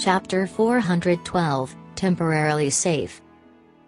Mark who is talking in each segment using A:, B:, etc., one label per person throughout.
A: Chapter 412, Temporarily Safe.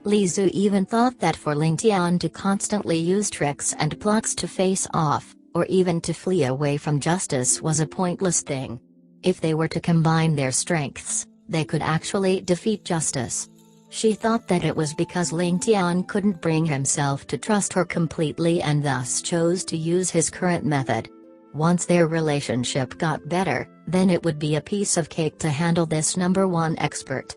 A: Li Zhu even thought that for Ling Tian to constantly use tricks and plots to face off, or even to flee away from justice was a pointless thing. If they were to combine their strengths, they could actually defeat justice. She thought that it was because Ling Tian couldn't bring himself to trust her completely and thus chose to use his current method. Once their relationship got better, then it would be a piece of cake to handle this #1 expert.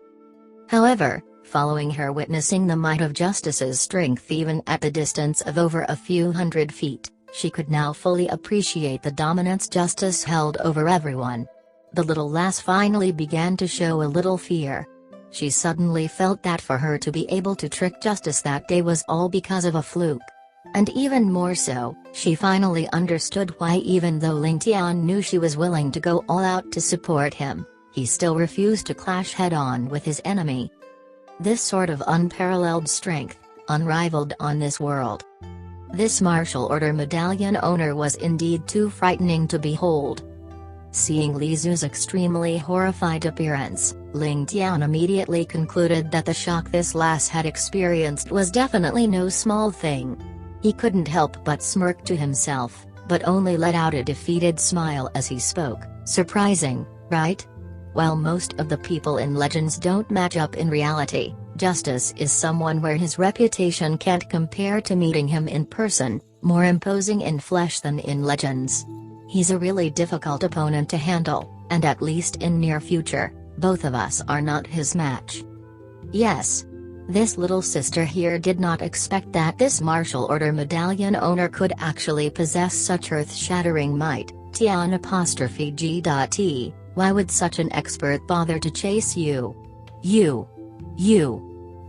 A: However, following her witnessing the might of justice's strength even at the distance of over a few hundred feet, she could now fully appreciate the dominance justice held over everyone. The little lass finally began to show a little fear. She suddenly felt that for her to be able to trick justice that day was all because of a fluke. And even more so, she finally understood why even though Ling Tian knew she was willing to go all out to support him, he still refused to clash head-on with his enemy. This sort of unparalleled strength, unrivaled on this world. This martial order medallion owner was indeed too frightening to behold. Seeing Li Zhu's extremely horrified appearance, Ling Tian immediately concluded that the shock this lass had experienced was definitely no small thing. He couldn't help but smirk to himself, but only let out a defeated smile as he spoke. Surprising, right? While most of the people in legends don't match up in reality, Justice is someone where his reputation can't compare to meeting him in person, more imposing in flesh than in legends. He's a really difficult opponent to handle, and at least in near future, both of us are not his match. Yes. This little sister here did not expect that this martial order medallion owner could actually possess such earth-shattering might. Tian''G.T. Why would such an expert bother to chase you? You.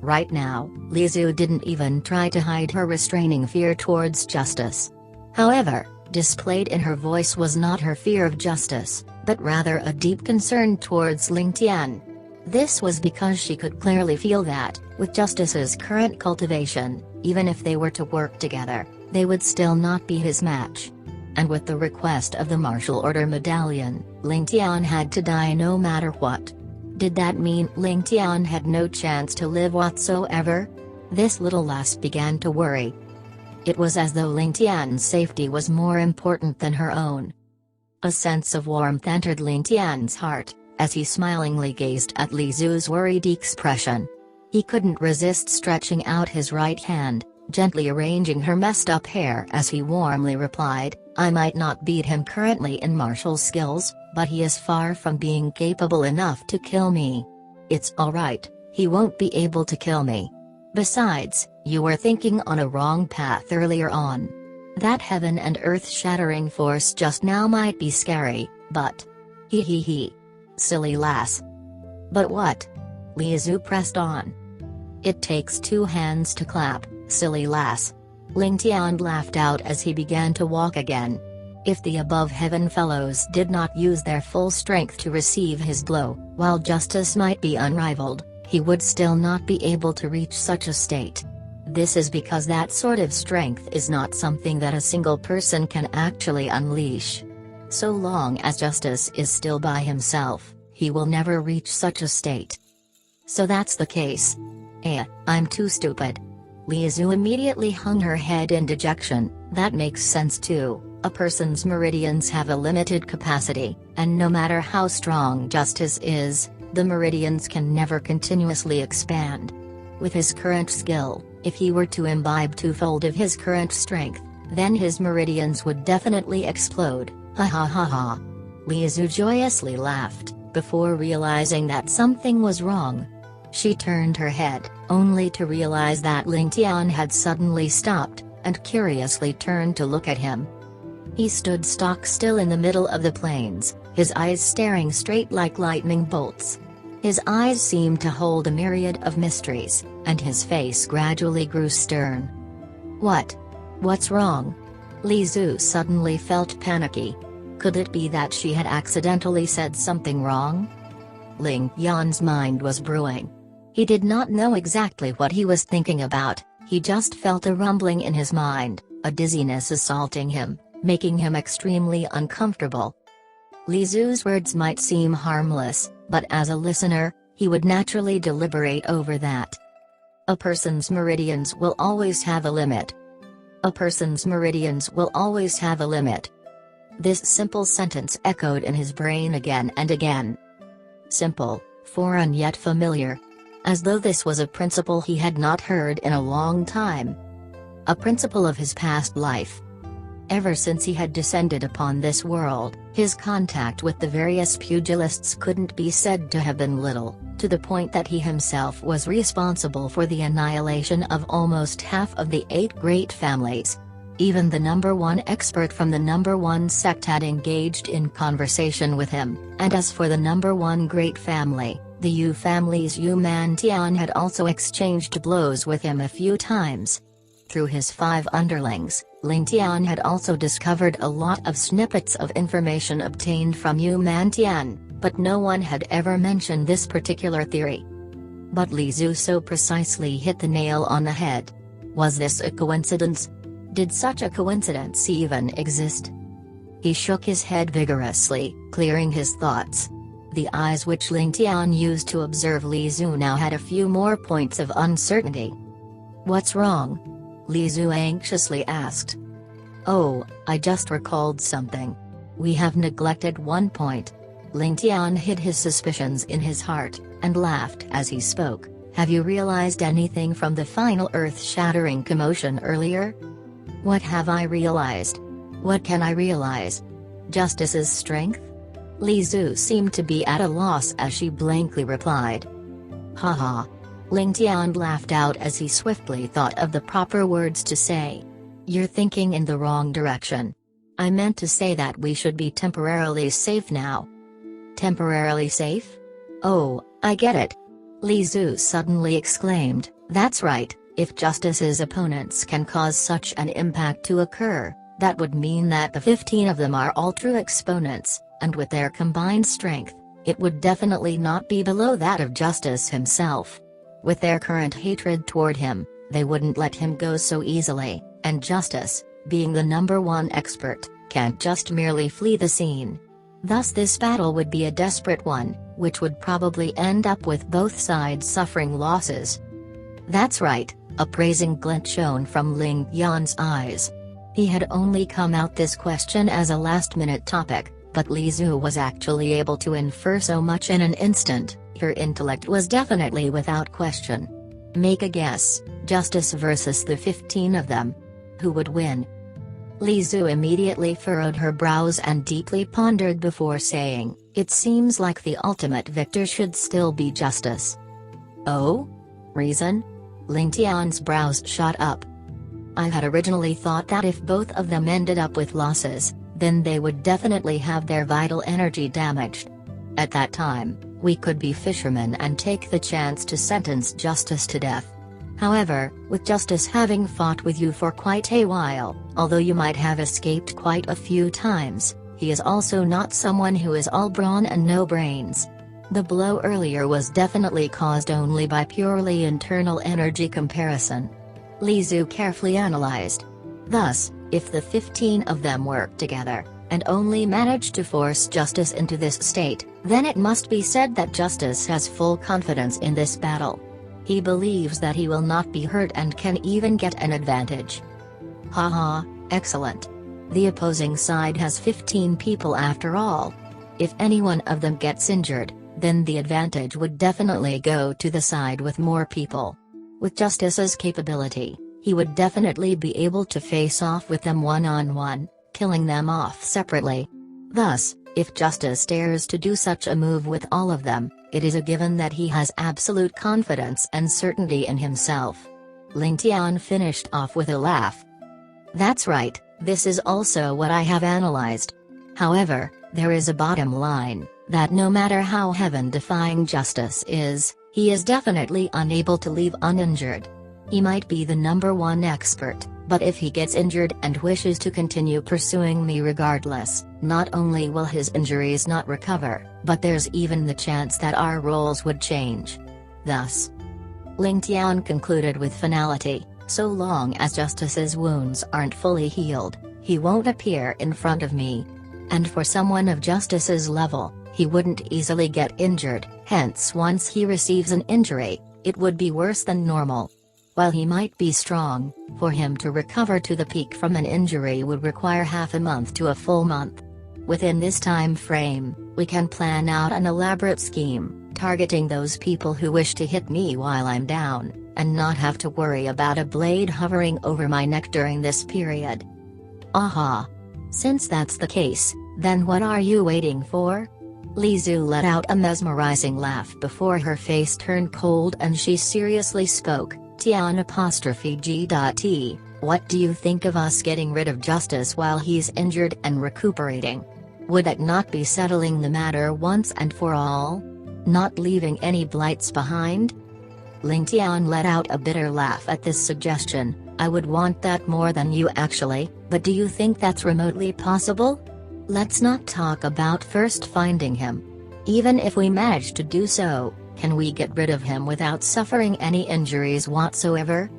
A: Right now, Li Zhu didn't even try to hide her restraining fear towards justice. However, displayed in her voice was not her fear of justice, but rather a deep concern towards Ling Tian. This was because she could clearly feel that, with Justice's current cultivation, even if they were to work together, they would still not be his match. And with the request of the martial order medallion, Ling Tian had to die no matter what. Did that mean Ling Tian had no chance to live whatsoever? This little lass began to worry. It was as though Ling Tian's safety was more important than her own. A sense of warmth entered Ling Tian's heart, as he smilingly gazed at Li Zhu's worried expression. He couldn't resist stretching out his right hand, gently arranging her messed up hair as he warmly replied, I might not beat him currently in martial skills, but he is far from being capable enough to kill me. It's alright, he won't be able to kill me. Besides, you were thinking on a wrong path earlier on. That heaven and earth shattering force just now might be scary, but… He. Silly lass. But what? Li Zhu pressed on. It takes two hands to clap, silly lass. Ling Tian laughed out as he began to walk again. If the above heaven fellows did not use their full strength to receive his blow, while justice might be unrivaled, he would still not be able to reach such a state. This is because that sort of strength is not something that a single person can actually unleash. So long as justice is still by himself, he will never reach such a state. So that's the case. I'm too stupid. Li Zhu immediately hung her head in dejection. That makes sense too. A person's meridians have a limited capacity, and no matter how strong justice is, the meridians can never continuously expand. With his current skill, if he were to imbibe twofold of his current strength, then his meridians would definitely explode. Ha ha ha ha. Li Zhu joyously laughed, before realizing that something was wrong. She turned her head, only to realize that Ling Tian had suddenly stopped, and curiously turned to look at him. He stood stock still in the middle of the plains, his eyes staring straight like lightning bolts. His eyes seemed to hold a myriad of mysteries, and his face gradually grew stern. What's wrong? Li Zhu suddenly felt panicky. Could it be that she had accidentally said something wrong? Ling Tian's mind was brewing. He did not know exactly what he was thinking about, he just felt a rumbling in his mind, a dizziness assaulting him, making him extremely uncomfortable. Li Zhu's words might seem harmless, But as a listener, he would naturally deliberate over that. A person's meridians will always have a limit. A person's meridians will always have a limit. This simple sentence echoed in his brain again and again. Simple, foreign yet familiar. As though this was a principle he had not heard in a long time. A principle of his past life. Ever since he had descended upon this world, his contact with the various pugilists couldn't be said to have been little, to the point that he himself was responsible for the annihilation of almost half of the 8 great families. Even the #1 expert from the #1 sect had engaged in conversation with him, and as for the #1 great family, the Yu family's Ling Tian had also exchanged blows with him a few times. Through his 5 underlings, Ling Tian had also discovered a lot of snippets of information obtained from Ling Tian, but no one had ever mentioned this particular theory. But Li Zu so precisely hit the nail on the head. Was this a coincidence? Did such a coincidence even exist? He shook his head vigorously, clearing his thoughts. The eyes which Ling Tian used to observe Li Zu now had a few more points of uncertainty. "What's wrong?" Li Zu anxiously asked. "Oh, I just recalled something. We have neglected one point." Ling Tian hid his suspicions in his heart, and laughed as he spoke. "Have you realized anything from the final earth-shattering commotion earlier?" "What have I realized? What can I realize? Justice's strength?" Li Zu seemed to be at a loss as she blankly replied. "Ha." Ling Tian laughed out as he swiftly thought of the proper words to say. "You're thinking in the wrong direction. I meant to say that we should be temporarily safe now." "Temporarily safe? Oh, I get it." Li Zu suddenly exclaimed, "That's right, if Justice's opponents can cause such an impact to occur, that would mean that the 15 of them are all true exponents, and with their combined strength, it would definitely not be below that of Justice himself. With their current hatred toward him, they wouldn't let him go so easily, and Justice, being the #1 expert, can't just merely flee the scene. Thus this battle would be a desperate one, which would probably end up with both sides suffering losses." "That's right," a praising glint shone from Ling Tian's eyes. He had only come out this question as a last-minute topic, but Li Zu was actually able to infer so much in an instant. Her intellect was definitely without question. "Make a guess, Justice versus the 15 of them. Who would win?" Li Zu immediately furrowed her brows and deeply pondered before saying, "It seems like the ultimate victor should still be Justice." "Oh? Reason?" Ling Tian's brows shot up. "I had originally thought that if both of them ended up with losses, then they would definitely have their vital energy damaged. At that time, we could be fishermen and take the chance to sentence Justice to death. However, with Justice having fought with you for quite a while, although you might have escaped quite a few times, he is also not someone who is all brawn and no brains. The blow earlier was definitely caused only by purely internal energy comparison." Li Zu carefully analyzed. "Thus, if the 15 of them work together, and only manage to force Justice into this state, then it must be said that Justice has full confidence in this battle. He believes that he will not be hurt and can even get an advantage." "Haha, excellent. The opposing side has 15 people after all. If any one of them gets injured, then the advantage would definitely go to the side with more people. With Justice's capability, he would definitely be able to face off with them one-on-one, killing them off separately. Thus, if Justice dares to do such a move with all of them, it is a given that he has absolute confidence and certainty in himself." Ling Tian finished off with a laugh. "That's right, this is also what I have analyzed. However, there is a bottom line, that no matter how heaven-defying Justice is, he is definitely unable to leave uninjured. He might be the #1 expert, but if he gets injured and wishes to continue pursuing me regardless, not only will his injuries not recover, but there's even the chance that our roles would change. Thus," Ling Tian concluded with finality, "so long as Justice's wounds aren't fully healed, he won't appear in front of me. And for someone of Justice's level, He wouldn't easily get injured, hence once he receives an injury, it would be worse than normal. While he might be strong, for him to recover to the peak from an injury would require half a month to a full month. Within this time frame, we can plan out an elaborate scheme, targeting those people who wish to hit me while I'm down, and not have to worry about a blade hovering over my neck during this period. Aha! Since that's the case, then what are you waiting for? Li Zhu let out a mesmerizing laugh before her face turned cold and she seriously spoke, Tian''G.T, what do you think of us getting rid of Justice while he's injured and recuperating? Would that not be settling the matter once and for all? Not leaving any blights behind? Ling Tian let out a bitter laugh at this suggestion. I would want that more than you actually, but do you think that's remotely possible? Let's not talk about first finding him. Even if we manage to do so, can we get rid of him without suffering any injuries whatsoever?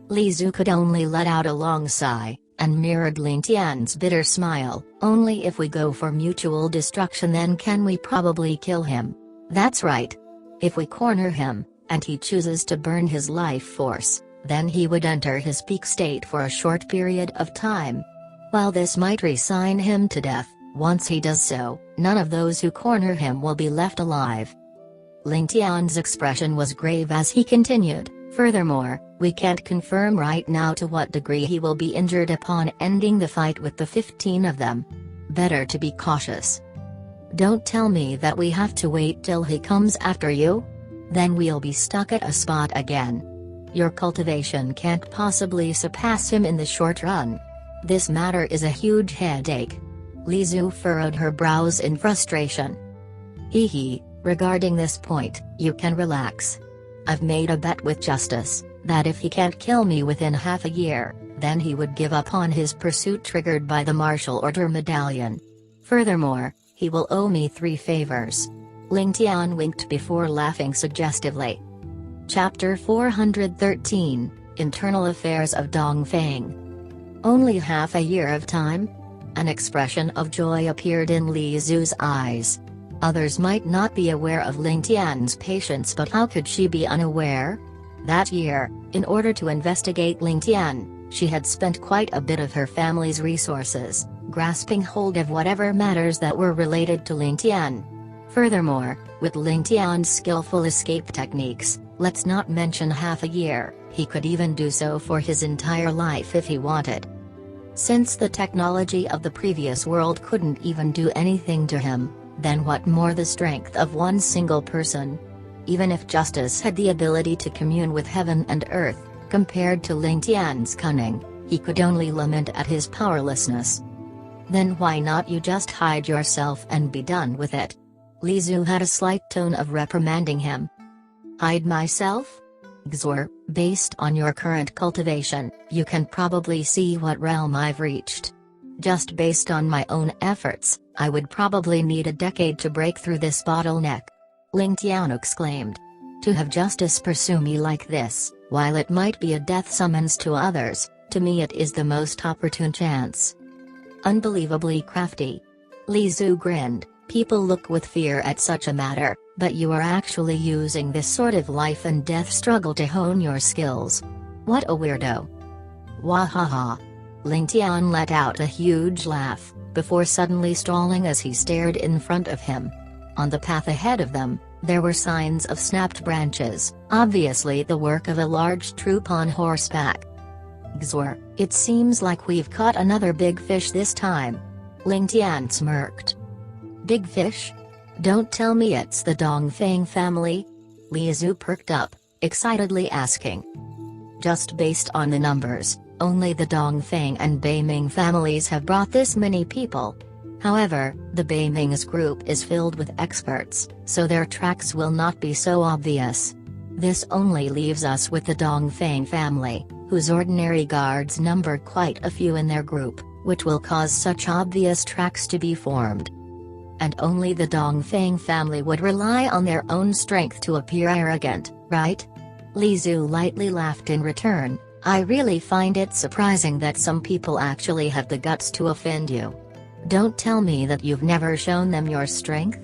A: Li Zhu could only let out a long sigh, and mirrored Ling Tian's bitter smile. Only if we go for mutual destruction then can we probably kill him. That's right. If we corner him, and he chooses to burn his life force, then he would enter his peak state for a short period of time. While this might resign him to death, once he does so, none of those who corner him will be left alive. Ling Tian's expression was grave as he continued, furthermore, we can't confirm right now to what degree he will be injured upon ending the fight with the 15 of them. Better to be cautious. Don't tell me that we have to wait till he comes after you? Then we'll be stuck at a spot again. Your cultivation can't possibly surpass him in the short run. This matter is a huge headache. Li Zhu furrowed her brows in frustration. Hee, regarding this point, you can relax. I've made a bet with Justice, that if he can't kill me within half a year, then he would give up on his pursuit triggered by the Martial Order Medallion. Furthermore, he will owe me 3 favors. Ling Tian winked before laughing suggestively. Chapter 413, Internal Affairs of Dongfeng. Only half a year of time? An expression of joy appeared in Li Zhu's eyes. Others might not be aware of Ling Tian's patience, but how could she be unaware? That year, in order to investigate Ling Tian, she had spent quite a bit of her family's resources, grasping hold of whatever matters that were related to Ling Tian. Furthermore, with Ling Tian's skillful escape techniques, let's not mention half a year, he could even do so for his entire life if he wanted. Since the technology of the previous world couldn't even do anything to him, then what more the strength of one single person? Even if Justice had the ability to commune with heaven and earth, compared to Ling Tian's cunning, he could only lament at his powerlessness. Then why not you just hide yourself and be done with it? Li Zhu had a slight tone of reprimanding him. Hide myself? Xor, based on your current cultivation, you can probably see what realm I've reached. Just based on my own efforts, I would probably need a decade to break through this bottleneck. Ling Tian exclaimed. To have Justice pursue me like this, while it might be a death summons to others, to me it is the most opportune chance. Unbelievably crafty. Li Zhu grinned. People look with fear at such a matter, but you are actually using this sort of life and death struggle to hone your skills. What a weirdo. Wahaha. Ling Tian let out a huge laugh, before suddenly stalling as he stared in front of him. On the path ahead of them, there were signs of snapped branches, obviously the work of a large troop on horseback. Xor, it seems like we've caught another big fish this time. Ling Tian smirked. Big fish? Don't tell me it's the Dongfeng family? Li Zhu perked up, excitedly asking. Just based on the numbers, only the Dongfeng and Beiming families have brought this many people. However, the Beiming's group is filled with experts, so their tracks will not be so obvious. This only leaves us with the Dongfeng family, whose ordinary guards number quite a few in their group, which will cause such obvious tracks to be formed. And only the Dongfeng family would rely on their own strength to appear arrogant, right? Li Zhu lightly laughed in return. I really find it surprising that some people actually have the guts to offend you. Don't tell me that you've never shown them your strength?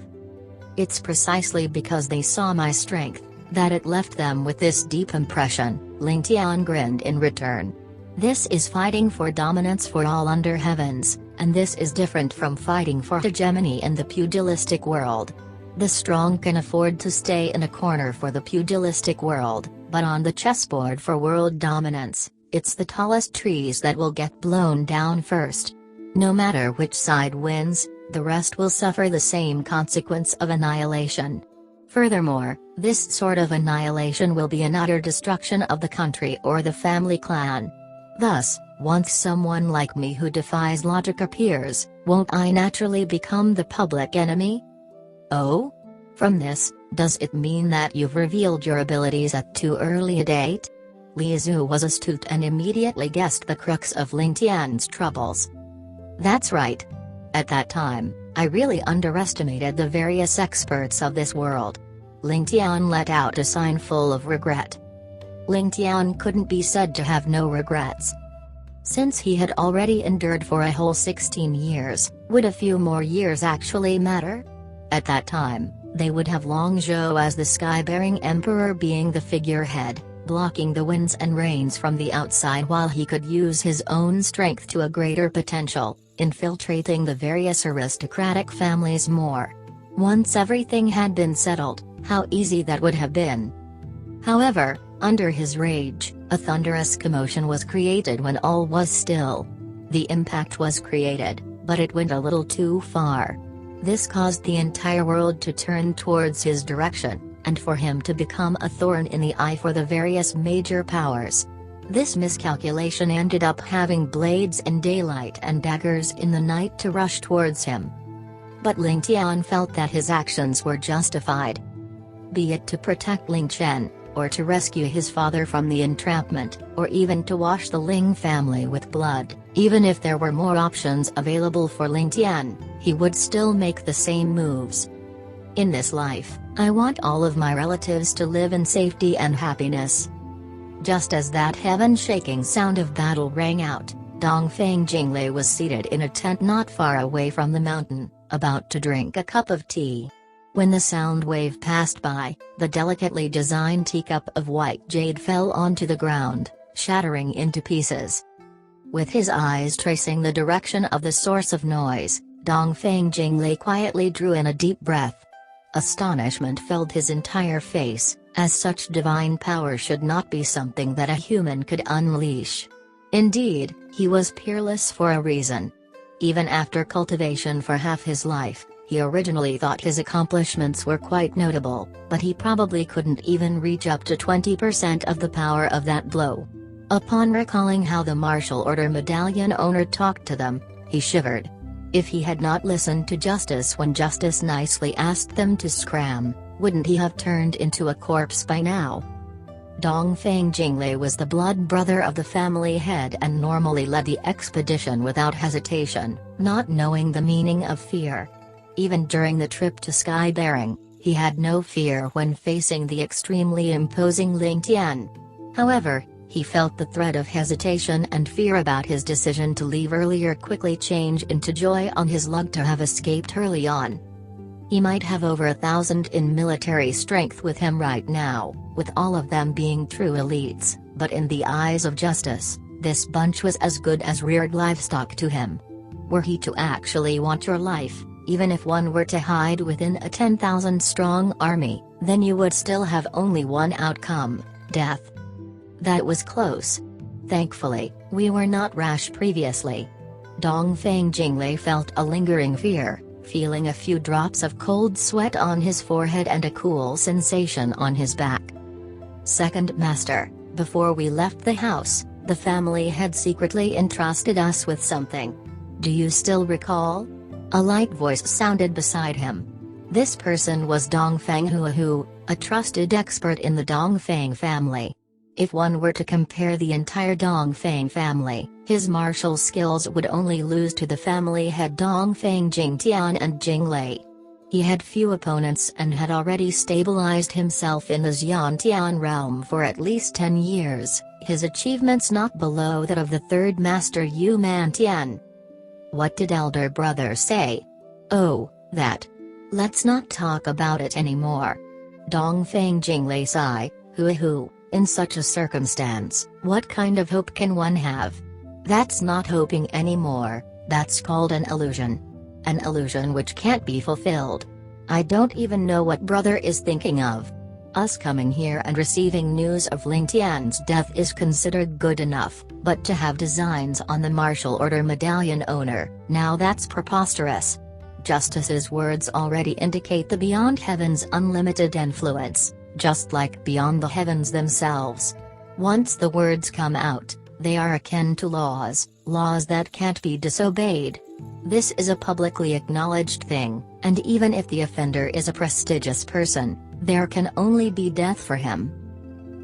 A: It's precisely because they saw my strength that it left them with this deep impression." Ling Tian grinned in return. "This is fighting for dominance for all under heavens, and this is different from fighting for hegemony in the pugilistic world. The strong can afford to stay in a corner for the pugilistic world, but on the chessboard for world dominance, it's the tallest trees that will get blown down first. No matter which side wins, the rest will suffer the same consequence of annihilation. Furthermore, this sort of annihilation will be an utter destruction of the country or the family clan. Thus, once someone like me who defies logic appears, won't I naturally become the public enemy?" "Oh? From this, does it mean that you've revealed your abilities at too early a date?" Li Zhu was astute and immediately guessed the crux of Ling Tian's troubles. "That's right. At that time, I really underestimated the various experts of this world." Ling Tian let out a sigh full of regret. Ling Tian couldn't be said to have no regrets. Since he had already endured for a whole 16 years, would a few more years actually matter? At that time, they would have Long Zhou as the sky-bearing emperor being the figurehead, blocking the winds and rains from the outside while he could use his own strength to a greater potential, infiltrating the various aristocratic families more. Once everything had been settled, how easy that would have been. However, under his rage, a thunderous commotion was created when all was still. The impact was created, but it went a little too far. This caused the entire world to turn towards his direction, and for him to become a thorn in the eye for the various major powers. This miscalculation ended up having blades in daylight and daggers in the night to rush towards him. But Ling Tian felt that his actions were justified. Be it to protect Ling Chen, or to rescue his father from the entrapment, or even to wash the Ling family with blood, even if there were more options available for Ling Tian, he would still make the same moves. "In this life, I want all of my relatives to live in safety and happiness." Just as that heaven-shaking sound of battle rang out, Dongfeng Jinglei was seated in a tent not far away from the mountain, about to drink a cup of tea. When the sound wave passed by, the delicately designed teacup of white jade fell onto the ground, shattering into pieces. With his eyes tracing the direction of the source of noise, Dongfeng Jinglei quietly drew in a deep breath. Astonishment filled his entire face, as such divine power should not be something that a human could unleash. Indeed, he was peerless for a reason. Even after cultivation for half his life, he originally thought his accomplishments were quite notable, but he probably couldn't even reach up to 20% of the power of that blow. Upon recalling how the martial order medallion owner talked to them, he shivered. If he had not listened to Justice when Justice nicely asked them to scram, wouldn't he have turned into a corpse by now? Dongfeng Jinglei was the blood brother of the family head and normally led the expedition without hesitation, not knowing the meaning of fear. Even during the trip to Skybearing, he had no fear when facing the extremely imposing Ling Tian. However, he felt the thread of hesitation and fear about his decision to leave earlier quickly change into joy on his luck to have escaped early on. He might have over 1,000 in military strength with him right now, with all of them being true elites, but in the eyes of Justice, this bunch was as good as reared livestock to him. Were he to actually want your life, even if one were to hide within a 10,000-strong army, then you would still have only one outcome: death. That was close. Thankfully, we were not rash previously. Dongfeng Jinglei felt a lingering fear, feeling a few drops of cold sweat on his forehead and a cool sensation on his back. "Second Master, before we left the house, the family had secretly entrusted us with something. Do you still recall?" A light voice sounded beside him. This person was Dongfeng Huahu, a trusted expert in the Dongfeng family. If one were to compare the entire Dongfeng family, his martial skills would only lose to the family head Dongfeng Jingtian and Jinglei. He had few opponents and had already stabilized himself in the Xiantian realm for at least 10 years, his achievements not below that of the third master Yu Mantian. "What did elder brother say?" "Oh, that. Let's not talk about it anymore. Dongfeng Jinglei sighed. Who, in such a circumstance, what kind of hope can one have? That's not hoping anymore, that's called an illusion. An illusion which can't be fulfilled. I don't even know what brother is thinking of. Us coming here and receiving news of Ling Tian's death is considered good enough, but to have designs on the martial order medallion owner, now that's preposterous. Justice's words already indicate the beyond heaven's unlimited influence, just like beyond the heavens themselves. Once the words come out, they are akin to laws that can't be disobeyed. This is a publicly acknowledged thing, and even if the offender is a prestigious person, there can only be death for him.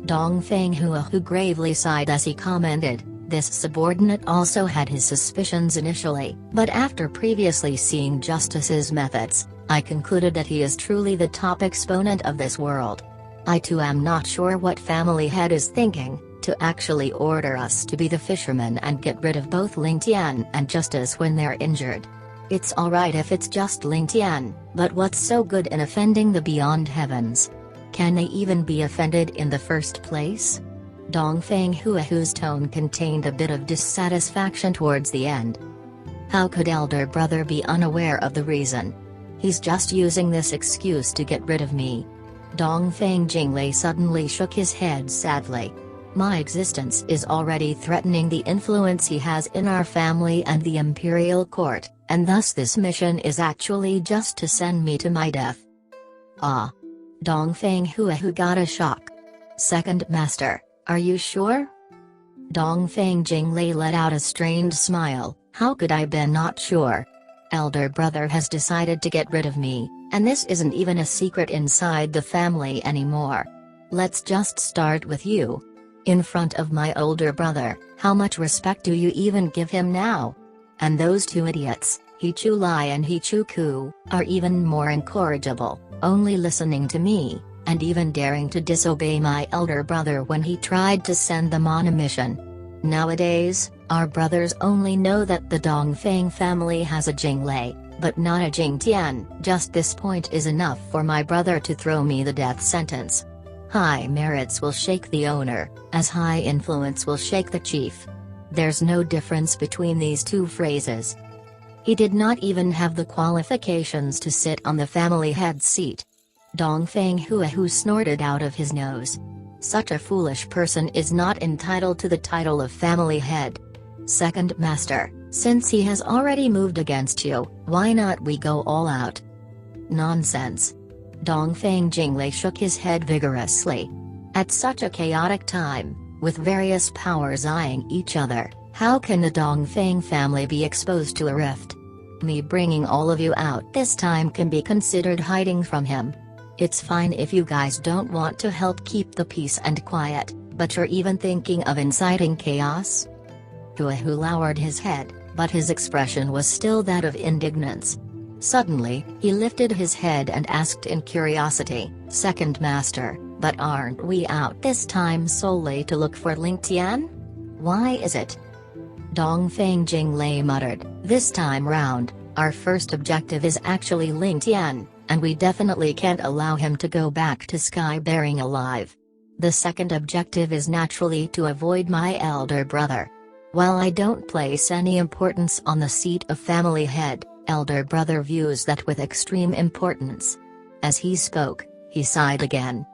A: Dongfeng Huahu gravely sighed as he commented, this subordinate also had his suspicions initially, but after previously seeing Justice's methods, I concluded that he is truly the top exponent of this world. I too am not sure what family head is thinking, to actually order us to be the fishermen and get rid of both Ling Tian and Justice when they're injured. It's alright if it's just Ling Tian, but what's so good in offending the beyond heavens? Can they even be offended in the first place? Dongfeng Huahu's tone contained a bit of dissatisfaction towards the end. How could elder brother be unaware of the reason? He's just using this excuse to get rid of me. Dongfeng Jinglei suddenly shook his head sadly. My existence is already threatening the influence he has in our family and the imperial court, and thus this mission is actually just to send me to my death. Ah. Dongfeng Huahu got a shock. Second master, are you sure? Dongfeng Jinglei let out a strained smile. How could I be not sure? Elder brother has decided to get rid of me, and this isn't even a secret inside the family anymore. Let's just start with you. In front of my older brother, how much respect do you even give him now? And those two idiots, He Chu Lai and He Chu Ku, are even more incorrigible, only listening to me, and even daring to disobey my elder brother when he tried to send them on a mission. Nowadays, our brothers only know that the Dongfeng family has a Jinglei, but not a Jing Tian. Just this point is enough for my brother to throw me the death sentence. High merits will shake the owner, as high influence will shake the chief. There's no difference between these two phrases. He did not even have the qualifications to sit on the family head seat. Dongfeng Huahu snorted out of his nose. Such a foolish person is not entitled to the title of family head. Second master, since he has already moved against you, why not we go all out? Nonsense. Dongfeng Jinglei shook his head vigorously. At such a chaotic time, with various powers eyeing each other, how can the Dongfeng family be exposed to a rift? Me bringing all of you out this time can be considered hiding from him. It's fine if you guys don't want to help keep the peace and quiet, but you're even thinking of inciting chaos? Huahu lowered his head, but his expression was still that of indignance. Suddenly, he lifted his head and asked in curiosity, Second master, but aren't we out this time solely to look for Ling Tian? Why is it? Dongfeng Jinglei muttered, this time round, our first objective is actually Ling Tian, and we definitely can't allow him to go back to sky-bearing alive. The second objective is naturally to avoid my elder brother. While I don't place any importance on the seat of family head, elder brother views that with extreme importance. As he spoke, he sighed again.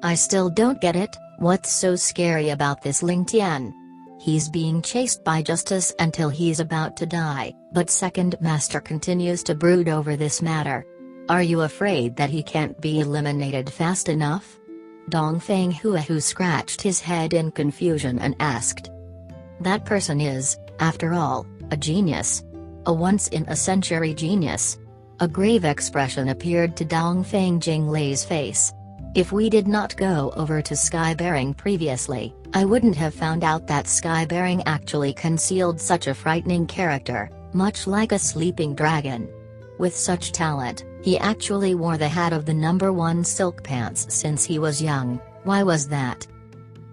A: I still don't get it, what's so scary about this Ling Tian? He's being chased by justice until he's about to die, but second master continues to brood over this matter. Are you afraid that he can't be eliminated fast enough? Dongfeng Huahu scratched his head in confusion and asked. That person is, after all, a genius. A once-in-a-century genius. A grave expression appeared to Dongfeng Jinglei's face. If we did not go over to sky-bearing previously, I wouldn't have found out that sky-bearing actually concealed such a frightening character, much like a sleeping dragon. With such talent, he actually wore the hat of the #1 silk pants since he was young. Why was that?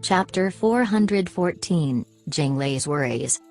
A: Chapter 414, Jinglei's Worries.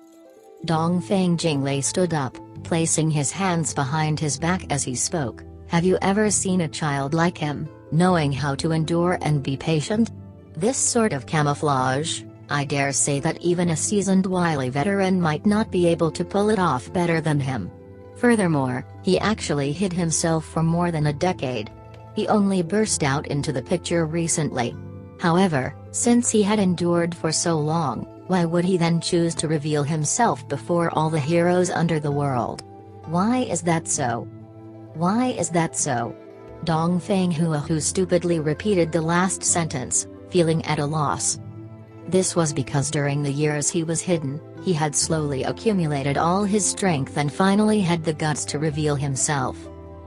A: Dongfeng Jinglei stood up, placing his hands behind his back as he spoke. Have you ever seen a child like him, knowing how to endure and be patient? This sort of camouflage, I dare say that even a seasoned wily veteran might not be able to pull it off better than him. Furthermore, he actually hid himself for more than a decade. He only burst out into the picture recently. However, since he had endured for so long, why would he then choose to reveal himself before all the heroes under the world? Why is that so? Why is that so? Dongfeng Huahu stupidly repeated the last sentence, feeling at a loss. This was because during the years he was hidden, he had slowly accumulated all his strength and finally had the guts to reveal himself.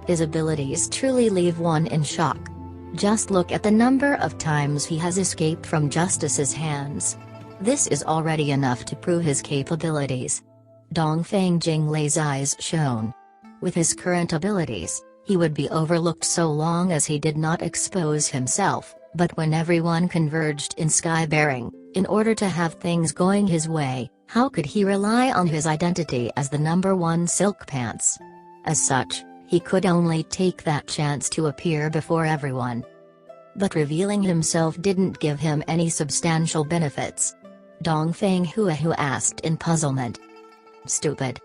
A: His abilities truly leave one in shock. Just look at the number of times he has escaped from Justice's hands. This is already enough to prove his capabilities. Dongfeng Jinglei's eyes shone. With his current abilities, he would be overlooked so long as he did not expose himself, but when everyone converged in sky-bearing, in order to have things going his way, how could he rely on his identity as the #1 silk pants? As such, he could only take that chance to appear before everyone. But revealing himself didn't give him any substantial benefits. Dongfeng Huahu asked in puzzlement. Stupid.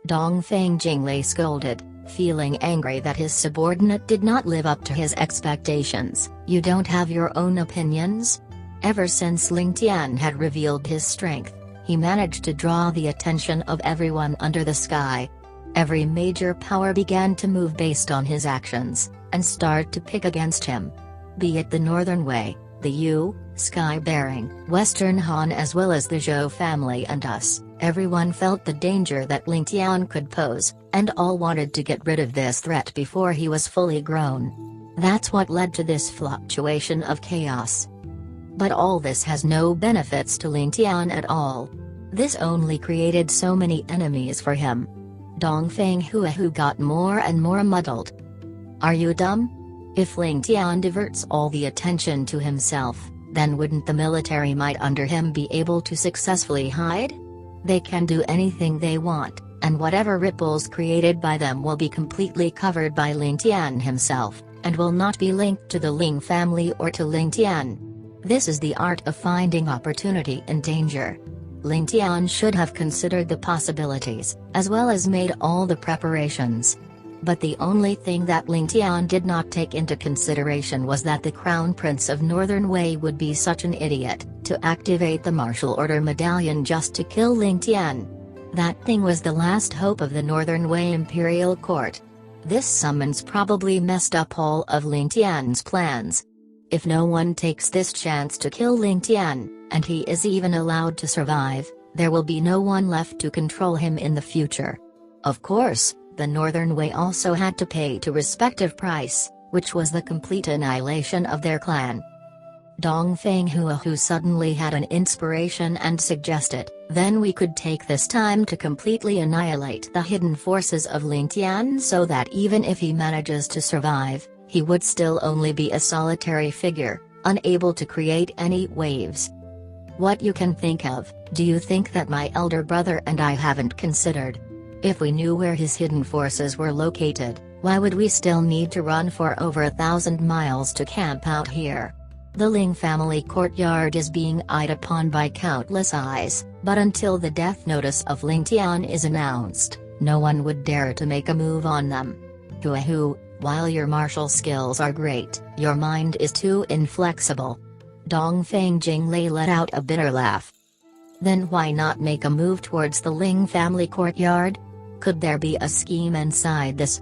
A: Dongfeng Jinglei scolded, feeling angry that his subordinate did not live up to his expectations. You don't have your own opinions? Ever since Ling Tian had revealed his strength, he managed to draw the attention of everyone under the sky. Every major power began to move based on his actions, and start to pick against him. Be it the Northern Wei, the Yu, Sky-bearing, Western Han as well as the Zhou family and us, everyone felt the danger that Ling Tian could pose, and all wanted to get rid of this threat before he was fully grown. That's what led to this fluctuation of chaos. But all this has no benefits to Ling Tian at all. This only created so many enemies for him. Dongfeng Huahu got more and more muddled. Are you dumb? If Ling Tian diverts all the attention to himself, then wouldn't the military might under him be able to successfully hide? They can do anything they want, and whatever ripples created by them will be completely covered by Ling Tian himself, and will not be linked to the Ling family or to Ling Tian. This is the art of finding opportunity in danger. Ling Tian should have considered the possibilities, as well as made all the preparations. But the only thing that Ling Tian did not take into consideration was that the Crown Prince of Northern Wei would be such an idiot, to activate the martial order medallion just to kill Ling Tian. That thing was the last hope of the Northern Wei Imperial Court. This summons probably messed up all of Ling Tian's plans. If no one takes this chance to kill Ling Tian, and he is even allowed to survive, there will be no one left to control him in the future. Of course, the Northern Wei also had to pay to respective price, which was the complete annihilation of their clan. Dongfeng Huahu suddenly had an inspiration and suggested, then we could take this time to completely annihilate the hidden forces of Ling Tian so that even if he manages to survive, he would still only be a solitary figure, unable to create any waves. What you can think of, do you think that my elder brother and I haven't considered? If we knew where his hidden forces were located, why would we still need to run for over 1,000 miles to camp out here? The Ling family courtyard is being eyed upon by countless eyes, but until the death notice of Ling Tian is announced, no one would dare to make a move on them. Huahu, while your martial skills are great, your mind is too inflexible. Dongfeng Jinglei let out a bitter laugh. Then why not make a move towards the Ling family courtyard? Could there be a scheme inside this?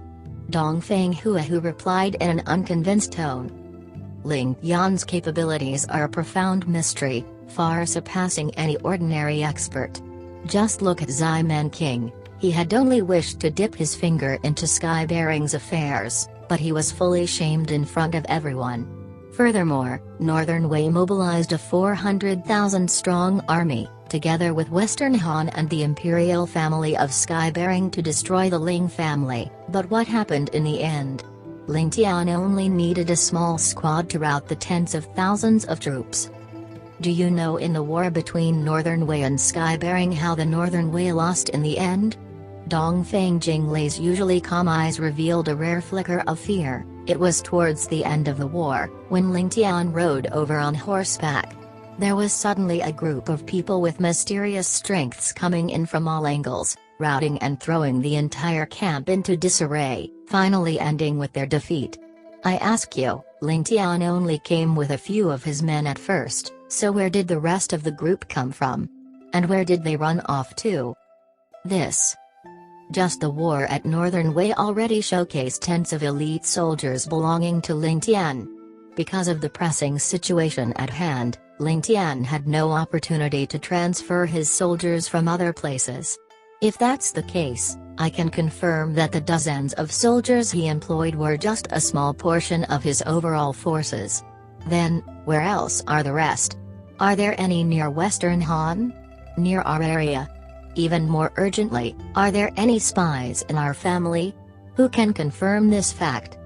A: Dongfeng Huahu replied in an unconvinced tone. Ling Tian's capabilities are a profound mystery, far surpassing any ordinary expert. Just look at Ximen King. He had only wished to dip his finger into Sky-bearing's affairs, but he was fully shamed in front of everyone. Furthermore, Northern Wei mobilized a 400,000-strong army, together with Western Han and the imperial family of Sky-bearing to destroy the Ling family. But what happened in the end? Ling Tian only needed a small squad to rout the tens of thousands of troops. Do you know in the war between Northern Wei and Sky-bearing how the Northern Wei lost in the end? Dongfeng Jinglei's usually calm eyes revealed a rare flicker of fear. It was towards the end of the war, when Ling Tian rode over on horseback. There was suddenly a group of people with mysterious strengths coming in from all angles, routing and throwing the entire camp into disarray, finally ending with their defeat. I ask you, Ling Tian only came with a few of his men at first, so where did the rest of the group come from? And where did they run off to? Just the war at Northern Wei already showcased tens of elite soldiers belonging to Ling Tian. Because of the pressing situation at hand, Ling Tian had no opportunity to transfer his soldiers from other places. If that's the case, I can confirm that the dozens of soldiers he employed were just a small portion of his overall forces. Then, where else are the rest? Are there any near Western Han? Near our area? Even more urgently, are there any spies in our family? Who can confirm this fact?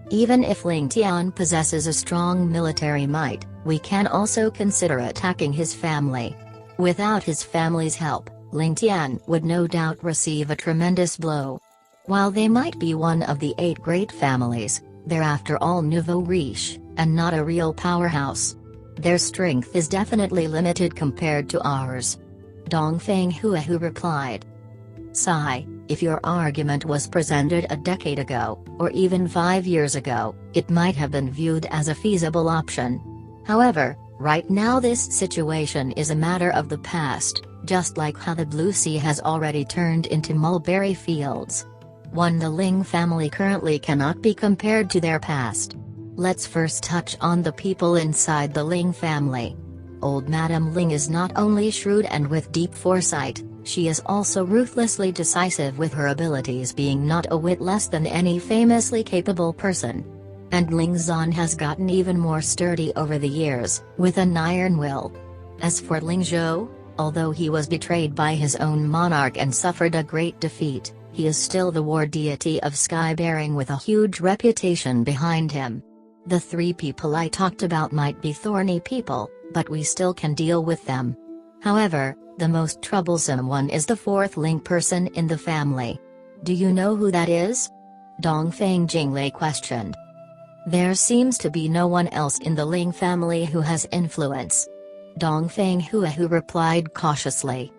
A: Even if Ling Tian possesses a strong military might, we can also consider attacking his family. Without his family's help, Ling Tian would no doubt receive a tremendous blow. While they might be one of the 8 great families, they're after all nouveau riche, and not a real powerhouse. Their strength is definitely limited compared to ours. Dongfeng Huahu replied. Sai, if your argument was presented a decade ago, or even 5 years ago, it might have been viewed as a feasible option. However, right now this situation is a matter of the past, just like how the Blue Sea has already turned into mulberry fields. The Ling family currently cannot be compared to their past. Let's first touch on the people inside the Ling family. Old Madame Ling is not only shrewd and with deep foresight, she is also ruthlessly decisive, with her abilities being not a whit less than any famously capable person. And Ling Zhan has gotten even more sturdy over the years, with an iron will. As for Ling Zhou, although he was betrayed by his own monarch and suffered a great defeat, he is still the war deity of sky-bearing with a huge reputation behind him. The 3 people I talked about might be thorny people, but we still can deal with them. However, the most troublesome one is the 4th Ling person in the family. Do you know who that is? Dongfeng Jinglei questioned. There seems to be no one else in the Ling family who has influence. Dongfeng Huahu replied cautiously.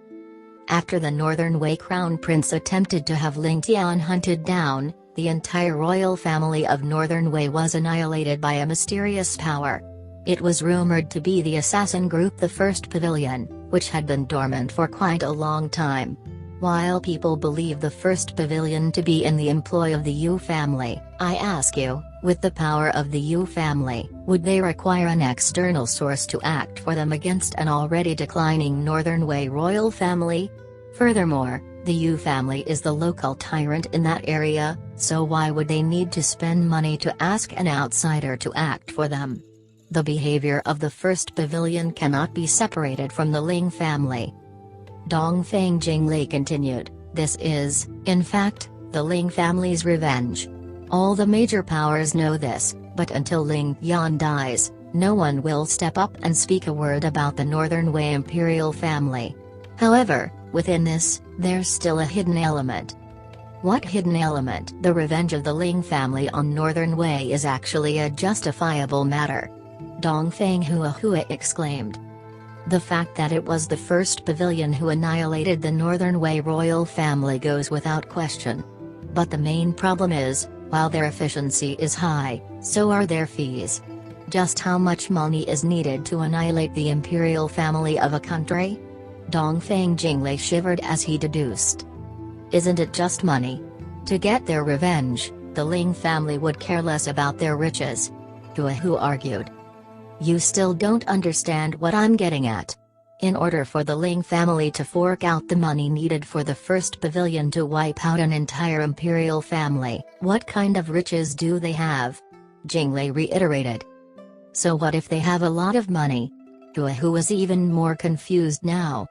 A: After the Northern Wei Crown Prince attempted to have Ling Tian hunted down, the entire royal family of Northern Wei was annihilated by a mysterious power. It was rumored to be the assassin group the First Pavilion, which had been dormant for quite a long time. While people believe the First Pavilion to be in the employ of the Yu family, I ask you, with the power of the Yu family, would they require an external source to act for them against an already declining Northern Wei royal family? Furthermore, the Yu family is the local tyrant in that area, so why would they need to spend money to ask an outsider to act for them? The behavior of the First Pavilion cannot be separated from the Ling family. Dongfeng Jinglei continued, this is, in fact, the Ling family's revenge. All the major powers know this, but until Ling Yan dies, no one will step up and speak a word about the Northern Wei imperial family. However, within this, there's still a hidden element. What hidden element? The revenge of the Ling family on Northern Wei is actually a justifiable matter. Dongfeng Huahua exclaimed. The fact that it was the First Pavilion who annihilated the Northern Wei royal family goes without question. But the main problem is, while their efficiency is high, so are their fees. Just how much money is needed to annihilate the imperial family of a country? Dongfeng Jinglei shivered as he deduced. Isn't it just money? To get their revenge, the Ling family would care less about their riches. Huahu argued. You still don't understand what I'm getting at. In order for the Ling family to fork out the money needed for the First Pavilion to wipe out an entire imperial family, what kind of riches do they have? Jinglei reiterated. So what if they have a lot of money? Huahu was even more confused now.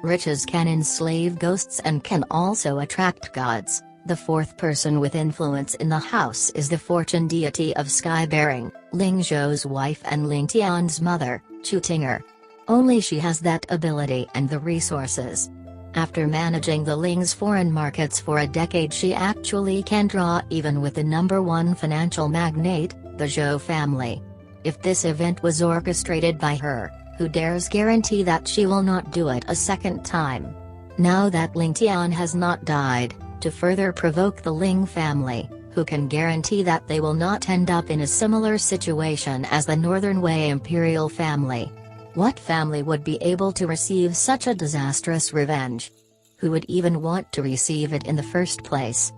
A: Riches can enslave ghosts and can also attract gods. The 4th person with influence in the house is the fortune deity of sky-bearing, Ling Zhou's wife and Ling Tian's mother, Chu Tinger. Only she has that ability and the resources. After managing the Ling's foreign markets for a decade, she actually can draw even with the #1 financial magnate, the Zhou family. If this event was orchestrated by her, who dares guarantee that she will not do it a second time? Now that Ling Tian has not died, to further provoke the Ling family, who can guarantee that they will not end up in a similar situation as the Northern Wei imperial family? What family would be able to receive such a disastrous revenge? Who would even want to receive it in the first place?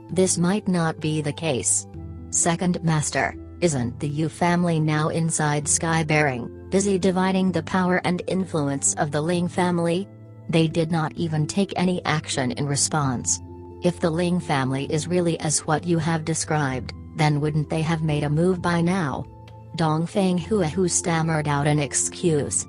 A: This might not be the case. Second Master, isn't the Yu family now inside Skybearing, busy dividing the power and influence of the Ling family? They did not even take any action in response. If the Ling family is really as what you have described, then wouldn't they have made a move by now? Dongfeng Hua stammered out an excuse.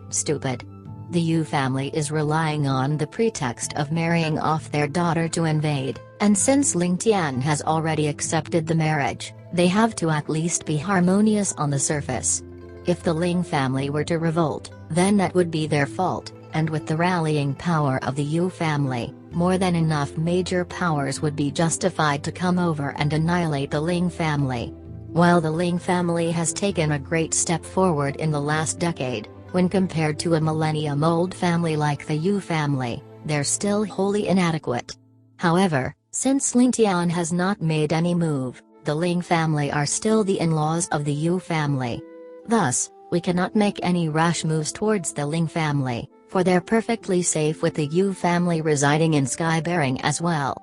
A: Stupid. The Yu family is relying on the pretext of marrying off their daughter to invade, and since Ling Tian has already accepted the marriage, they have to at least be harmonious on the surface. If the Ling family were to revolt, then that would be their fault, and with the rallying power of the Yu family, more than enough major powers would be justified to come over and annihilate the Ling family. While the Ling family has taken a great step forward in the last decade, when compared to a millennium-old family like the Yu family, they're still wholly inadequate. However, since Ling Tian has not made any move, the Ling family are still the in-laws of the Yu family. Thus, we cannot make any rash moves towards the Ling family, for they're perfectly safe with the Yu family residing in Skybearing as well.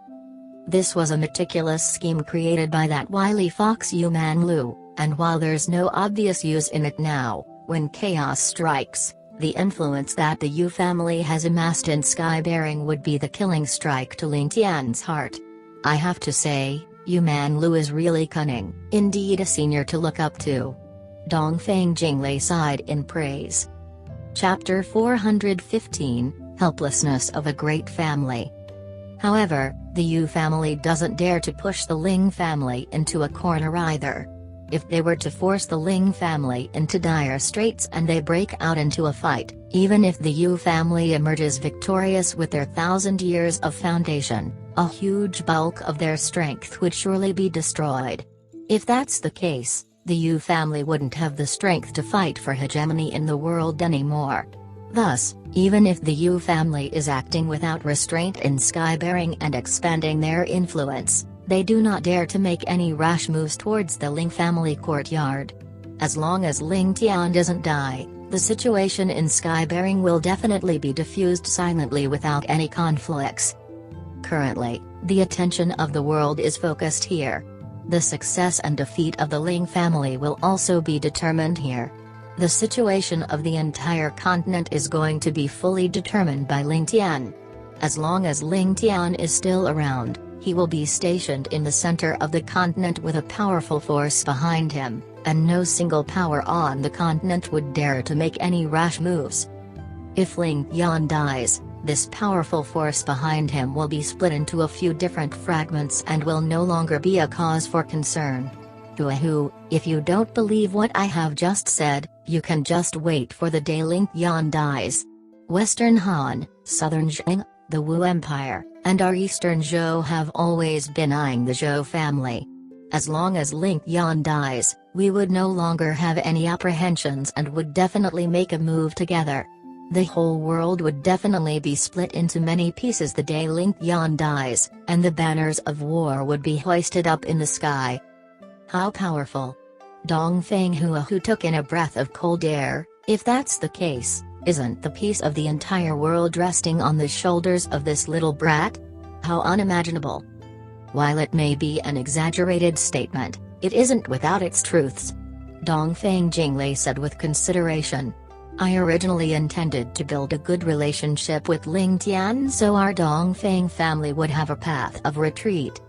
A: This was a meticulous scheme created by that wily fox Yu Man Lu, and while there's no obvious use in it now, when chaos strikes, the influence that the Yu family has amassed in Skybearing would be the killing strike to Ling Tian's heart. I have to say, Yu Man Lu is really cunning, indeed a senior to look up to. Dongfeng Jinglei sighed in praise. Chapter 415, Helplessness of a Great Family. However, the Yu family doesn't dare to push the Ling family into a corner either. If they were to force the Ling family into dire straits and they break out into a fight, even if the Yu family emerges victorious with their 1,000 years of foundation, a huge bulk of their strength would surely be destroyed. If that's the case, the Yu family wouldn't have the strength to fight for hegemony in the world anymore. Thus, even if the Yu family is acting without restraint in Skybearing and expanding their influence, they do not dare to make any rash moves towards the Ling family courtyard. As long as Ling Tian doesn't die, the situation in Skybearing will definitely be diffused silently without any conflicts. Currently, the attention of the world is focused here. The success and defeat of the Ling family will also be determined here. The situation of the entire continent is going to be fully determined by Ling Tian. As long as Ling Tian is still around, he will be stationed in the center of the continent with a powerful force behind him, and no single power on the continent would dare to make any rash moves. If Ling Tian dies, this powerful force behind him will be split into a few different fragments and will no longer be a cause for concern. Who, if you don't believe what I have just said, you can just wait for the day Ling Tian dies. Western Han, Southern Zheng, the Wu Empire, and our Eastern Zhou have always been eyeing the Zhou family. As long as Ling Tian dies, we would no longer have any apprehensions and would definitely make a move together. The whole world would definitely be split into many pieces the day Ling Tian dies, and the banners of war would be hoisted up in the sky. How powerful! Dongfeng Hua who took in a breath of cold air. If that's the case, isn't the peace of the entire world resting on the shoulders of this little brat? How unimaginable! While it may be an exaggerated statement, it isn't without its truths. Dongfeng Jinglei said with consideration. I originally intended to build a good relationship with Ling Tian so our Dongfeng family would have a path of retreat.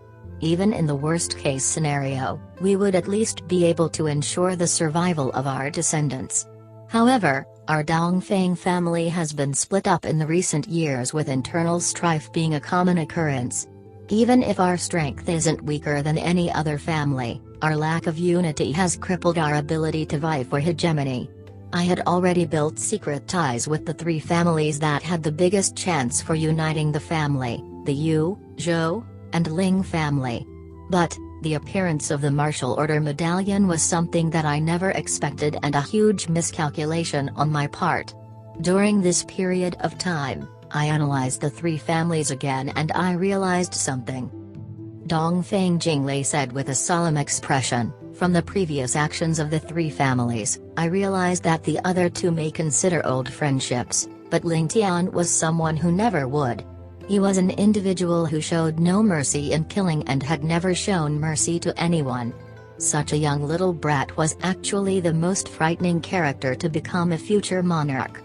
A: Even in the worst-case scenario, we would at least be able to ensure the survival of our descendants. However, our Dongfeng family has been split up in the recent years with internal strife being a common occurrence. Even if our strength isn't weaker than any other family, our lack of unity has crippled our ability to vie for hegemony. I had already built secret ties with the three families that had the biggest chance for uniting the family, the Yu, Zhou, and Ling family. But, the appearance of the martial order medallion was something that I never expected and a huge miscalculation on my part. During this period of time, I analyzed the three families again and I realized something. Dongfeng Jinglei said with a solemn expression, from the previous actions of the three families, I realized that the other two may consider old friendships, but Ling Tian was someone who never would. He was an individual who showed no mercy in killing and had never shown mercy to anyone. Such a young little brat was actually the most frightening character to become a future monarch.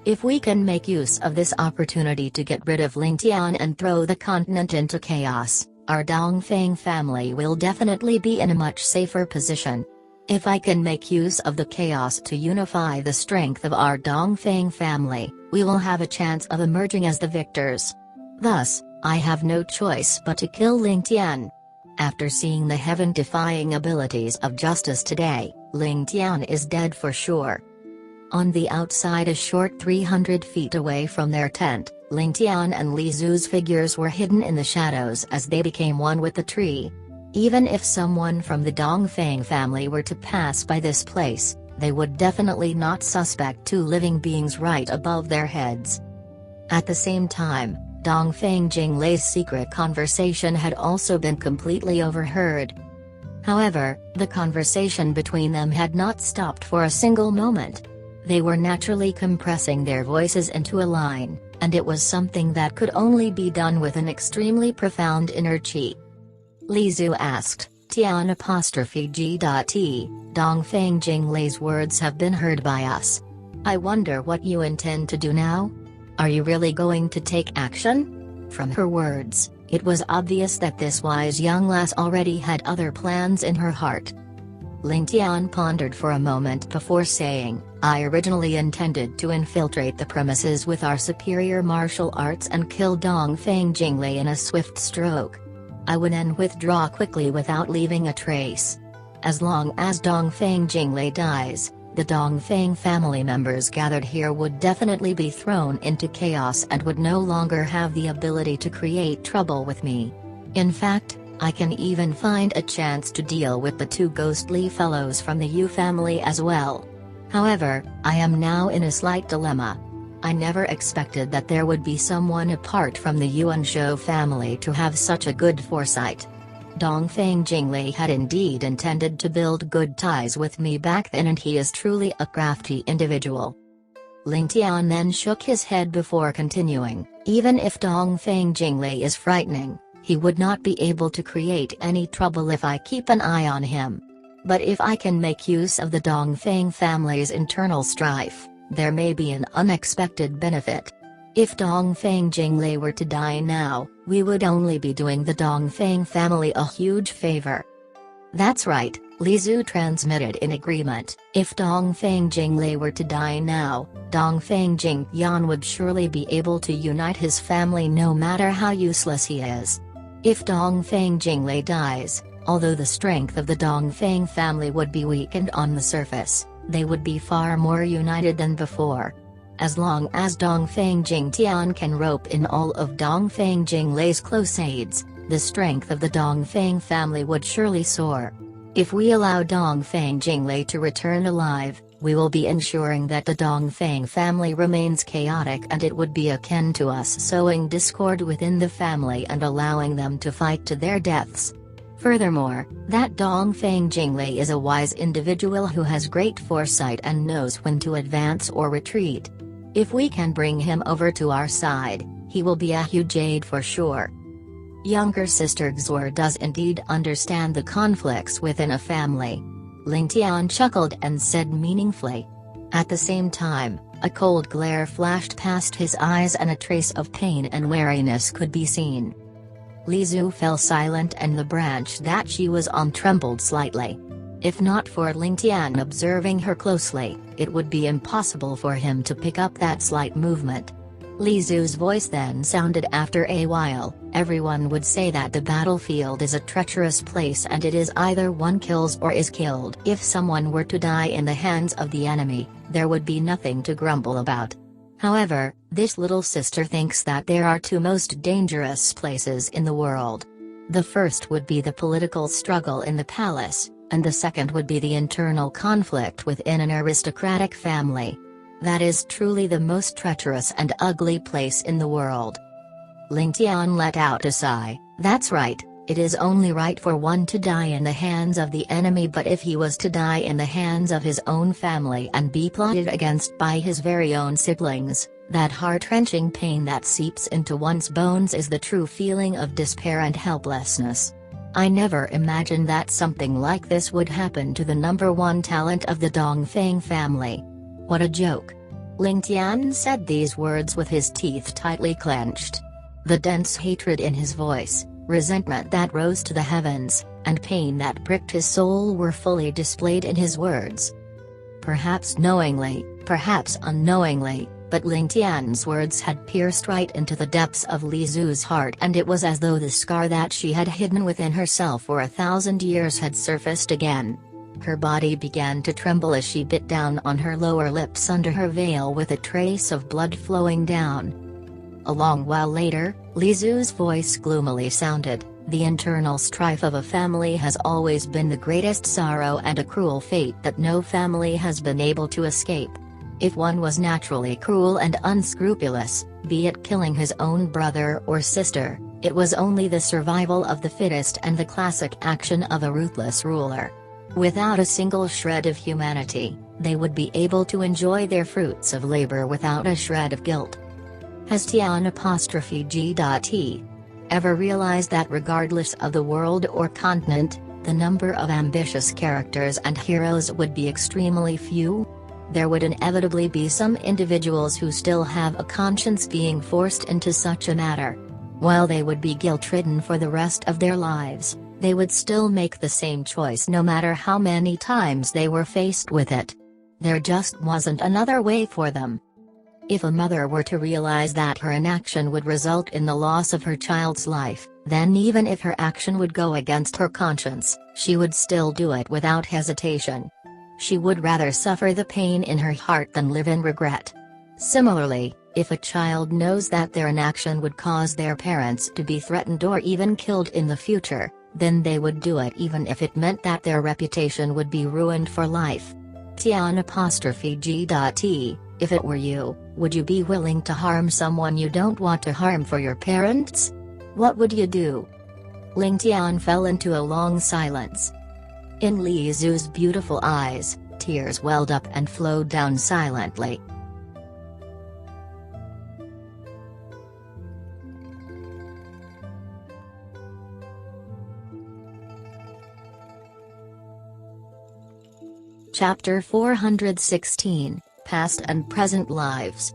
A: If we can make use of this opportunity to get rid of Ling Tian and throw the continent into chaos, our Dongfeng family will definitely be in a much safer position. If I can make use of the chaos to unify the strength of our Dongfeng family, we will have a chance of emerging as the victors. Thus, I have no choice but to kill Ling Tian. After seeing the heaven-defying abilities of justice today, Ling Tian is dead for sure. On the outside, a short 300 feet away from their tent, Ling Tian and Li Zu's figures were hidden in the shadows as they became one with the tree. Even if someone from the Dongfeng family were to pass by this place, they would definitely not suspect two living beings right above their heads. At the same time, Dongfeng Jinglei's secret conversation had also been completely overheard. However, the conversation between them had not stopped for a single moment. They were naturally compressing their voices into a line, and it was something that could only be done with an extremely profound inner chi. Li Zu asked, Tian''G.T. Dongfeng Jinglei's words have been heard by us. I wonder what you intend to do now? Are you really going to take action? From her words, it was obvious that this wise young lass already had other plans in her heart. Ling Tian pondered for a moment before saying, I originally intended to infiltrate the premises with our superior martial arts and kill Dongfeng Jinglei in a swift stroke. I would then withdraw quickly without leaving a trace. As long as Dongfeng Jinglei dies, the Dongfeng family members gathered here would definitely be thrown into chaos and would no longer have the ability to create trouble with me. In fact, I can even find a chance to deal with the two ghostly fellows from the Yu family as well. However, I am now in a slight dilemma. I never expected that there would be someone apart from the Yu and Zhou family to have such a good foresight. Dongfeng Jinglei had indeed intended to build good ties with me back then, and he is truly a crafty individual. Ling Tian then shook his head before continuing, even if Dongfeng Jinglei is frightening, he would not be able to create any trouble if I keep an eye on him. But if I can make use of the Dongfeng family's internal strife, there may be an unexpected benefit. If Dongfeng Jinglei were to die now, we would only be doing the Dongfeng family a huge favor. That's right, Li Zu transmitted in agreement. If Dongfeng Jinglei were to die now, Dongfeng Jingyan would surely be able to unite his family no matter how useless he is. If Dongfeng Jinglei dies, although the strength of the Dongfeng family would be weakened on the surface, they would be far more united than before. As long as Dongfeng Jingtian can rope in all of Dongfeng Jinglei's close aides, the strength of the Dongfeng family would surely soar. If we allow Dongfeng Jinglei to return alive, we will be ensuring that the Dongfeng family remains chaotic, and it would be akin to us sowing discord within the family and allowing them to fight to their deaths. Furthermore, that Dongfeng Jinglei is a wise individual who has great foresight and knows when to advance or retreat. If we can bring him over to our side, he will be a huge aid for sure. Younger sister Xor does indeed understand the conflicts within a family. Ling Tian chuckled and said meaningfully. At the same time, a cold glare flashed past his eyes and a trace of pain and wariness could be seen. Li Zu fell silent and the branch that she was on trembled slightly. If not for Ling Tian observing her closely, it would be impossible for him to pick up that slight movement. Li Zu's voice then sounded after a while, Everyone would say that the battlefield is a treacherous place and it is either one kills or is killed. If someone were to die in the hands of the enemy, there would be nothing to grumble about. However, this little sister thinks that there are two most dangerous places in the world. The first would be the political struggle in the palace, and the second would be the internal conflict within an aristocratic family. That is truly the most treacherous and ugly place in the world. Ling Tian let out a sigh. That's right, it is only right for one to die in the hands of the enemy, but if he was to die in the hands of his own family and be plotted against by his very own siblings, that heart-wrenching pain that seeps into one's bones is the true feeling of despair and helplessness. I never imagined that something like this would happen to the number one talent of the Dongfeng family. What a joke. Ling Tian said these words with his teeth tightly clenched. The dense hatred in his voice, resentment that rose to the heavens, and pain that pricked his soul were fully displayed in his words. Perhaps knowingly, perhaps unknowingly, but Ling Tian's words had pierced right into the depths of Li Zu's heart, and it was as though the scar that she had hidden within herself for 1,000 years had surfaced again. Her body began to tremble as she bit down on her lower lips under her veil with a trace of blood flowing down. A long while later, Li Zu's voice gloomily sounded, "The internal strife of a family has always been the greatest sorrow and a cruel fate that no family has been able to escape. If one was naturally cruel and unscrupulous, be it killing his own brother or sister, it was only the survival of the fittest and the classic action of a ruthless ruler. Without a single shred of humanity, they would be able to enjoy their fruits of labor without a shred of guilt." Has Tian''G.T. ever realized that regardless of the world or continent, the number of ambitious characters and heroes would be extremely few? There would inevitably be some individuals who still have a conscience being forced into such a matter. While they would be guilt-ridden for the rest of their lives, they would still make the same choice no matter how many times they were faced with it. There just wasn't another way for them. If a mother were to realize that her inaction would result in the loss of her child's life, then even if her action would go against her conscience, she would still do it without hesitation. She would rather suffer the pain in her heart than live in regret. Similarly, if a child knows that their inaction would cause their parents to be threatened or even killed in the future, then they would do it even if it meant that their reputation would be ruined for life. Tian''G.T. If it were you, would you be willing to harm someone you don't want to harm for your parents? What would you do? Ling Tian fell into a long silence. In Li Zu's beautiful eyes, tears welled up and flowed down silently. Chapter 416, Past and Present Lives.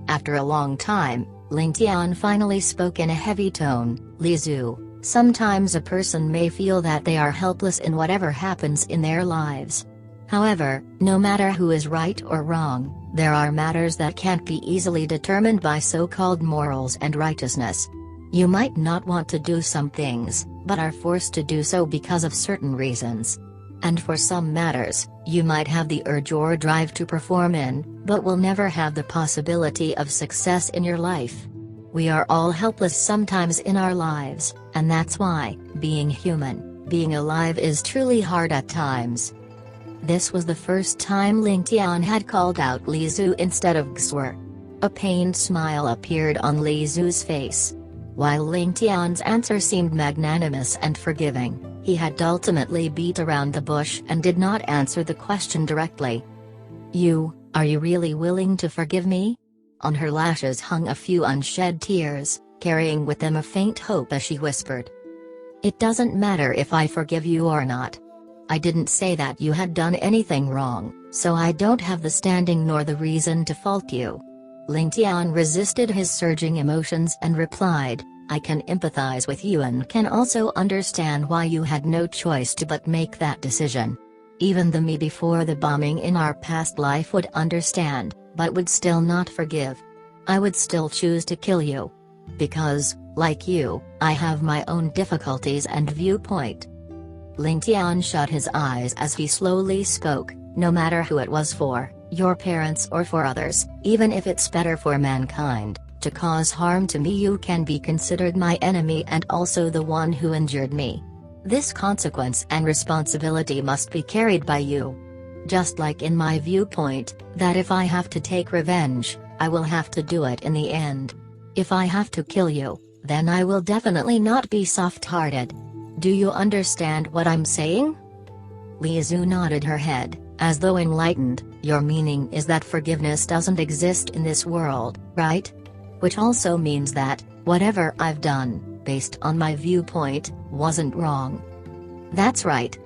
A: After a long time, Ling Tian finally spoke in a heavy tone. "Li Zu, sometimes a person may feel that they are helpless in whatever happens in their lives. However, no matter who is right or wrong, there are matters that can't be easily determined by so-called morals and righteousness. You might not want to do some things, but are forced to do so because of certain reasons. And for some matters, you might have the urge or drive to perform in, but will never have the possibility of success in your life. We are all helpless sometimes in our lives, and that's why, being human, being alive is truly hard at times." This was the first time Ling Tian had called out Li Zu instead of Xue. A pained smile appeared on Li Zu's face. While Ling Tian's answer seemed magnanimous and forgiving, he had ultimately beat around the bush and did not answer the question directly. Are you really willing to forgive me?" On her lashes hung a few unshed tears, carrying with them a faint hope as she whispered. "It doesn't matter if I forgive you or not. I didn't say that you had done anything wrong, so I don't have the standing nor the reason to fault you." Ling Tian resisted his surging emotions and replied, "I can empathize with you and can also understand why you had no choice to but make that decision. Even the me before the bombing in our past life would understand, but would still not forgive. I would still choose to kill you. Because, like you, I have my own difficulties and viewpoint. Ling Tian shut his eyes as he slowly spoke, no matter who it was for, your parents or for others, even if it's better for mankind, to cause harm to me, you can be considered my enemy and also the one who injured me. This consequence and responsibility must be carried by you. Just like in my viewpoint, that if I have to take revenge, I will have to do it in the end. If I have to kill you, then I will definitely not be soft-hearted. Do you understand what I'm saying? Li Zhu nodded her head, as though enlightened. Your meaning is that forgiveness doesn't exist in this world, right? Which also means that, whatever I've done, based on my viewpoint, wasn't wrong. That's right.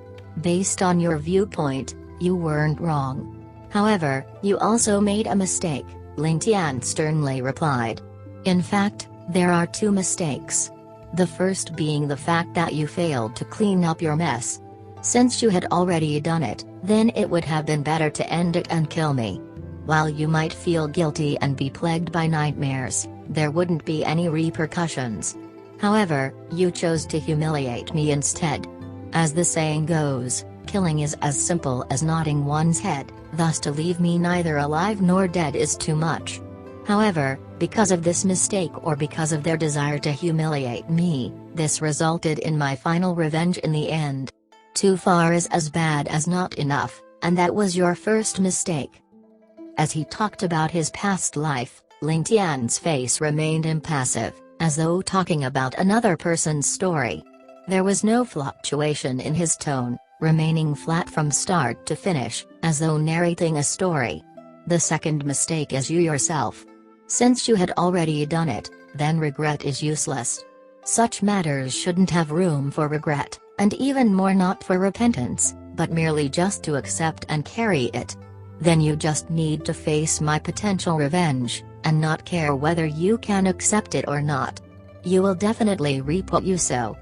A: Based on your viewpoint, you weren't wrong. However, you also made a mistake, Ling Tian sternly replied. In fact, there are two mistakes. The first being the fact that you failed to clean up your mess. Since you had already done it, then it would have been better to end it and kill me. While you might feel guilty and be plagued by nightmares, there wouldn't be any repercussions. However, you chose to humiliate me instead. As the saying goes, killing is as simple as nodding one's head, thus to leave me neither alive nor dead is too much. However, because of this mistake or because of their desire to humiliate me, this resulted in my final revenge in the end. Too far is as bad as not enough, and that was your first mistake. As he talked about his past life, Ling Tian's face remained impassive, as though talking about another person's story. There was no fluctuation in his tone, remaining flat from start to finish, as though narrating a story. The second mistake is you yourself. Since you had already done it, then regret is useless. Such matters shouldn't have room for regret, and even more not for repentance, but merely just to accept and carry it. Then you just need to face my potential revenge, and not care whether you can accept it or not. You will definitely reap what you sow.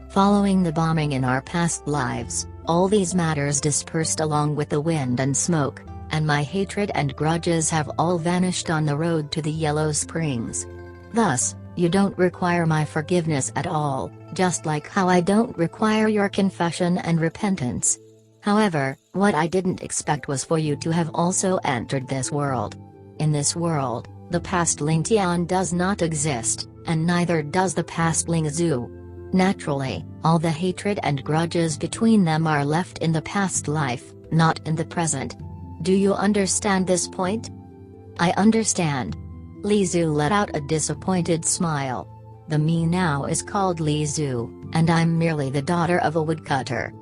A: Following the bombing in our past lives, all these matters dispersed along with the wind and smoke, and my hatred and grudges have all vanished on the road to the Yellow Springs. Thus, you don't require my forgiveness at all, just like how I don't require your confession and repentance. However, what I didn't expect was for you to have also entered this world. In this world, the past Ling Tian does not exist, and neither does the past Ling Zhu. Naturally, all the hatred and grudges between them are left in the past life, not in the present. Do you understand this point? I understand. Li Zhu let out a disappointed smile. The me now is called Li Zhu, and I'm merely the daughter of a woodcutter.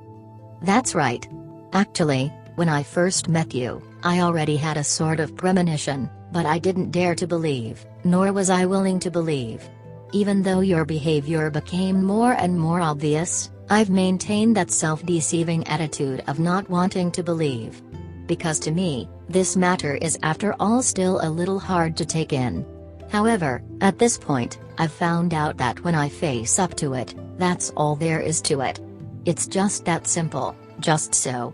A: That's right. Actually, when I first met you, I already had a sort of premonition, but I didn't dare to believe, nor was I willing to believe. Even though your behavior became more and more obvious, I've maintained that self-deceiving attitude of not wanting to believe. Because to me, this matter is after all still a little hard to take in. However, at this point, I've found out that when I face up to it, that's all there is to it. It's just that simple, just so.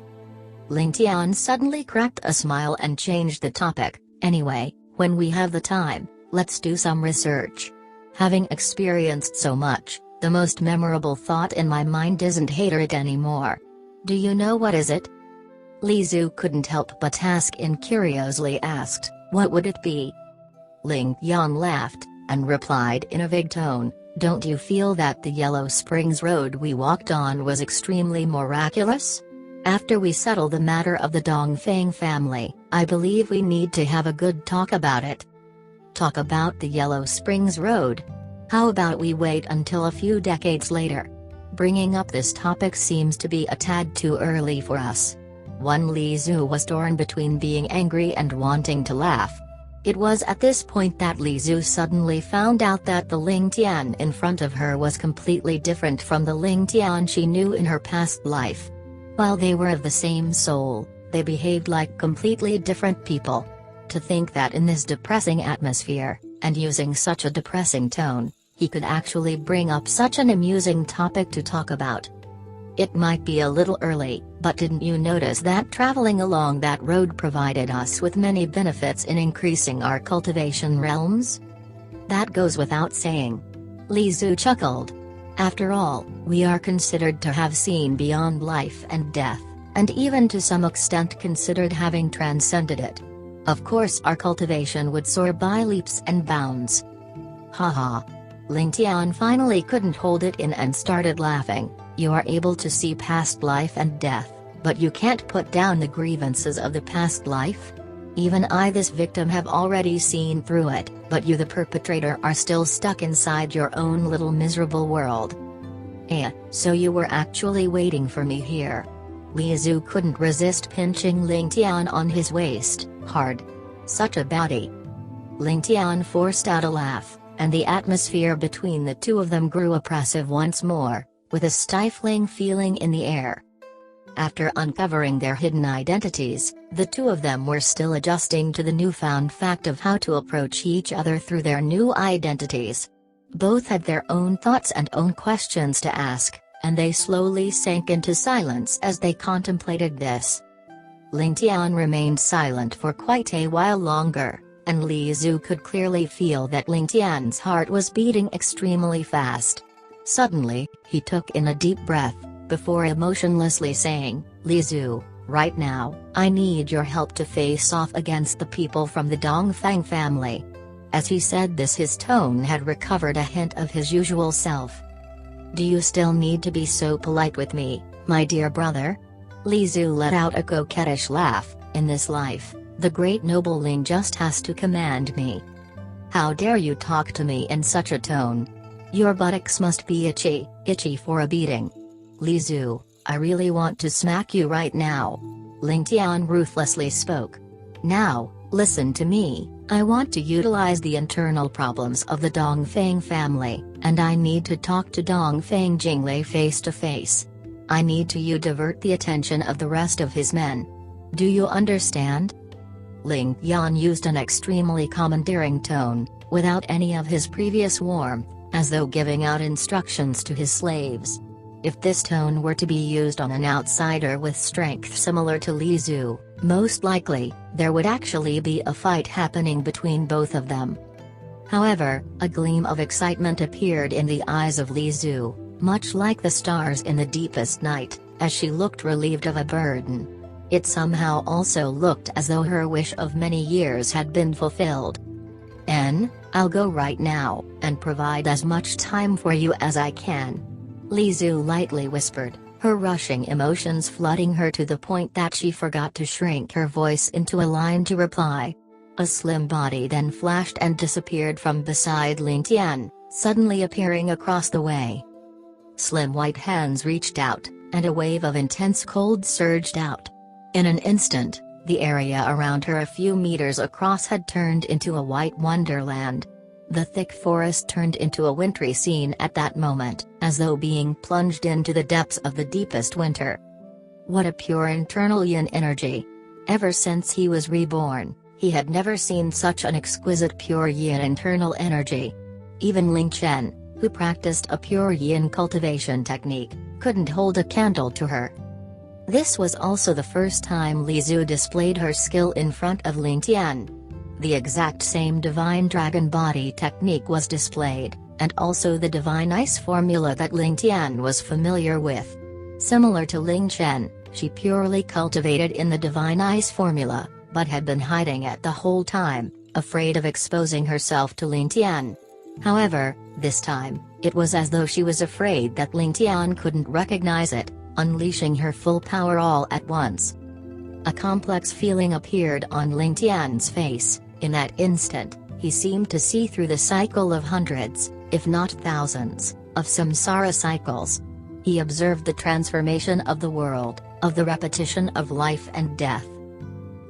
A: Ling Tian suddenly cracked a smile and changed the topic. Anyway, when we have the time, let's do some research. Having experienced so much, the most memorable thought in my mind isn't hatred anymore. Do you know what is it? Li Zhu couldn't help but ask and curiously asked, what would it be? Ling Tian laughed, and replied in a vague tone, don't you feel that the Yellow Springs road we walked on was extremely miraculous? After we settle the matter of the Dongfeng family, I believe we need to have a good talk about it. Talk about the Yellow Springs road? How about we wait until a few decades later? Bringing up this topic seems to be a tad too early for us. Li Zhu was torn between being angry and wanting to laugh. It was at this point that Li Zhu suddenly found out that the Ling Tian in front of her was completely different from the Ling Tian she knew in her past life. While they were of the same soul, they behaved like completely different people. To think that in this depressing atmosphere, and using such a depressing tone, he could actually bring up such an amusing topic to talk about. It might be a little early, but didn't you notice that traveling along that road provided us with many benefits in increasing our cultivation realms? That goes without saying. Li Zhu chuckled. After all, we are considered to have seen beyond life and death, and even to some extent considered having transcended it. Of course our cultivation would soar by leaps and bounds. Haha. Ling Tian finally couldn't hold it in and started laughing. You are able to see past life and death, but you can't put down the grievances of the past life? Even I, this victim, have already seen through it, but you, the perpetrator, are still stuck inside your own little miserable world. So you were actually waiting for me here. Li Zhu couldn't resist pinching Ling Tian on his waist, hard. Such a baddie. Ling Tian forced out a laugh, and the atmosphere between the two of them grew oppressive once more, with a stifling feeling in the air. After uncovering their hidden identities, the two of them were still adjusting to the newfound fact of how to approach each other through their new identities. Both had their own thoughts and own questions to ask, and they slowly sank into silence as they contemplated this. Ling Tian remained silent for quite a while longer, and Li Zhu could clearly feel that Ling Tian's heart was beating extremely fast. Suddenly, he took in a deep breath, before emotionlessly saying, Li Zhu, right now, I need your help to face off against the people from the Dongfang family. As he said this, his tone had recovered a hint of his usual self. Do you still need to be so polite with me, my dear brother? Li Zhu let out a coquettish laugh. In this life, the great noble Ling just has to command me. How dare you talk to me in such a tone? Your buttocks must be itchy for a beating. Li Zhu, I really want to smack you right now. Ling Tian ruthlessly spoke. Now, listen to me, I want to utilize the internal problems of the Dongfang family, and I need to talk to Dongfang Jinglei face to face. I need to divert the attention of the rest of his men. Do you understand? Ling Tian used an extremely commandeering tone, without any of his previous warmth, as though giving out instructions to his slaves. If this tone were to be used on an outsider with strength similar to Li Zhu, most likely, there would actually be a fight happening between both of them. However, a gleam of excitement appeared in the eyes of Li Zhu, much like the stars in the deepest night, as she looked relieved of a burden. It somehow also looked as though her wish of many years had been fulfilled. I'll go right now, and provide as much time for you as I can. Li Zhu lightly whispered, her rushing emotions flooding her to the point that she forgot to shrink her voice into a line to reply. A slim body then flashed and disappeared from beside Ling Tian, suddenly appearing across the way. Slim white hands reached out, and a wave of intense cold surged out. In an instant, the area around her a few meters across had turned into a white wonderland. The thick forest turned into a wintry scene at that moment, as though being plunged into the depths of the deepest winter. What a pure internal yin energy! Ever since he was reborn, he had never seen such an exquisite pure yin internal energy. Even Ling Chen, who practiced a pure yin cultivation technique, couldn't hold a candle to her. This was also the first time Li Zhu displayed her skill in front of Ling Tian. The exact same divine dragon body technique was displayed, and also the divine ice formula that Ling Tian was familiar with. Similar to Ling Chen, she purely cultivated in the divine ice formula, but had been hiding it the whole time, afraid of exposing herself to Ling Tian. However, this time, it was as though she was afraid that Ling Tian couldn't recognize it, unleashing her full power all at once. A complex feeling appeared on Ling Tian's face. In that instant, he seemed to see through the cycle of hundreds, if not thousands, of samsara cycles. He observed the transformation of the world, of the repetition of life and death.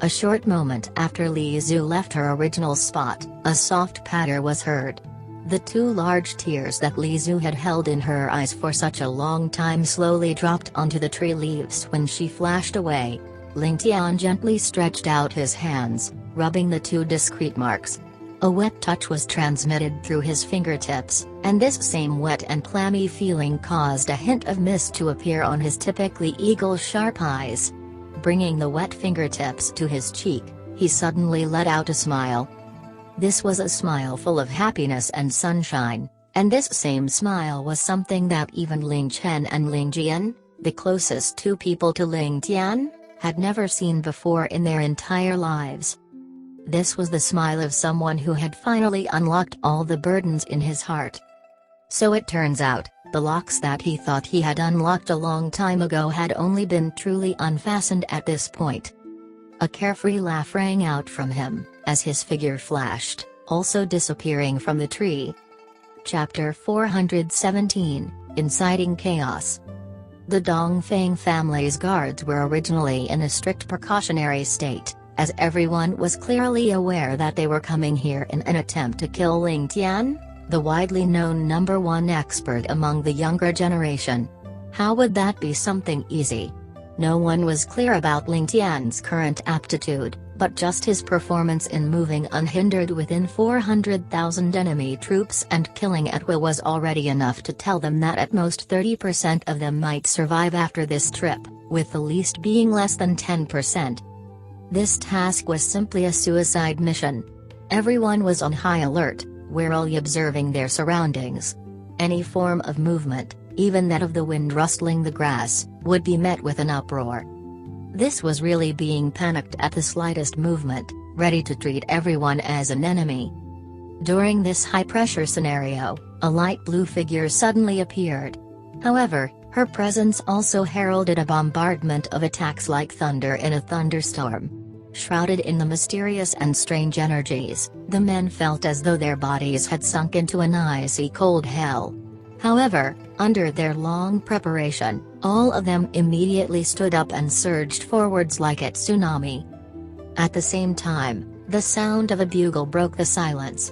A: A short moment after Li Zhu left her original spot, a soft patter was heard. The two large tears that Li Zhu had held in her eyes for such a long time slowly dropped onto the tree leaves when she flashed away. Ling Tian gently stretched out his hands, rubbing the two discrete marks. A wet touch was transmitted through his fingertips, and this same wet and clammy feeling caused a hint of mist to appear on his typically eagle-sharp eyes. Bringing the wet fingertips to his cheek, he suddenly let out a smile. This was a smile full of happiness and sunshine, and this same smile was something that even Ling Tian and Ling Tian, the closest two people to Ling Tian, had never seen before in their entire lives. This was the smile of someone who had finally unlocked all the burdens in his heart. So it turns out, the locks that he thought he had unlocked a long time ago had only been truly unfastened at this point. A carefree laugh rang out from him, as his figure flashed, also disappearing from the tree. Chapter 417, Inciting Chaos. The Dongfang family's guards were originally in a strict precautionary state, as everyone was clearly aware that they were coming here in an attempt to kill Ling Tian, the widely known #1 expert among the younger generation. How would that be something easy? No one was clear about Ling Tian's current aptitude, but just his performance in moving unhindered within 400,000 enemy troops and killing at will was already enough to tell them that at most 30% of them might survive after this trip, with the least being less than 10%. This task was simply a suicide mission. Everyone was on high alert, warily observing their surroundings. Any form of movement, even that of the wind rustling the grass, would be met with an uproar. This was really being panicked at the slightest movement, ready to treat everyone as an enemy. During this high-pressure scenario, a light blue figure suddenly appeared. However, her presence also heralded a bombardment of attacks like thunder in a thunderstorm. Shrouded in the mysterious and strange energies, the men felt as though their bodies had sunk into an icy cold hell. However, under their long preparation, all of them immediately stood up and surged forwards like a tsunami. At the same time, the sound of a bugle broke the silence.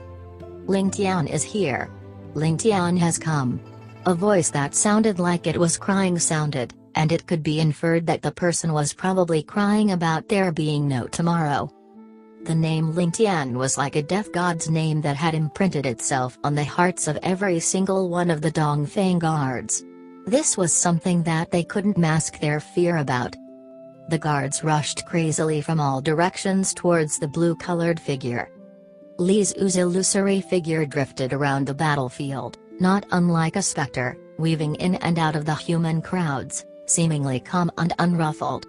A: "Ling Tian is here. Ling Tian has come." A voice that sounded like it was crying sounded, and it could be inferred that the person was probably crying about there being no tomorrow. The name Ling Tian was like a death god's name that had imprinted itself on the hearts of every single one of the Dongfang guards. This was something that they couldn't mask their fear about. The guards rushed crazily from all directions towards the blue-colored figure. Li Zhu's illusory figure drifted around the battlefield, not unlike a specter, weaving in and out of the human crowds, seemingly calm and unruffled.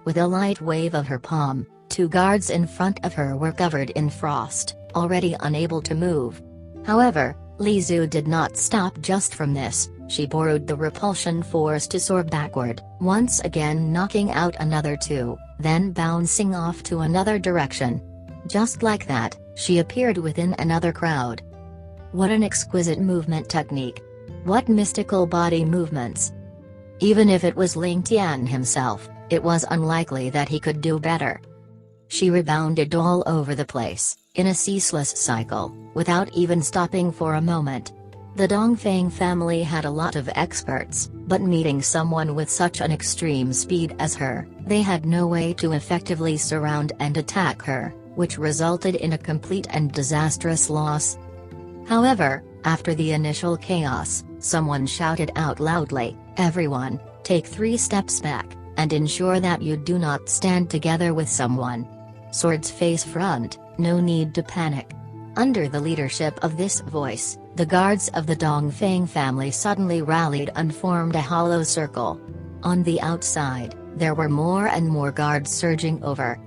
A: With a light wave of her palm, two guards in front of her were covered in frost, already unable to move. However, Li Zhu did not stop just from this. She borrowed the repulsion force to soar backward, once again knocking out another two, then bouncing off to another direction. Just like that, she appeared within another crowd. What an exquisite movement technique! What mystical body movements! Even if it was Ling Tian himself, it was unlikely that he could do better. She rebounded all over the place, in a ceaseless cycle, without even stopping for a moment. The Dongfang family had a lot of experts, but meeting someone with such an extreme speed as her, they had no way to effectively surround and attack her, which resulted in a complete and disastrous loss. However, after the initial chaos, someone shouted out loudly, "Everyone, take 3 steps back, and ensure that you do not stand together with someone. Swords face front, no need to panic." Under the leadership of this voice, the guards of the Dongfang family suddenly rallied and formed a hollow circle. On the outside, there were more and more guards surging over.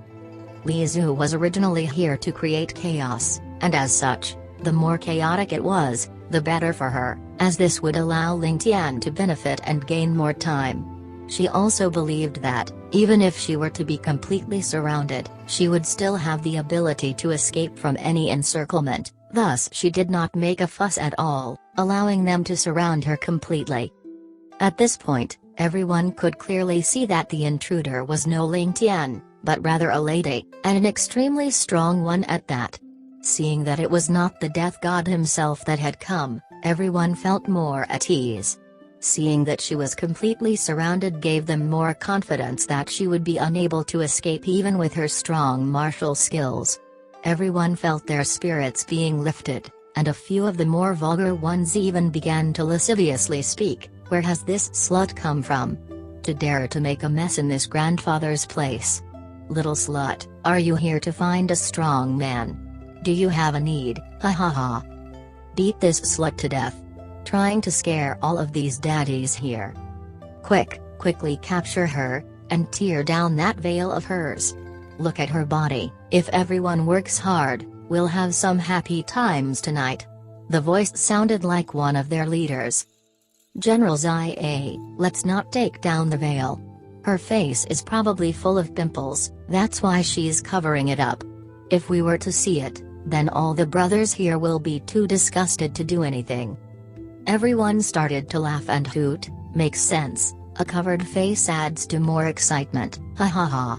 A: Li Zhu was originally here to create chaos, and as such, the more chaotic it was, the better for her, as this would allow Ling Tian to benefit and gain more time. She also believed that, even if she were to be completely surrounded, she would still have the ability to escape from any encirclement, thus she did not make a fuss at all, allowing them to surround her completely. At this point, everyone could clearly see that the intruder was no Ling Tian, but rather a lady, and an extremely strong one at that. Seeing that it was not the death god himself that had come, everyone felt more at ease. Seeing that she was completely surrounded gave them more confidence that she would be unable to escape even with her strong martial skills. Everyone felt their spirits being lifted, and a few of the more vulgar ones even began to lasciviously speak, "Where has this slut come from? To dare to make a mess in this grandfather's place? Little slut, are you here to find a strong man? Do you have a need? Ha ha ha. Beat this slut to death. Trying to scare all of these daddies here. Quickly capture her, and tear down that veil of hers. Look at her body. If everyone works hard, we'll have some happy times tonight. The voice sounded like one of their leaders. General Xia, let's not take down the veil. Her face is probably full of pimples, that's why she's covering it up. If we were to see it, then all the brothers here will be too disgusted to do anything. Everyone started to laugh and hoot. Makes sense, a covered face adds to more excitement, ha ha ha.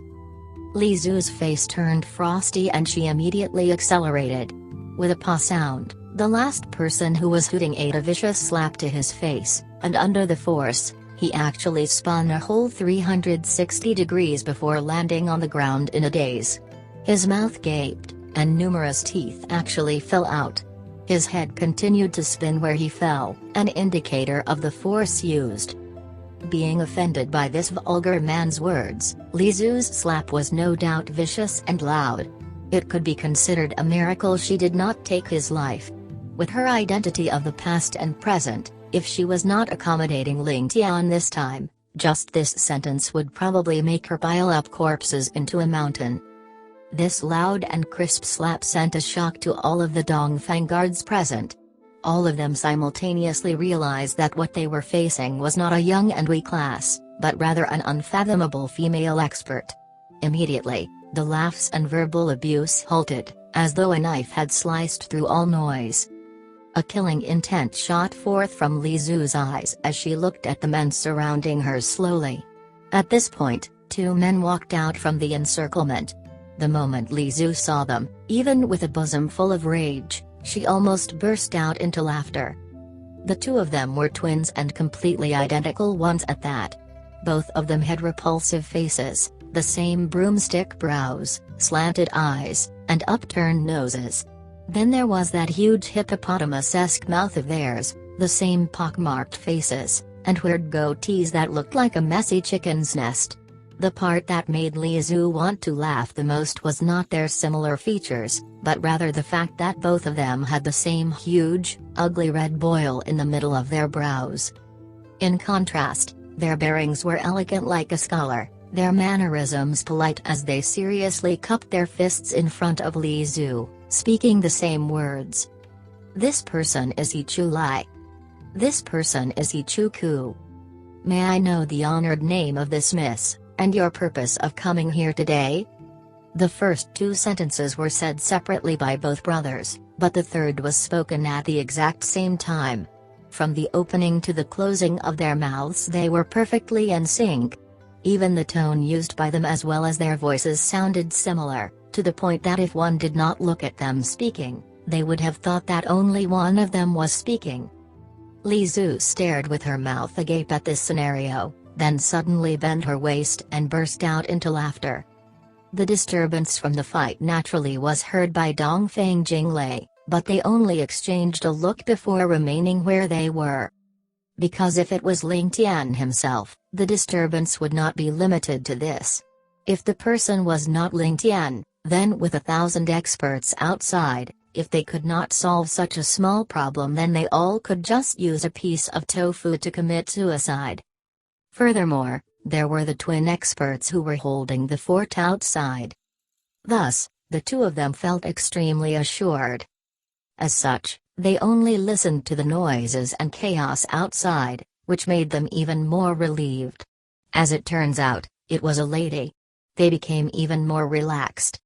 A: Li Zu's face turned frosty and she immediately accelerated. With a paw sound, the last person who was hooting ate a vicious slap to his face, and under the force, he actually spun a whole 360 degrees before landing on the ground in a daze. His mouth gaped, and numerous teeth actually fell out. His head continued to spin where he fell, an indicator of the force used. Being offended by this vulgar man's words, Li Zu's slap was no doubt vicious and loud. It could be considered a miracle she did not take his life. With her identity of the past and present, if she was not accommodating Ling Tian this time, just this sentence would probably make her pile up corpses into a mountain. This loud and crisp slap sent a shock to all of the Dongfang guards present. All of them simultaneously realized that what they were facing was not a young and weak class, but rather an unfathomable female expert. Immediately, the laughs and verbal abuse halted, as though a knife had sliced through all noise. A killing intent shot forth from Li Zu's eyes as she looked at the men surrounding her slowly. At this point, two men walked out from the encirclement. The moment Li Zu saw them, even with a bosom full of rage, she almost burst out into laughter. The two of them were twins and completely identical ones at that. Both of them had repulsive faces, the same broomstick brows, slanted eyes, and upturned noses. Then there was that huge hippopotamus-esque mouth of theirs, the same pockmarked faces, and weird goatees that looked like a messy chicken's nest. The part that made Li Zu want to laugh the most was not their similar features, but rather the fact that both of them had the same huge, ugly red boil in the middle of their brows. In contrast, their bearings were elegant like a scholar, their mannerisms polite as they seriously cupped their fists in front of Li Zu, speaking the same words. This person is He Chu Lai. This person is He Chu Ku. May I know the honored name of this miss, and your purpose of coming here today? The first two sentences were said separately by both brothers, but the third was spoken at the exact same time. From the opening to the closing of their mouths they were perfectly in sync. Even the tone used by them as well as their voices sounded similar, to the point that if one did not look at them speaking, they would have thought that only one of them was speaking. Li Zu stared with her mouth agape at this scenario, then suddenly bent her waist and burst out into laughter. The disturbance from the fight naturally was heard by Dongfang Jinglei, but they only exchanged a look before remaining where they were. Because if it was Ling Tian himself, the disturbance would not be limited to this. If the person was not Ling Tian, then with 1,000 experts outside, if they could not solve such a small problem then they all could just use a piece of tofu to commit suicide. Furthermore, there were the twin experts who were holding the fort outside. Thus, the two of them felt extremely assured. As such, they only listened to the noises and chaos outside, which made them even more relieved. As it turns out, it was a lady. They became even more relaxed.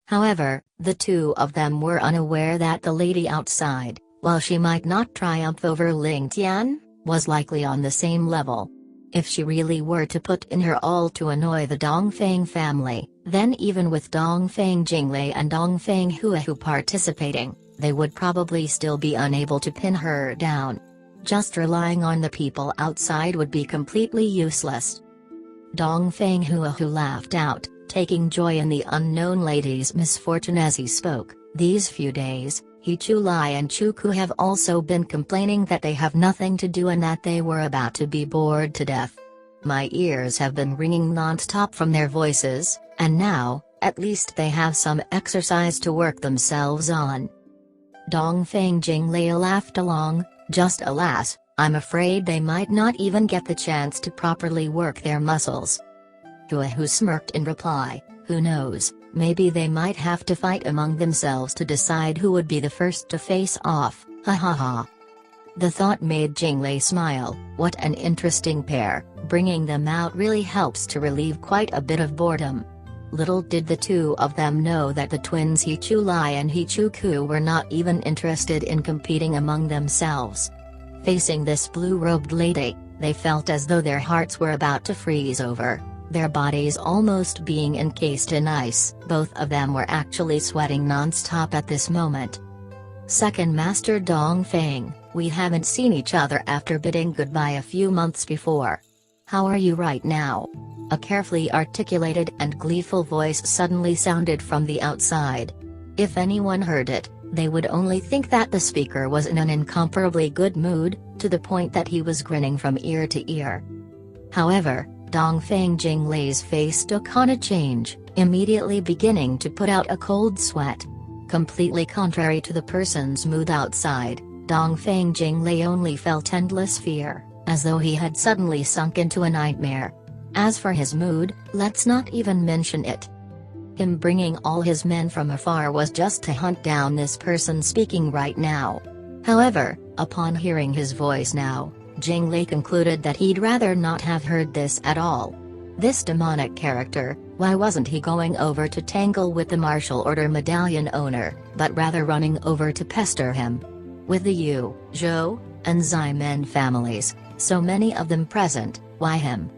A: However, the two of them were unaware that the lady outside, while she might not triumph over Ling Tian, was likely on the same level. If she really were to put in her all to annoy the Dongfang family, then even with Dongfang Jinglei and Dongfang Huahu participating, they would probably still be unable to pin her down. Just relying on the people outside would be completely useless. Dongfang Huahu laughed out, taking joy in the unknown lady's misfortune as he spoke. These few days, He Chu Lai and Chu Ku have also been complaining that they have nothing to do and that they were about to be bored to death. My ears have been ringing non-stop from their voices, and now, At least they have some exercise to work themselves on. Dongfeng Jinglei laughed along, just alas, I'm afraid they might not even get the chance to properly work their muscles. Hu smirked in reply, who knows, maybe they might have to fight among themselves to decide who would be the first to face off, ha ha ha. The thought made Jinglei smile, what an interesting pair, bringing them out really helps to relieve quite a bit of boredom. Little did the two of them know that the twins He Chu Lai and He Chu Ku were not even interested in competing among themselves. Facing this blue-robed lady, they felt as though their hearts were about to freeze over, their bodies almost being encased in ice. Both of them were actually sweating non-stop at this moment. Second Master Dongfeng, we haven't seen each other after bidding goodbye a few months before. How are you right now? A carefully articulated and gleeful voice suddenly sounded from the outside. If anyone heard it, they would only think that the speaker was in an incomparably good mood, to the point that he was grinning from ear to ear. However, Dongfeng Jinglei's face took on a change, immediately beginning to put out a cold sweat. Completely contrary to the person's mood outside, Dongfeng Jinglei only felt endless fear, as though he had suddenly sunk into a nightmare. As for his mood, let's not even mention it. Him bringing all his men from afar was just to hunt down this person speaking right now. However, upon hearing his voice now, Jinglei concluded that he'd rather not have heard this at all. This demonic character, why wasn't he going over to tangle with the martial order medallion owner, but rather running over to pester him? With the Yu, Zhou, and Zai men families, so many of them present, why him?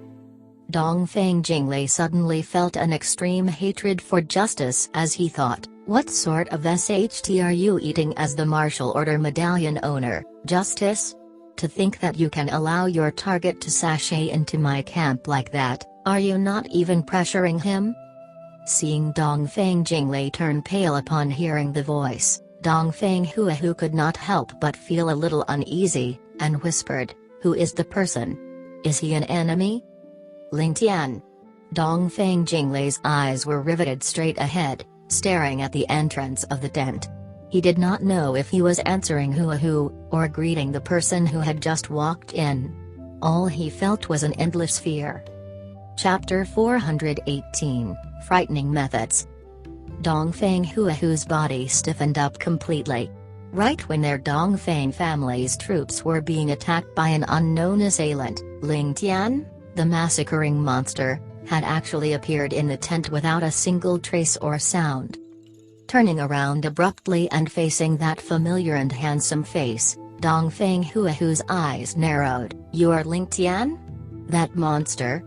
A: Dongfeng Jinglei suddenly felt an extreme hatred for justice as he thought, what sort of SHT are you eating as the martial order medallion owner, justice? To think that you can allow your target to sashay into my camp like that, are you not even pressuring him? Seeing Dongfeng Jinglei turn pale upon hearing the voice, Dongfeng Huahu could not help but feel a little uneasy, and whispered, who is the person? Is he an enemy? Ling Tian. Dongfeng Jinglei's eyes were riveted straight ahead, staring at the entrance of the tent. He did not know if he was answering Huahu, or greeting the person who had just walked in. All he felt was an endless fear. Chapter 418, Frightening Methods. Dongfeng Huahu's body stiffened up completely. Right when their Dongfeng family's troops were being attacked by an unknown assailant, Ling Tian, the massacring monster, had actually appeared in the tent without a single trace or sound. Turning around abruptly and facing that familiar and handsome face, Dongfeng Huahu's eyes narrowed. You are Ling Tian? That monster?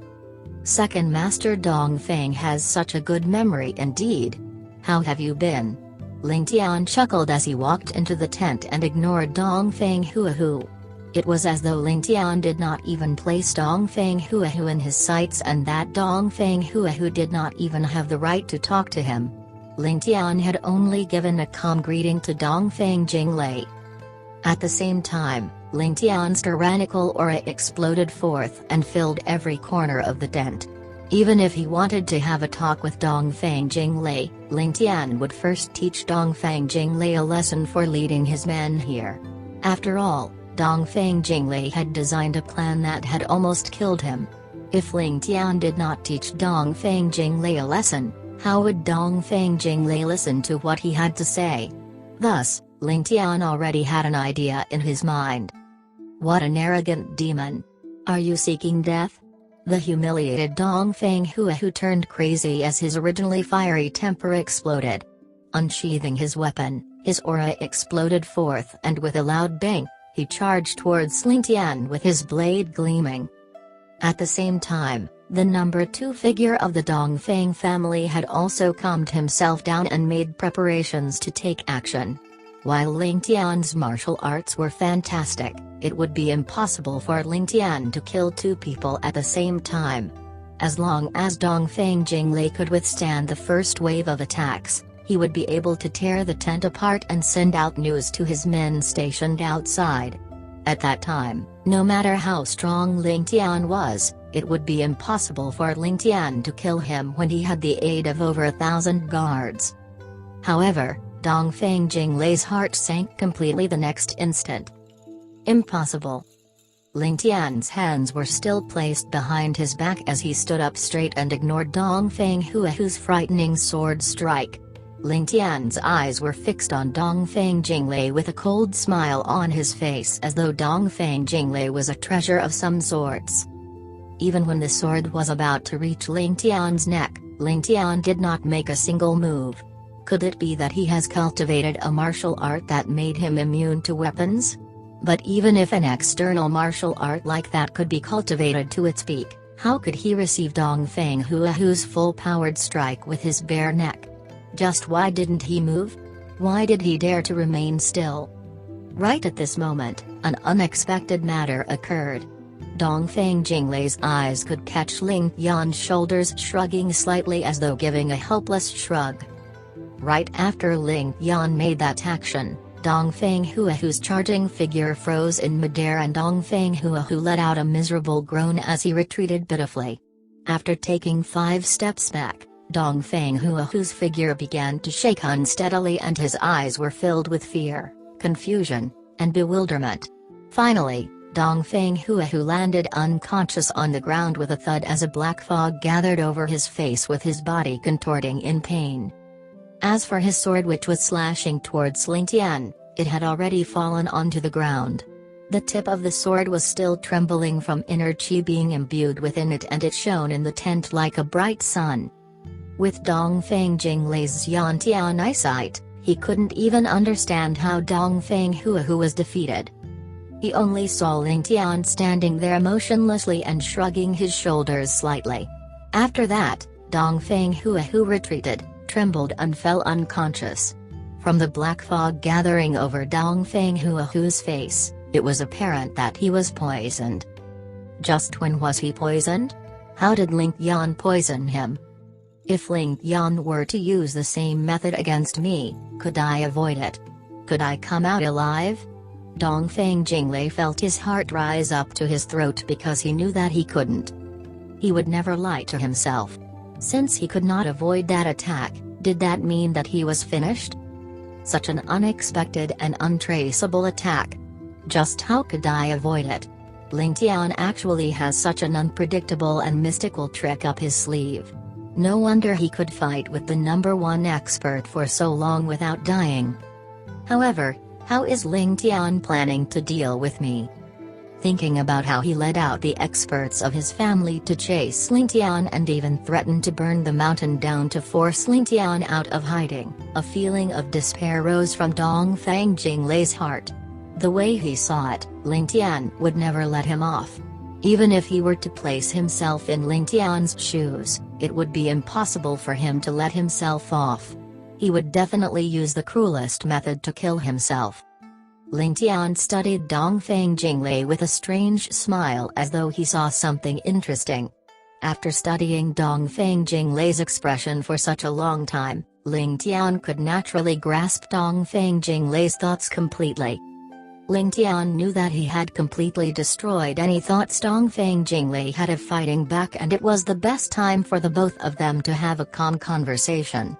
A: Second Master Dongfeng has such a good memory indeed. How have you been? Ling Tian chuckled as he walked into the tent and ignored Dongfeng Huahu. It was as though Ling Tian did not even place Dongfeng Huahu in his sights and that Dongfeng Huahu did not even have the right to talk to him. Ling Tian had only given a calm greeting to Dongfeng Jinglei. At the same time, Ling Tian's tyrannical aura exploded forth and filled every corner of the tent. Even if he wanted to have a talk with Dongfeng Jinglei, Ling Tian would first teach Dongfeng Jinglei a lesson for leading his men here. After all, Dongfeng Jinglei had designed a plan that had almost killed him. If Ling Tian did not teach Dongfeng Jinglei a lesson, how would Dongfeng Jinglei listen to what he had to say? Thus, Ling Tian already had an idea in his mind. What an arrogant demon! Are you seeking death? The humiliated Dongfeng Huahu turned crazy as his originally fiery temper exploded. Unsheathing his weapon, his aura exploded forth and with a loud bang, he charged towards Ling Tian with his blade gleaming. At the same time, the number 2 figure of the Dongfeng family had also calmed himself down and made preparations to take action. While Ling Tian's martial arts were fantastic, it would be impossible for Ling Tian to kill 2 people at the same time. As long as Dongfeng Jinglei could withstand the first wave of attacks, he would be able to tear the tent apart and send out news to his men stationed outside. At that time, no matter how strong Ling Tian was, it would be impossible for Ling Tian to kill him when he had the aid of over 1,000 guards. However, Dongfeng Jinglei's heart sank completely the next instant. Impossible. Ling Tian's hands were still placed behind his back as he stood up straight and ignored Dongfeng Huahu's frightening sword strike. Ling Tian's eyes were fixed on Dongfeng Jinglei with a cold smile on his face, as though Dongfeng Jinglei was a treasure of some sorts. Even when the sword was about to reach Ling Tian's neck, Ling Tian did not make a single move. Could it be that he has cultivated a martial art that made him immune to weapons? But even if an external martial art like that could be cultivated to its peak, how could he receive Dongfeng Huahu's full-powered strike with his bare neck? Just why didn't he move? Why did he dare to remain still? Right at this moment, an unexpected matter occurred. Dongfeng Jinglei's eyes could catch Ling Tian's shoulders shrugging slightly as though giving a helpless shrug. Right after Ling Tian made that action, Dongfeng Huahu's charging figure froze in midair and Dongfeng Huahu let out a miserable groan as he retreated pitifully. After taking 5 steps back, Dongfeng Huahu's figure began to shake unsteadily and his eyes were filled with fear, confusion, and bewilderment. Finally, Dongfeng Huahu landed unconscious on the ground with a thud as a black fog gathered over his face with his body contorting in pain. As for his sword, which was slashing towards Ling Tian, it had already fallen onto the ground. The tip of the sword was still trembling from inner chi being imbued within it, and it shone in the tent like a bright sun. With Dongfeng Jinglei's Yantian eyesight, he couldn't even understand how Dongfeng Huahu was defeated. He only saw Ling Tian standing there motionlessly and shrugging his shoulders slightly. After that, Dongfeng Huahu retreated, trembled and fell unconscious. From the black fog gathering over Dongfeng Huahu's face, it was apparent that he was poisoned. Just when was he poisoned? How did Ling Tian poison him? If Ling Tian were to use the same method against me, could I avoid it? Could I come out alive? Dongfeng Jinglei felt his heart rise up to his throat because he knew that he couldn't. He would never lie to himself. Since he could not avoid that attack, did that mean that he was finished? Such an unexpected and untraceable attack. Just how could I avoid it? Ling Tian actually has such an unpredictable and mystical trick up his sleeve. No wonder he could fight with the #1 expert for so long without dying. However, how is Ling Tian planning to deal with me? Thinking about how he led out the experts of his family to chase Ling Tian and even threatened to burn the mountain down to force Ling Tian out of hiding, a feeling of despair rose from Dongfeng Jinglei's heart. The way he saw it, Ling Tian would never let him off. Even if he were to place himself in Ling Tian's shoes, it would be impossible for him to let himself off. He would definitely use the cruelest method to kill himself. Ling Tian studied Dongfeng Jinglei with a strange smile as though he saw something interesting. After studying Dongfeng Jinglei's expression for such a long time, Ling Tian could naturally grasp Dongfeng Jinglei's thoughts completely. Ling Tian knew that he had completely destroyed any thoughts Dongfeng Jinglei had of fighting back, and it was the best time for the both of them to have a calm conversation.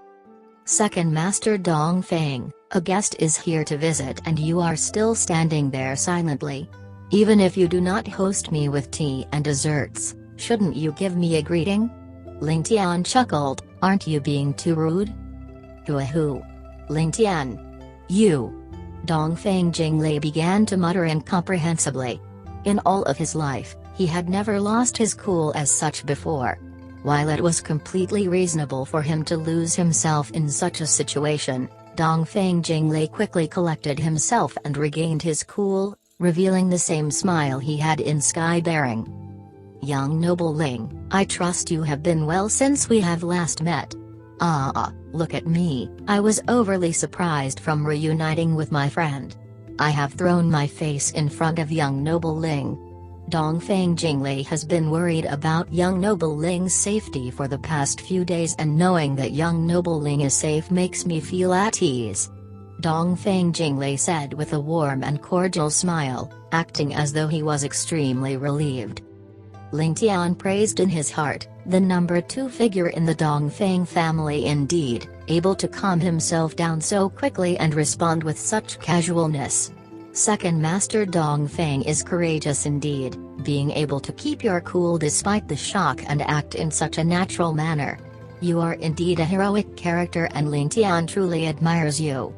A: Second Master Dongfeng, a guest is here to visit and you are still standing there silently. Even if you do not host me with tea and desserts, shouldn't you give me a greeting? Ling Tian chuckled, aren't you being too rude? Huahu. Ling Tian. You. Dongfeng Jinglei began to mutter incomprehensibly. In all of his life, he had never lost his cool as such before. While it was completely reasonable for him to lose himself in such a situation, Dongfeng Jinglei quickly collected himself and regained his cool, revealing the same smile he had in sky bearing. Young noble Ling, I trust you have been well since we have last met. Look at me, I was overly surprised from reuniting with my friend. I have thrown my face in front of young noble Ling. Dongfeng Jinglei has been worried about young noble Ling's safety for the past few days, and knowing that young noble Ling is safe makes me feel at ease. Dongfeng Jinglei said with a warm and cordial smile, acting as though he was extremely relieved. Ling Tian praised in his heart, the number 2 figure in the Dongfeng family indeed, able to calm himself down so quickly and respond with such casualness. Second Master Dongfeng is courageous indeed, being able to keep your cool despite the shock and act in such a natural manner. You are indeed a heroic character and Ling Tian truly admires you.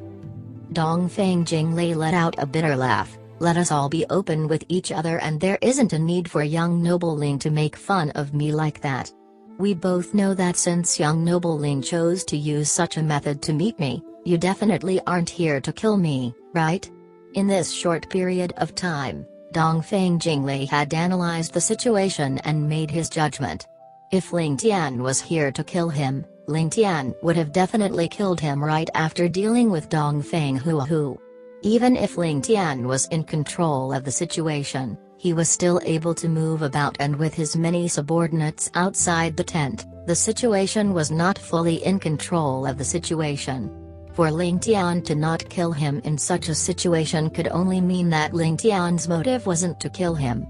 A: Dongfeng Jinglei let out a bitter laugh. Let us all be open with each other and there isn't a need for young noble Ling to make fun of me like that. We both know that since young noble Ling chose to use such a method to meet me, you definitely aren't here to kill me, right? In this short period of time, Dongfeng Jinglei had analyzed the situation and made his judgment. If Ling Tian was here to kill him, Ling Tian would have definitely killed him right after dealing with Dongfeng Huahu. Even if Ling Tian was in control of the situation, he was still able to move about and with his many subordinates outside the tent, the situation was not fully in control of the situation. For Ling Tian to not kill him in such a situation could only mean that Ling Tian's motive wasn't to kill him.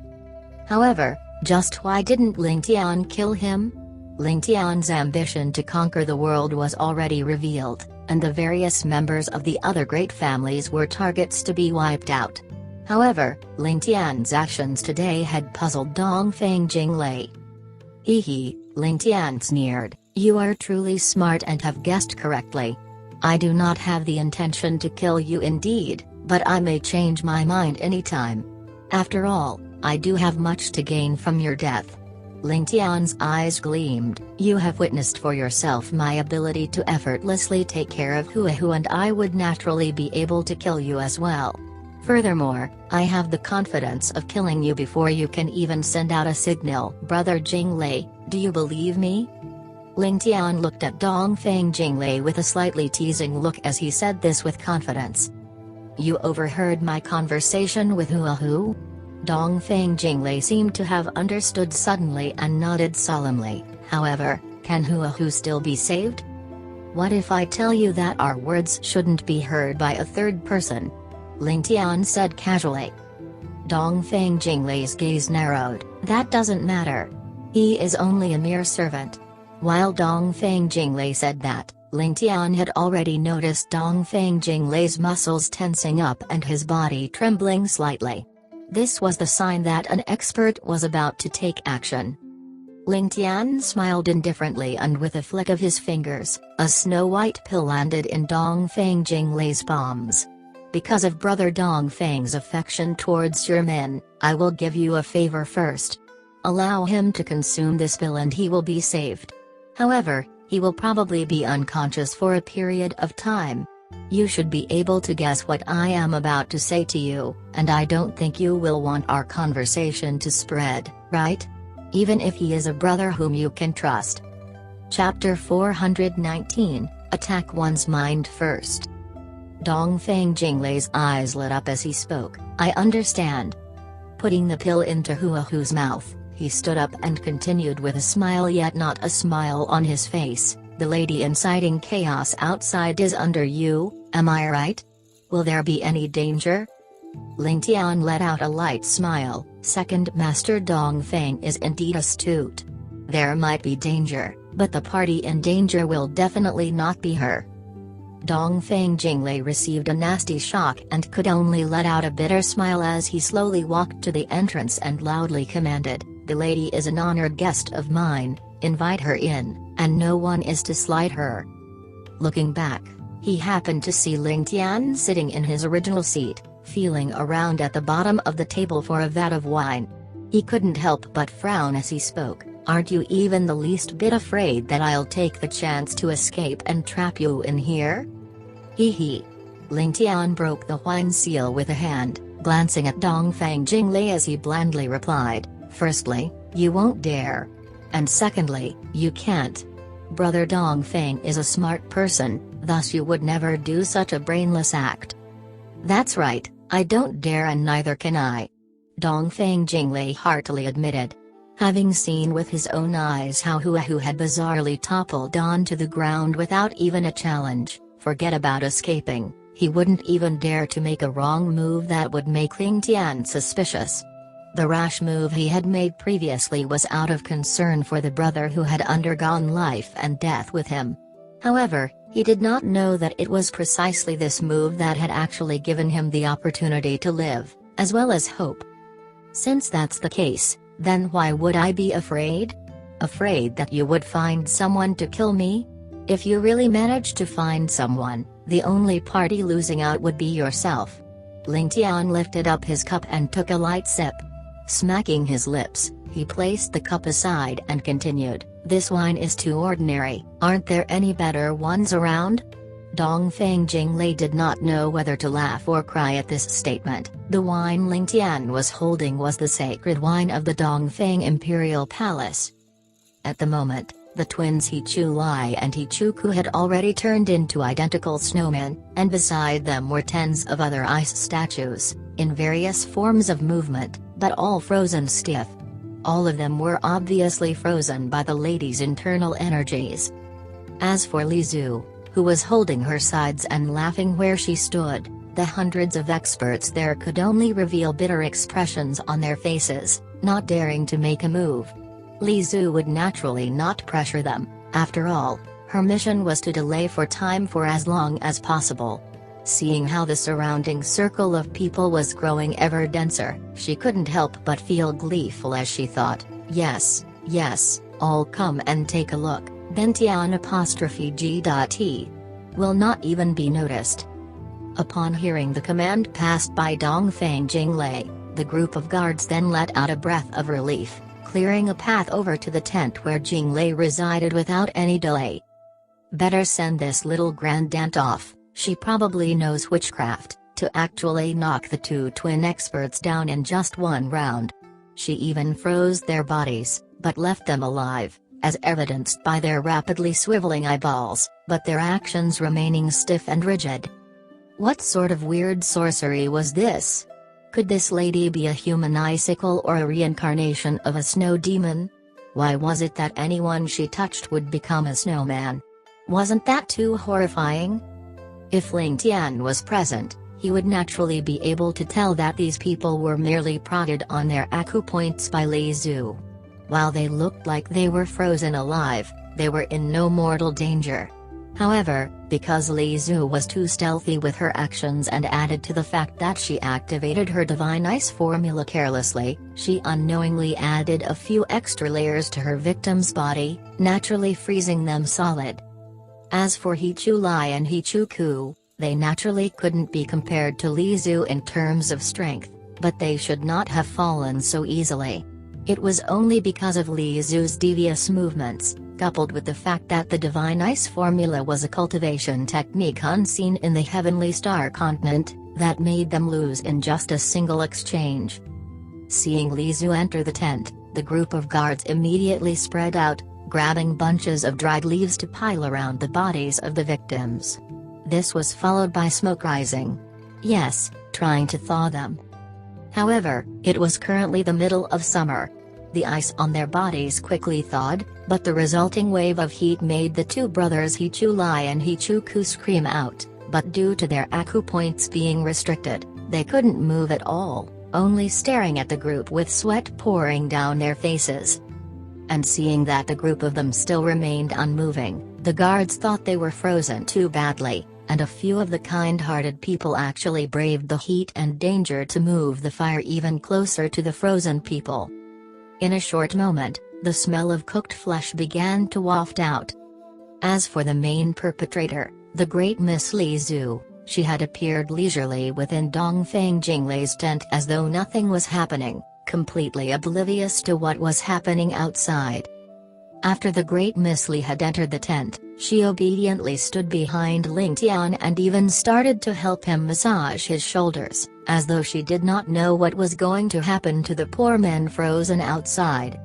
A: However, just why didn't Ling Tian kill him? Ling Tian's ambition to conquer the world was already revealed, and the various members of the other great families were targets to be wiped out. However, Ling Tian's actions today had puzzled Dongfeng Jinglei. Hee, Ling Tian sneered, you are truly smart and have guessed correctly. I do not have the intention to kill you indeed, but I may change my mind anytime. After all, I do have much to gain from your death. Ling Tian's eyes gleamed, you have witnessed for yourself my ability to effortlessly take care of Huahu and I would naturally be able to kill you as well. Furthermore, I have the confidence of killing you before you can even send out a signal. Brother Jinglei, do you believe me? Ling Tian looked at Dongfeng Jinglei with a slightly teasing look as he said this with confidence. You overheard my conversation with Huahu? Dongfeng Jinglei seemed to have understood suddenly and nodded solemnly. However, can Huahu still be saved? What if I tell you that our words shouldn't be heard by a third person? Ling Tian said casually. Dongfeng Jinglei's gaze narrowed. That doesn't matter. He is only a mere servant. While Dongfeng Jinglei said that, Ling Tian had already noticed Dongfeng Jinglei's muscles tensing up and his body trembling slightly. This was the sign that an expert was about to take action. Ling Tian smiled indifferently and with a flick of his fingers, a snow-white pill landed in Dongfeng Jinglei's palms. Because of Brother Dongfeng's affection towards your men, I will give you a favor first. Allow him to consume this pill and he will be saved. However, he will probably be unconscious for a period of time. You should be able to guess what I am about to say to you, and I don't think you will want our conversation to spread, right? Even if he is a brother whom you can trust. Chapter 419, Attack One's Mind First. Dongfeng Jinglei's eyes lit up as he spoke, I understand. Putting the pill into Huahu's mouth, he stood up and continued with a smile yet not a smile on his face. The lady inciting chaos outside is under you, am I right? Will there be any danger? Ling Tian let out a light smile. Second Master Dongfeng is indeed astute. There might be danger, but the party in danger will definitely not be her. Dongfeng Jinglei received a nasty shock and could only let out a bitter smile as he slowly walked to the entrance and loudly commanded, the lady is an honored guest of mine, invite her in, and no one is to slight her. Looking back, he happened to see Ling Tian sitting in his original seat, feeling around at the bottom of the table for a vat of wine. He couldn't help but frown as he spoke, aren't you even the least bit afraid that I'll take the chance to escape and trap you in here? Hee. Ling Tian broke the wine seal with a hand, glancing at Dongfeng Jinglei as he blandly replied, firstly, you won't dare. And secondly, you can't. Brother Dongfeng is a smart person, thus you would never do such a brainless act. That's right, I don't dare and neither can I. Dongfeng Jinglei heartily admitted. Having seen with his own eyes how Huahu had bizarrely toppled onto the ground without even a challenge, forget about escaping, he wouldn't even dare to make a wrong move that would make Ling Tian suspicious. The rash move he had made previously was out of concern for the brother who had undergone life and death with him. However, he did not know that it was precisely this move that had actually given him the opportunity to live, as well as hope. Since that's the case, then why would I be afraid? Afraid that you would find someone to kill me? If you really managed to find someone, the only party losing out would be yourself. Ling Tian lifted up his cup and took a light sip. Smacking his lips, he placed the cup aside and continued, "This wine is too ordinary, aren't there any better ones around?" Dongfeng Jinglei did not know whether to laugh or cry at this statement. The wine Ling Tian was holding was the sacred wine of the Dongfeng Imperial Palace. At the moment, the twins He Chu Lai and He Chu Ku had already turned into identical snowmen, and beside them were tens of other ice statues, in various forms of movement, but all frozen stiff. All of them were obviously frozen by the lady's internal energies. As for Li Zhu, who was holding her sides and laughing where she stood, the hundreds of experts there could only reveal bitter expressions on their faces, not daring to make a move. Li Zhu would naturally not pressure them. After all, her mission was to delay for time for as long as possible. Seeing how the surrounding circle of people was growing ever denser, she couldn't help but feel gleeful as she thought, yes, all come and take a look, then Tian''G.T. will not even be noticed. Upon hearing the command passed by Dongfeng Jinglei, the group of guards then let out a breath of relief, clearing a path over to the tent where Jinglei resided without any delay. Better send this little grandaunt off, she probably knows witchcraft, to actually knock the two twin experts down in just one round. She even froze their bodies, but left them alive, as evidenced by their rapidly swiveling eyeballs, but their actions remaining stiff and rigid. What sort of weird sorcery was this? Could this lady be a human icicle or a reincarnation of a snow demon? Why was it that anyone she touched would become a snowman? Wasn't that too horrifying? If Ling Tian was present, he would naturally be able to tell that these people were merely prodded on their acupoints by Li Zhu. While they looked like they were frozen alive, they were in no mortal danger. However, because Li Zhu was too stealthy with her actions and added to the fact that she activated her divine ice formula carelessly, she unknowingly added a few extra layers to her victim's body, naturally freezing them solid. As for He Chu Lai and He Chu Ku, they naturally couldn't be compared to Li Zhu in terms of strength, but they should not have fallen so easily. It was only because of Li Zhu's devious movements, coupled with the fact that the divine ice formula was a cultivation technique unseen in the heavenly star continent, that made them lose in just a single exchange. Seeing Li Zhu enter the tent, the group of guards immediately spread out, grabbing bunches of dried leaves to pile around the bodies of the victims. This was followed by smoke rising. Yes, trying to thaw them. However, it was currently the middle of summer. The ice on their bodies quickly thawed, but the resulting wave of heat made the two brothers He Chu Lai and He Chu Ku scream out, but due to their acupoints being restricted, they couldn't move at all, only staring at the group with sweat pouring down their faces. And seeing that the group of them still remained unmoving, the guards thought they were frozen too badly, and a few of the kind-hearted people actually braved the heat and danger to move the fire even closer to the frozen people. In a short moment, the smell of cooked flesh began to waft out. As for the main perpetrator, the great Miss Li Zhu, she had appeared leisurely within Dongfeng Jinglei's tent as though nothing was happening, completely oblivious to what was happening outside. After the great Miss Li had entered the tent, she obediently stood behind Ling Tian and even started to help him massage his shoulders, as though she did not know what was going to happen to the poor men frozen outside.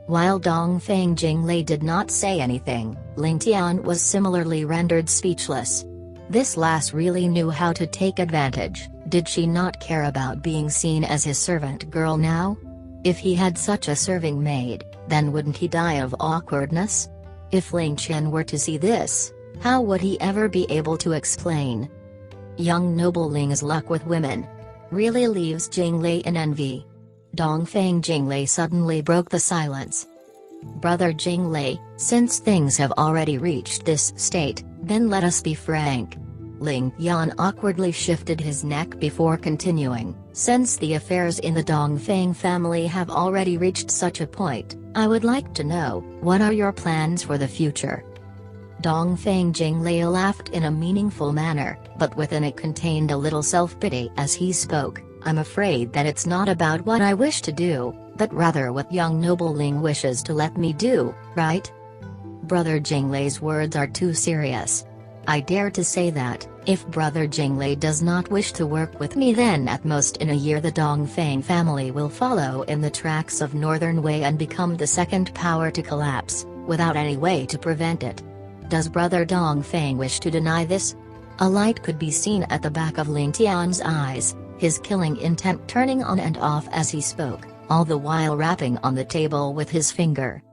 A: While Dongfeng Jinglei did not say anything, Ling Tian was similarly rendered speechless. This lass really knew how to take advantage. Did she not care about being seen as his servant girl now? If he had such a serving maid, then wouldn't he die of awkwardness? If Ling Tian were to see this, how would he ever be able to explain? Young noble Ling's luck with women really leaves Jinglei in envy. Dongfang Jinglei suddenly broke the silence. Brother Jinglei, since things have already reached this state, then let us be frank. Ling Tian awkwardly shifted his neck before continuing, since the affairs in the Dongfang family have already reached such a point, I would like to know, what are your plans for the future? Dongfang Jinglei laughed in a meaningful manner, but within it contained a little self-pity as he spoke. I'm afraid that it's not about what I wish to do, but rather what young noble Ling wishes to let me do, right? Brother Jinglei's words are too serious. I dare to say that, if Brother Jinglei does not wish to work with me, then at most in a year the Dongfang family will follow in the tracks of Northern Wei and become the second power to collapse, without any way to prevent it. Does Brother Dongfang wish to deny this? A light could be seen at the back of Ling Tian's eyes, his killing intent turning on and off as he spoke, all the while rapping on the table with his finger.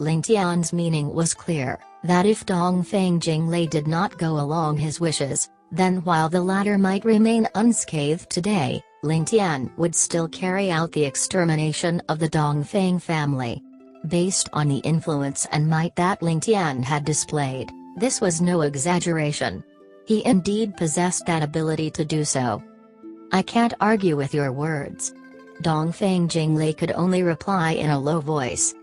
A: Ling Tian's meaning was clear, that if Dongfang Jinglei did not go along his wishes, then while the latter might remain unscathed today, Ling Tian would still carry out the extermination of the Dongfang family. Based on the influence and might that Ling Tian had displayed, this was no exaggeration. He indeed possessed that ability to do so. I can't argue with your words. Dongfang Jinglei could only reply in a low voice.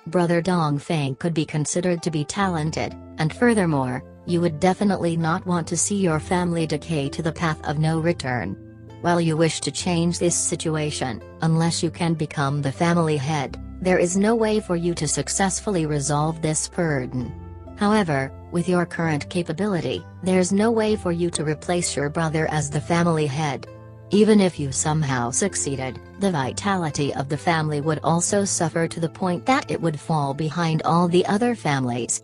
A: Brother Dongfang could be considered to be talented, and furthermore, you would definitely not want to see your family decay to the path of no return. While you wish to change this situation, unless you can become the family head, there is no way for you to successfully resolve this burden. However, with your current capability, there's no way for you to replace your brother as the family head. Even if you somehow succeeded, the vitality of the family would also suffer to the point that it would fall behind all the other families.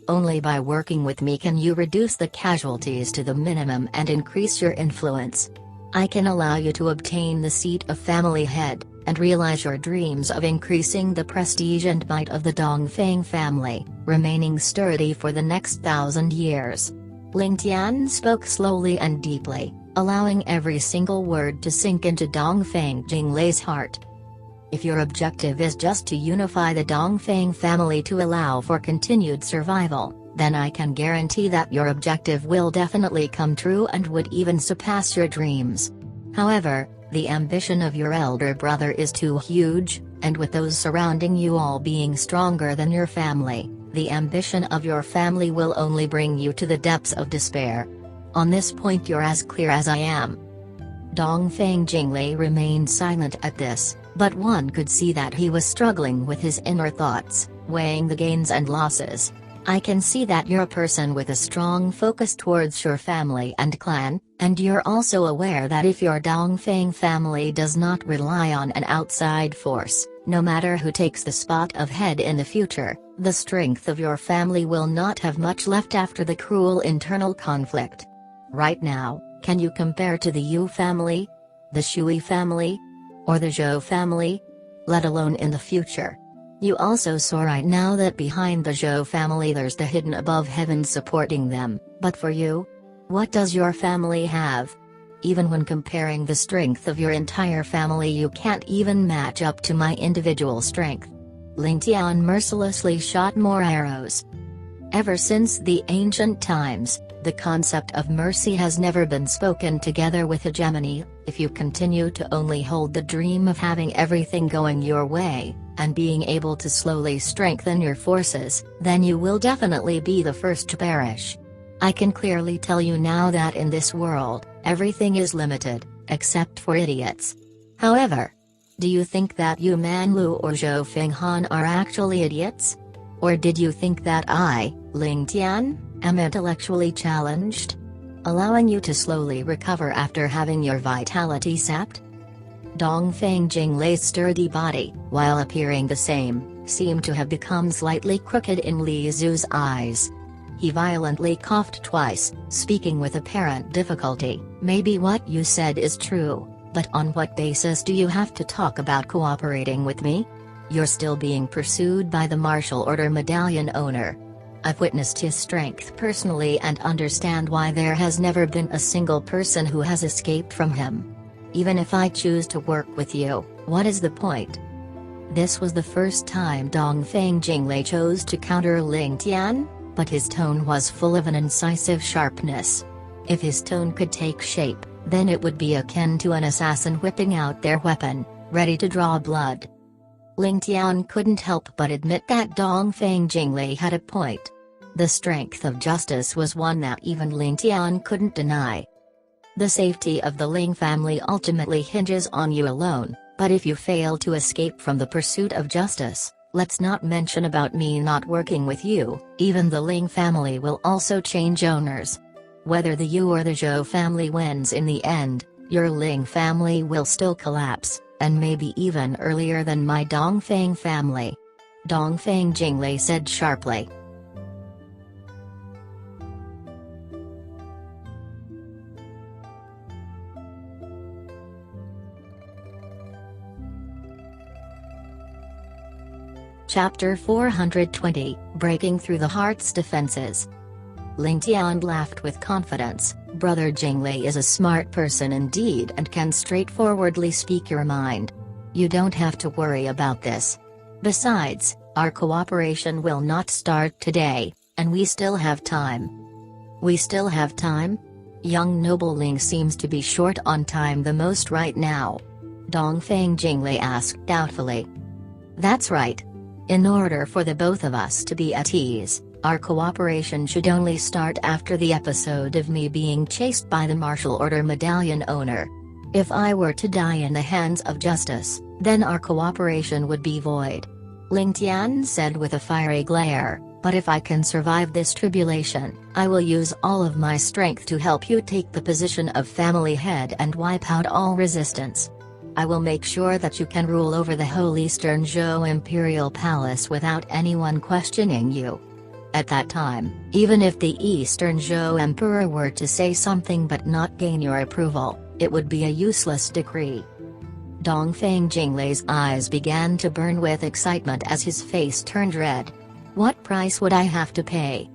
A: Only by working with me can you reduce the casualties to the minimum and increase your influence. I can allow you to obtain the seat of family head, and realize your dreams of increasing the prestige and might of the Dongfang family, remaining sturdy for the next 1,000 years. Ling Tian spoke slowly and deeply, allowing every single word to sink into Dongfang Jinglei's heart. If your objective is just to unify the Dongfang family to allow for continued survival, then I can guarantee that your objective will definitely come true and would even surpass your dreams. However, the ambition of your elder brother is too huge, and with those surrounding you all being stronger than your family, the ambition of your family will only bring you to the depths of despair. On this point you're as clear as I am. Dongfang Jinglei remained silent at this, but one could see that he was struggling with his inner thoughts, weighing the gains and losses. I can see that you're a person with a strong focus towards your family and clan, and you're also aware that if your Dongfang family does not rely on an outside force, no matter who takes the spot of head in the future, the strength of your family will not have much left after the cruel internal conflict. Right now, can you compare to the Yu family, the Shui family, or the Zhou family? Let alone in the future. You also saw right now that behind the Zhou family there's the hidden above heavens supporting them, but for you? What does your family have? Even when comparing the strength of your entire family you can't even match up to my individual strength. Ling Tian mercilessly shot more arrows. Ever since the ancient times, the concept of mercy has never been spoken together with hegemony. If you continue to only hold the dream of having everything going your way, and being able to slowly strengthen your forces, then you will definitely be the first to perish. I can clearly tell you now that in this world, everything is limited, except for idiots. However, do you think that Yu Manlu or Zhou Fenghan are actually idiots? Or did you think that I, Ling Tian, am intellectually challenged? Allowing you to slowly recover after having your vitality sapped? Dongfang Jinglei's sturdy body, while appearing the same, seemed to have become slightly crooked in Li Zhu's eyes. He violently coughed twice, speaking with apparent difficulty. Maybe what you said is true, but on what basis do you have to talk about cooperating with me? You're still being pursued by the martial order medallion owner. I've witnessed his strength personally and understand why there has never been a single person who has escaped from him. Even if I choose to work with you, what is the point? This was the first time Dongfeng Jinglei chose to counter Ling Tian, but his tone was full of an incisive sharpness. If his tone could take shape, then it would be akin to an assassin whipping out their weapon, ready to draw blood. Ling Tian couldn't help but admit that Dongfeng Jinglei had a point. The strength of justice was one that even Ling Tian couldn't deny. The safety of the Ling family ultimately hinges on you alone, but if you fail to escape from the pursuit of justice, let's not mention about me not working with you, even the Ling family will also change owners. Whether the Yu or the Zhou family wins in the end, your Ling family will still collapse, and maybe even earlier than my Dongfeng family. Dongfeng Jinglei said sharply. Chapter 420, Breaking Through the Heart's Defenses. Ling Tian laughed with confidence. Brother Jinglei is a smart person indeed and can straightforwardly speak your mind. You don't have to worry about this. Besides, our cooperation will not start today, and we still have time. We still have time? Young noble Ling seems to be short on time the most right now. Dongfeng Jinglei asked doubtfully. That's right. In order for the both of us to be at ease, our cooperation should only start after the episode of me being chased by the martial order medallion owner. If I were to die in the hands of justice, then our cooperation would be void. Ling Tian said with a fiery glare, but if I can survive this tribulation, I will use all of my strength to help you take the position of family head and wipe out all resistance. I will make sure that you can rule over the whole Eastern Zhou Imperial Palace without anyone questioning you. At that time, even if the Eastern Zhou Emperor were to say something but not gain your approval, it would be a useless decree. Dongfeng Jinglei's eyes began to burn with excitement as his face turned red. What price would I have to pay?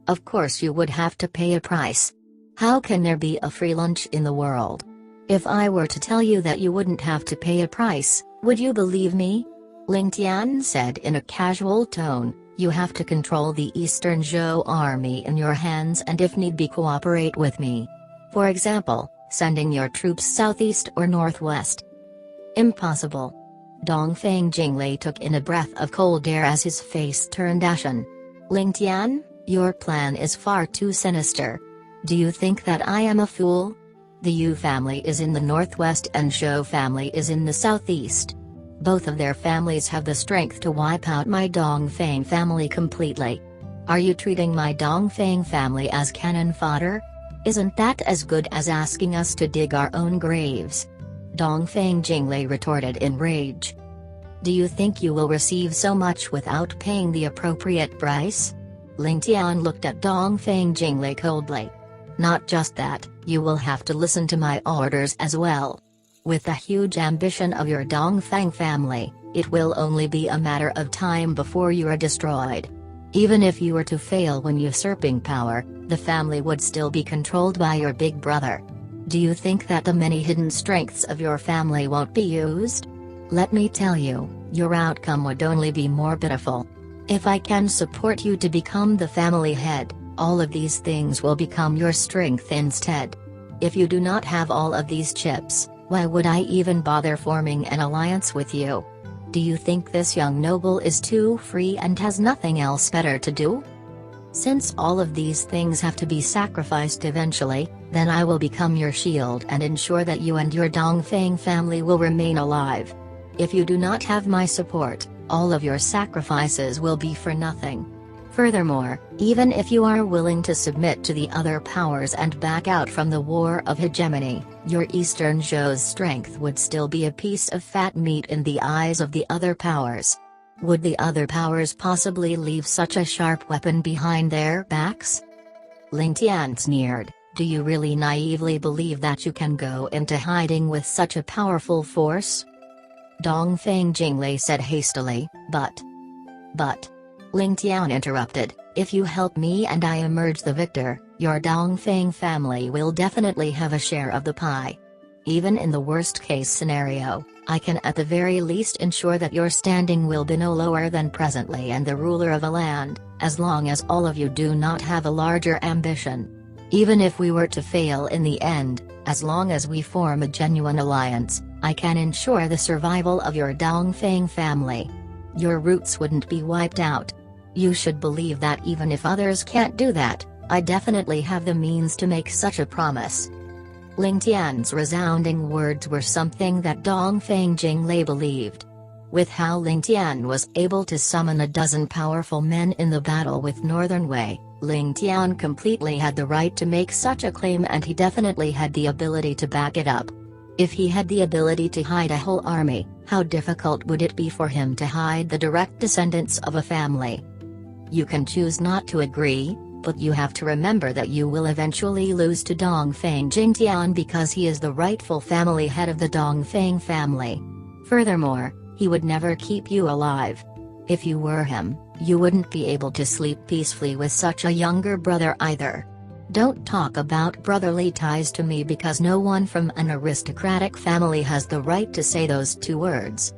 A: Of course you would have to pay a price. How can there be a free lunch in the world? If I were to tell you that you wouldn't have to pay a price, would you believe me? Ling Tian said in a casual tone, you have to control the Eastern Zhou army in your hands and if need be cooperate with me. For example, sending your troops southeast or northwest. Impossible. Dongfeng Jinglei took in a breath of cold air as his face turned ashen. Ling Tian, your plan is far too sinister. Do you think that I am a fool? The Yu family is in the northwest and Zhou family is in the southeast. Both of their families have the strength to wipe out my Dongfeng family completely. Are you treating my Dongfeng family as cannon fodder? Isn't that as good as asking us to dig our own graves? Dongfeng Jinglei retorted in rage. Do you think you will receive so much without paying the appropriate price? Ling Tian looked at Dongfeng Jinglei coldly. Not just that, you will have to listen to my orders as well. With the huge ambition of your Dongfeng family, it will only be a matter of time before you are destroyed. Even if you were to fail when usurping power, the family would still be controlled by your big brother. Do you think that the many hidden strengths of your family won't be used? Let me tell you, your outcome would only be more pitiful. If I can support you to become the family head, all of these things will become your strength instead. If you do not have all of these chips, why would I even bother forming an alliance with you? Do you think this young noble is too free and has nothing else better to do? Since all of these things have to be sacrificed eventually, then I will become your shield and ensure that you and your Dongfeng family will remain alive. If you do not have my support, all of your sacrifices will be for nothing. Furthermore, even if you are willing to submit to the other powers and back out from the war of hegemony, your Eastern Zhou's strength would still be a piece of fat meat in the eyes of the other powers. Would the other powers possibly leave such a sharp weapon behind their backs? Ling Tian sneered, do you really naively believe that you can go into hiding with such a powerful force? Dongfeng Jinglei said hastily, but. Ling Tian interrupted, if you help me and I emerge the victor, your Dongfeng family will definitely have a share of the pie. Even in the worst-case scenario, I can at the very least ensure that your standing will be no lower than presently and the ruler of a land, as long as all of you do not have a larger ambition. Even if we were to fail in the end, as long as we form a genuine alliance, I can ensure the survival of your Dongfeng family. Your roots wouldn't be wiped out. You should believe that even if others can't do that, I definitely have the means to make such a promise. Ling Tian's resounding words were something that Dongfeng Jinglei believed. With how Ling Tian was able to summon a dozen powerful men in the battle with Northern Wei, Ling Tian completely had the right to make such a claim, and he definitely had the ability to back it up. If he had the ability to hide a whole army, how difficult would it be for him to hide the direct descendants of a family? You can choose not to agree, but you have to remember that you will eventually lose to Dongfeng Jingtian because he is the rightful family head of the Dongfeng family. Furthermore, he would never keep you alive. If you were him, you wouldn't be able to sleep peacefully with such a younger brother either. Don't talk about brotherly ties to me, because no one from an aristocratic family has the right to say those two words.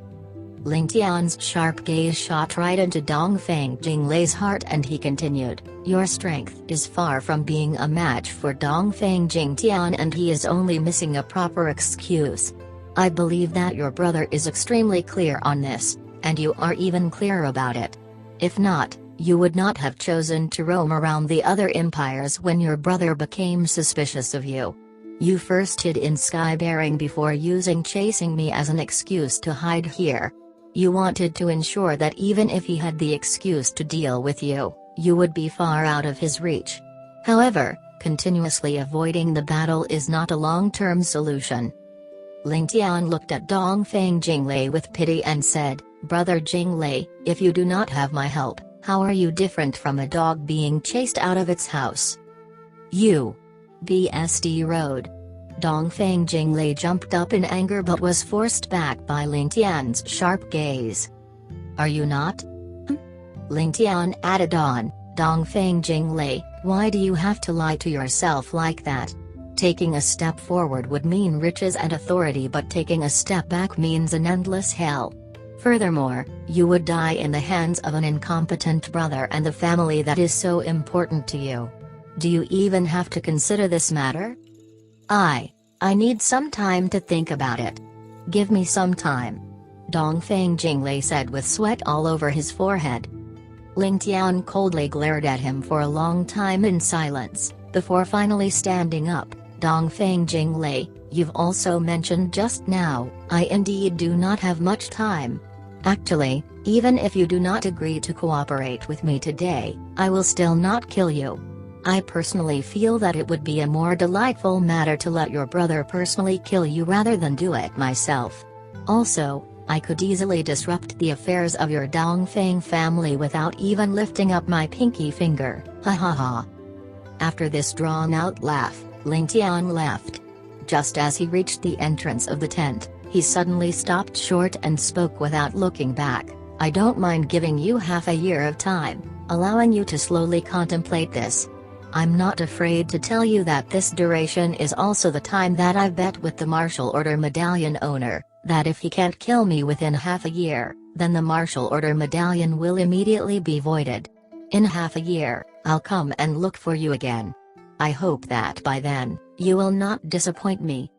A: Ling Tian's sharp gaze shot right into Dongfeng Jinglei's heart, and he continued, "Your strength is far from being a match for Dongfeng Jingtian, and he is only missing a proper excuse. I believe that your brother is extremely clear on this, and you are even clearer about it. If not, you would not have chosen to roam around the other empires when your brother became suspicious of you. You first hid in Skybearing before using chasing me as an excuse to hide here. You wanted to ensure that even if he had the excuse to deal with you, you would be far out of his reach. However, continuously avoiding the battle is not a long-term solution." Ling Tian looked at Dongfeng Jinglei with pity and said, "Brother Jinglei, if you do not have my help, how are you different from a dog being chased out of its house? You BSD Road." Dongfeng Jinglei jumped up in anger but was forced back by Ling Tian's sharp gaze. "Are you not?" Ling Tian added on, "Dongfeng Jinglei, why do you have to lie to yourself like that? Taking a step forward would mean riches and authority, but taking a step back means an endless hell. Furthermore, you would die in the hands of an incompetent brother and the family that is so important to you. Do you even have to consider this matter?" I need some time to think about it. Give me some time," Dongfeng Jinglei said with sweat all over his forehead. Ling Tian coldly glared at him for a long time in silence, before finally standing up. "Dongfeng Jinglei, you've also mentioned just now, I indeed do not have much time. Actually, even if you do not agree to cooperate with me today, I will still not kill you. I personally feel that it would be a more delightful matter to let your brother personally kill you rather than do it myself. Also, I could easily disrupt the affairs of your Dongfeng family without even lifting up my pinky finger, ha ha ha." After this drawn-out laugh, Ling Tian left. Just as he reached the entrance of the tent, he suddenly stopped short and spoke without looking back, "I don't mind giving you half a year of time, allowing you to slowly contemplate this. I'm not afraid to tell you that this duration is also the time that I've bet with the martial order medallion owner, that if he can't kill me within half a year, then the martial order medallion will immediately be voided. In half a year, I'll come and look for you again. I hope that by then, you will not disappoint me."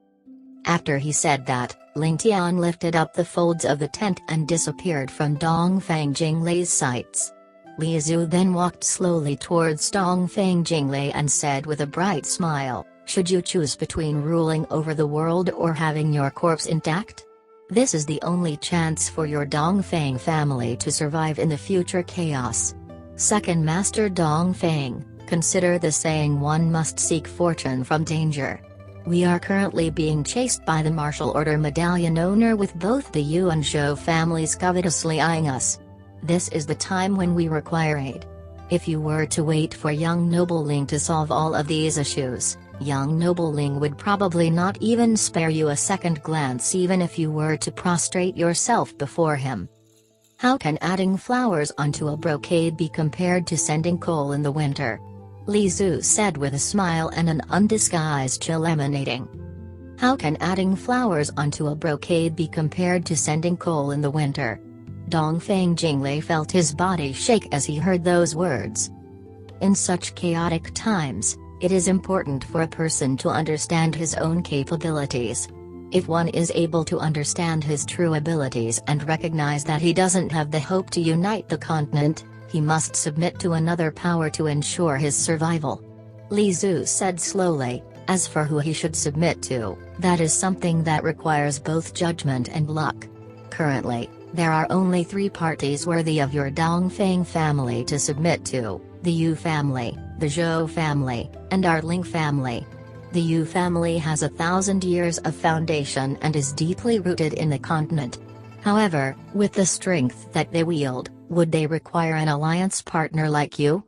A: After he said that, Ling Tian lifted up the folds of the tent and disappeared from Dongfeng Jinglei's sights. Li Zhu then walked slowly towards Dongfeng Jinglei and said with a bright smile, "Should you choose between ruling over the world or having your corpse intact? This is the only chance for your Dongfeng family to survive in the future chaos. Second Master Dongfeng, consider the saying, one must seek fortune from danger. We are currently being chased by the martial order medallion owner with both the Yu and Zhou families covetously eyeing us. This is the time when we require aid. If you were to wait for young noble Ling to solve all of these issues, young noble Ling would probably not even spare you a second glance even if you were to prostrate yourself before him. How can adding flowers onto a brocade be compared to sending coal in the winter?" Li Zhu said with a smile and an undisguised chill emanating. How can adding flowers onto a brocade be compared to sending coal in the winter? Dongfeng Jinglei felt his body shake as he heard those words. In such chaotic times, it is important for a person to understand his own capabilities. If one is able to understand his true abilities and recognize that he doesn't have the hope to unite the continent, he must submit to another power to ensure his survival. Li Zhu said slowly, as for who he should submit to, that is something that requires both judgment and luck. Currently, there are only 3 parties worthy of your Dongfeng family to submit to: the Yu family, the Zhou family, and our Ling family. The Yu family has 1,000 years of foundation and is deeply rooted in the continent. However, with the strength that they wield, would they require an alliance partner like you?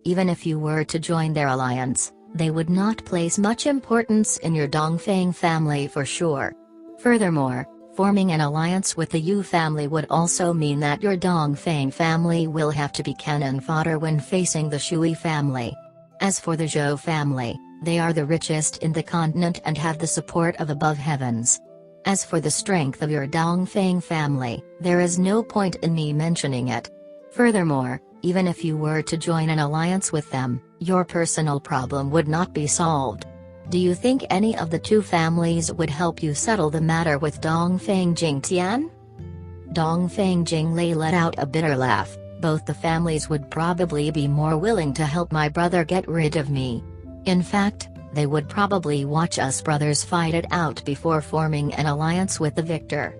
A: Even if you were to join their alliance, they would not place much importance in your Dongfeng family for sure. Furthermore, forming an alliance with the Yu family would also mean that your Dongfeng family will have to be cannon fodder when facing the Shui family. As for the Zhou family, they are the richest in the continent and have the support of above heavens. As for the strength of your Dongfeng family, there is no point in me mentioning it. Furthermore, even if you were to join an alliance with them, your personal problem would not be solved. Do you think any of the 2 families would help you settle the matter with Dongfeng Jingtian? Dongfeng Jinglei let out a bitter laugh. Both the families would probably be more willing to help my brother get rid of me. In fact, they would probably watch us brothers fight it out before forming an alliance with the victor.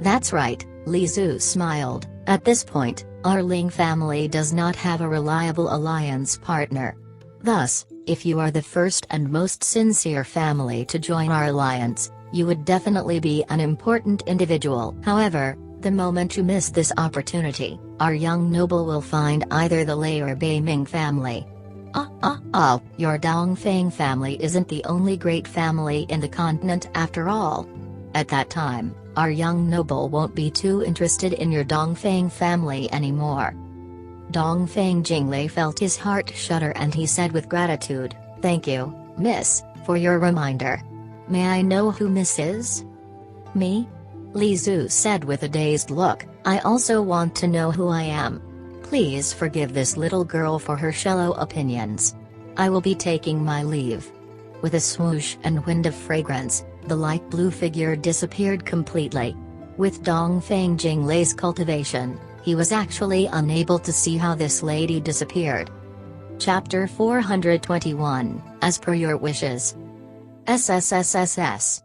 A: That's right, Li Zhu smiled. At this point, our Ling family does not have a reliable alliance partner. Thus, if you are the first and most sincere family to join our alliance, you would definitely be an important individual. However, the moment you miss this opportunity, our young noble will find either the Lei or Bei Ming family. Your Dongfeng family isn't the only great family in the continent after all. At that time, our young noble won't be too interested in your Dongfeng family anymore. Dongfeng Jinglei felt his heart shudder and he said with gratitude, "Thank you, Miss, for your reminder. May I know who Miss is?" "Me?" Li Zhu said with a dazed look, "I also want to know who I am. Please forgive this little girl for her shallow opinions. I will be taking my leave." With a swoosh and wind of fragrance, the light blue figure disappeared completely. With Dongfeng Jinglei's cultivation, he was actually unable to see how this lady disappeared. Chapter 421, As per your wishes. SSSSS.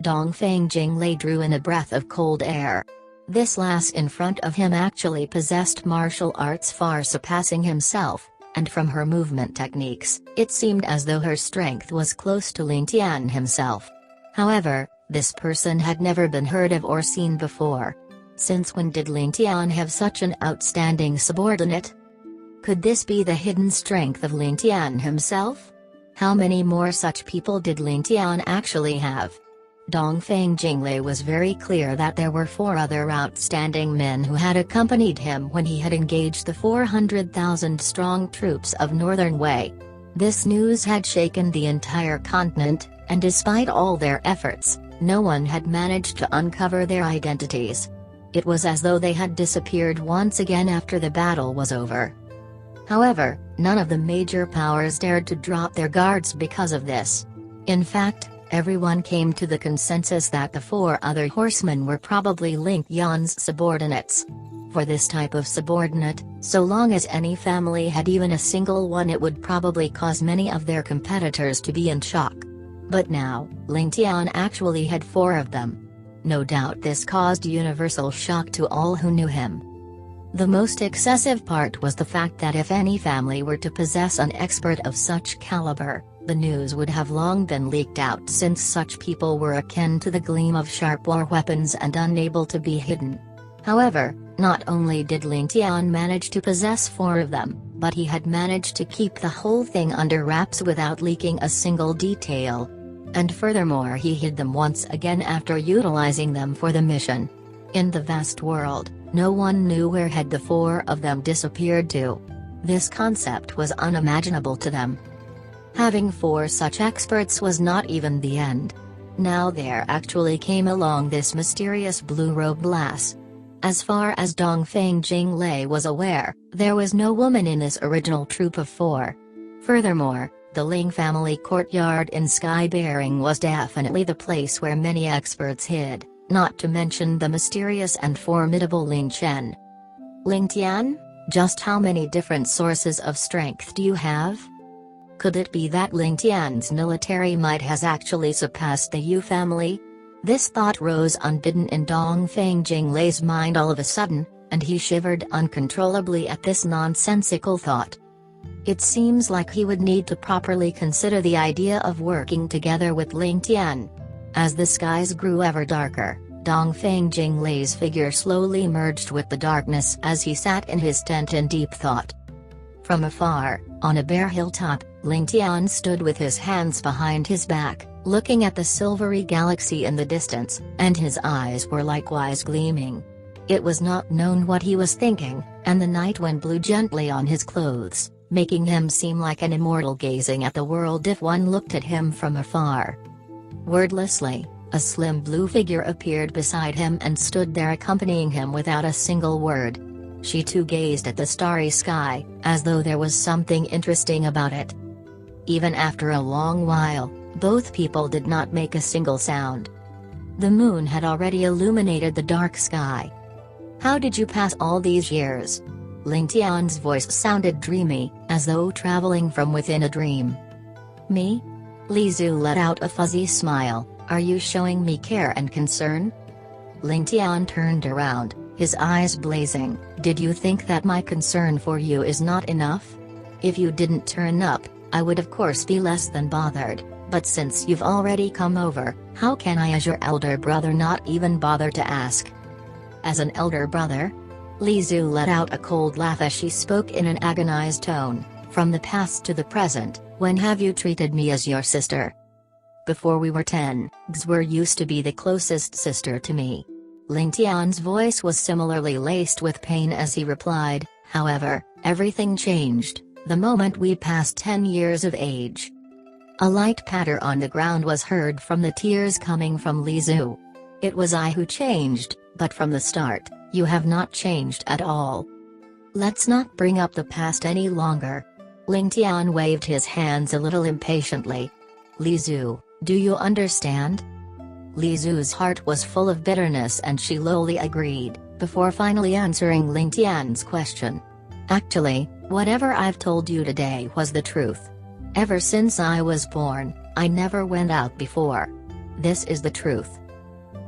A: Dongfeng Jinglei drew in a breath of cold air. This lass in front of him actually possessed martial arts far surpassing himself, and from her movement techniques, it seemed as though her strength was close to Ling Tian himself. However, this person had never been heard of or seen before. Since when did Ling Tian have such an outstanding subordinate? Could this be the hidden strength of Ling Tian himself? How many more such people did Ling Tian actually have? Dongfeng Jinglei was very clear that there were 4 other outstanding men who had accompanied him when he had engaged the 400,000 strong troops of Northern Wei. This news had shaken the entire continent, and despite all their efforts, no one had managed to uncover their identities. It was as though they had disappeared once again after the battle was over. However, none of the major powers dared to drop their guards because of this. In fact, everyone came to the consensus that the 4 other horsemen were probably Ling Tian's subordinates. For this type of subordinate, so long as any family had even a single one, it would probably cause many of their competitors to be in shock. But now, Ling Tian actually had 4 of them. No doubt this caused universal shock to all who knew him. The most excessive part was the fact that if any family were to possess an expert of such caliber, the news would have long been leaked out, since such people were akin to the gleam of sharp war weapons and unable to be hidden. However, not only did Ling Tian manage to possess 4 of them, but he had managed to keep the whole thing under wraps without leaking a single detail. And furthermore, he hid them once again after utilizing them for the mission. In the vast world, no one knew where had the 4 of them disappeared to. This concept was unimaginable to them. Having 4 such experts was not even the end. Now there actually came along this mysterious blue-robed lass. As far as Dongfeng Jinglei was aware, there was no woman in this original troop of 4. Furthermore, the Ling family courtyard in Skybearing was definitely the place where many experts hid, not to mention the mysterious and formidable Ling Tian. Ling Tian? Just how many different sources of strength do you have? Could it be that Ling Tian's military might has actually surpassed the Yu family? This thought rose unbidden in Dongfeng Jinglei's mind all of a sudden, and he shivered uncontrollably at this nonsensical thought. It seems like he would need to properly consider the idea of working together with Ling Tian. As the skies grew ever darker, Dongfeng Jinglei's figure slowly merged with the darkness as he sat in his tent in deep thought. From afar, on a bare hilltop, Ling Tian stood with his hands behind his back, looking at the silvery galaxy in the distance, and his eyes were likewise gleaming. It was not known what he was thinking, and the night wind blew gently on his clothes, making him seem like an immortal gazing at the world if one looked at him from afar. Wordlessly, a slim blue figure appeared beside him and stood there accompanying him without a single word. She too gazed at the starry sky, as though there was something interesting about it. Even after a long while, both people did not make a single sound. The moon had already illuminated the dark sky. "How did you pass all these years?" Ling Tian's voice sounded dreamy, as though traveling from within a dream. "Me?" Li Zu let out a fuzzy smile. "Are you showing me care and concern?" Ling Tian turned around, his eyes blazing. "Did you think that my concern for you is not enough? If you didn't turn up, I would of course be less than bothered, but since you've already come over, how can I as your elder brother not even bother to ask?" "As an elder brother?" Li Zu let out a cold laugh as she spoke in an agonized tone. "From the past to the present, when have you treated me as your sister?" "Before we were 10, Xue used to be the closest sister to me." Ling Tian's voice was similarly laced with pain as he replied, "However, everything changed the moment we passed 10 years of age." A light patter on the ground was heard from the tears coming from Li Zu. "It was I who changed, but from the start, you have not changed at all. Let's not bring up the past any longer." Ling Tian waved his hands a little impatiently. "Li Zu, do you understand?" Li Zu's heart was full of bitterness and she lowly agreed, before finally answering Ling Tian's question. "Actually, whatever I've told you today was the truth. Ever since I was born, I never went out before. This is the truth."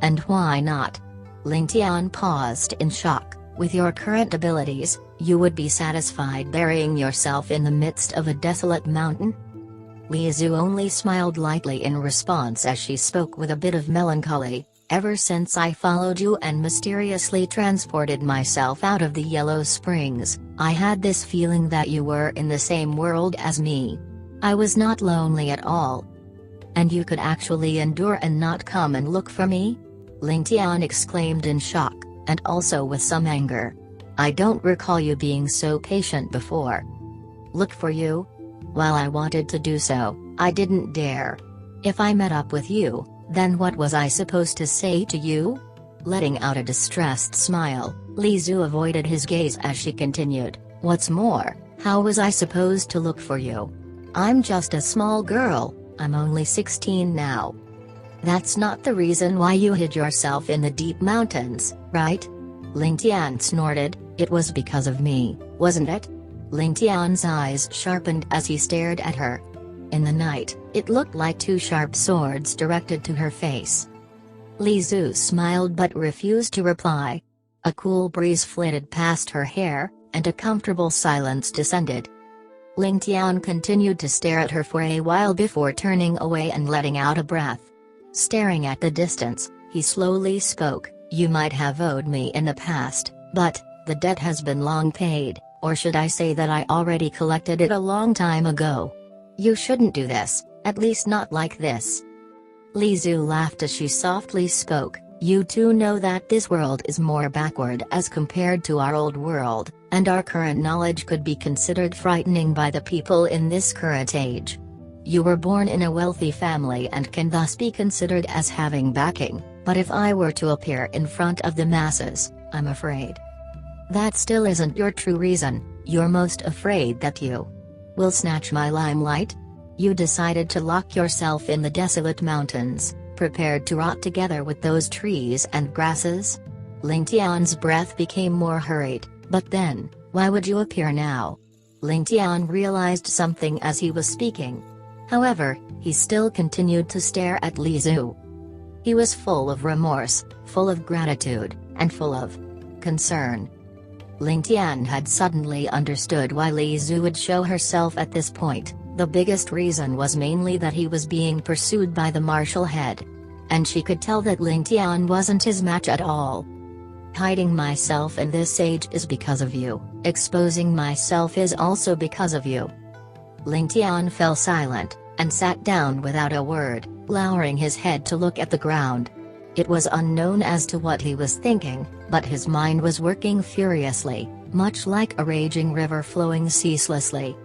A: "And why not?" Ling Tian paused in shock. "With your current abilities, you would be satisfied burying yourself in the midst of a desolate mountain?" Li Zu only smiled lightly in response as she spoke with a bit of melancholy. "Ever since I followed you and mysteriously transported myself out of the Yellow Springs, I had this feeling that you were in the same world as me. I was not lonely at all." "And you could actually endure and not come and look for me?" Ling Tian exclaimed in shock, and also with some anger. "I don't recall you being so patient before." "Look for you? While I wanted to do so, I didn't dare. If I met up with you, then what was I supposed to say to you?" Letting out a distressed smile, Li Zu avoided his gaze as she continued, "What's more, how was I supposed to look for you? I'm just a small girl, I'm only 16 now." "That's not the reason why you hid yourself in the deep mountains, right?" Ling Tian snorted. "It was because of me, wasn't it?" Ling Tian's eyes sharpened as he stared at her. In the night, it looked like two sharp swords directed to her face. Li Zu smiled but refused to reply. A cool breeze flitted past her hair, and a comfortable silence descended. Ling Tian continued to stare at her for a while before turning away and letting out a breath. Staring at the distance, he slowly spoke, "You might have owed me in the past, but the debt has been long paid. Or should I say that I already collected it a long time ago? You shouldn't do this, at least not like this." Li Zu laughed as she softly spoke, "You too know that this world is more backward as compared to our old world, and our current knowledge could be considered frightening by the people in this current age. You were born in a wealthy family and can thus be considered as having backing, but if I were to appear in front of the masses, I'm afraid. That still isn't your true reason. You're most afraid that you will snatch my limelight? You decided to lock yourself in the desolate mountains, prepared to rot together with those trees and grasses? Ling Tian's breath became more hurried, but then, why would you appear now? Ling Tian realized something as he was speaking. However, he still continued to stare at Li Zhu. He was full of remorse, full of gratitude, and full of concern. Ling Tian had suddenly understood why Li Zhu would show herself at this point. The biggest reason was mainly that he was being pursued by the martial head. And she could tell that Ling Tian wasn't his match at all. Hiding myself in this age is because of you, exposing myself is also because of you. Ling Tian fell silent, and sat down without a word, lowering his head to look at the ground. It was unknown as to what he was thinking, but his mind was working furiously, much like a raging river flowing ceaselessly.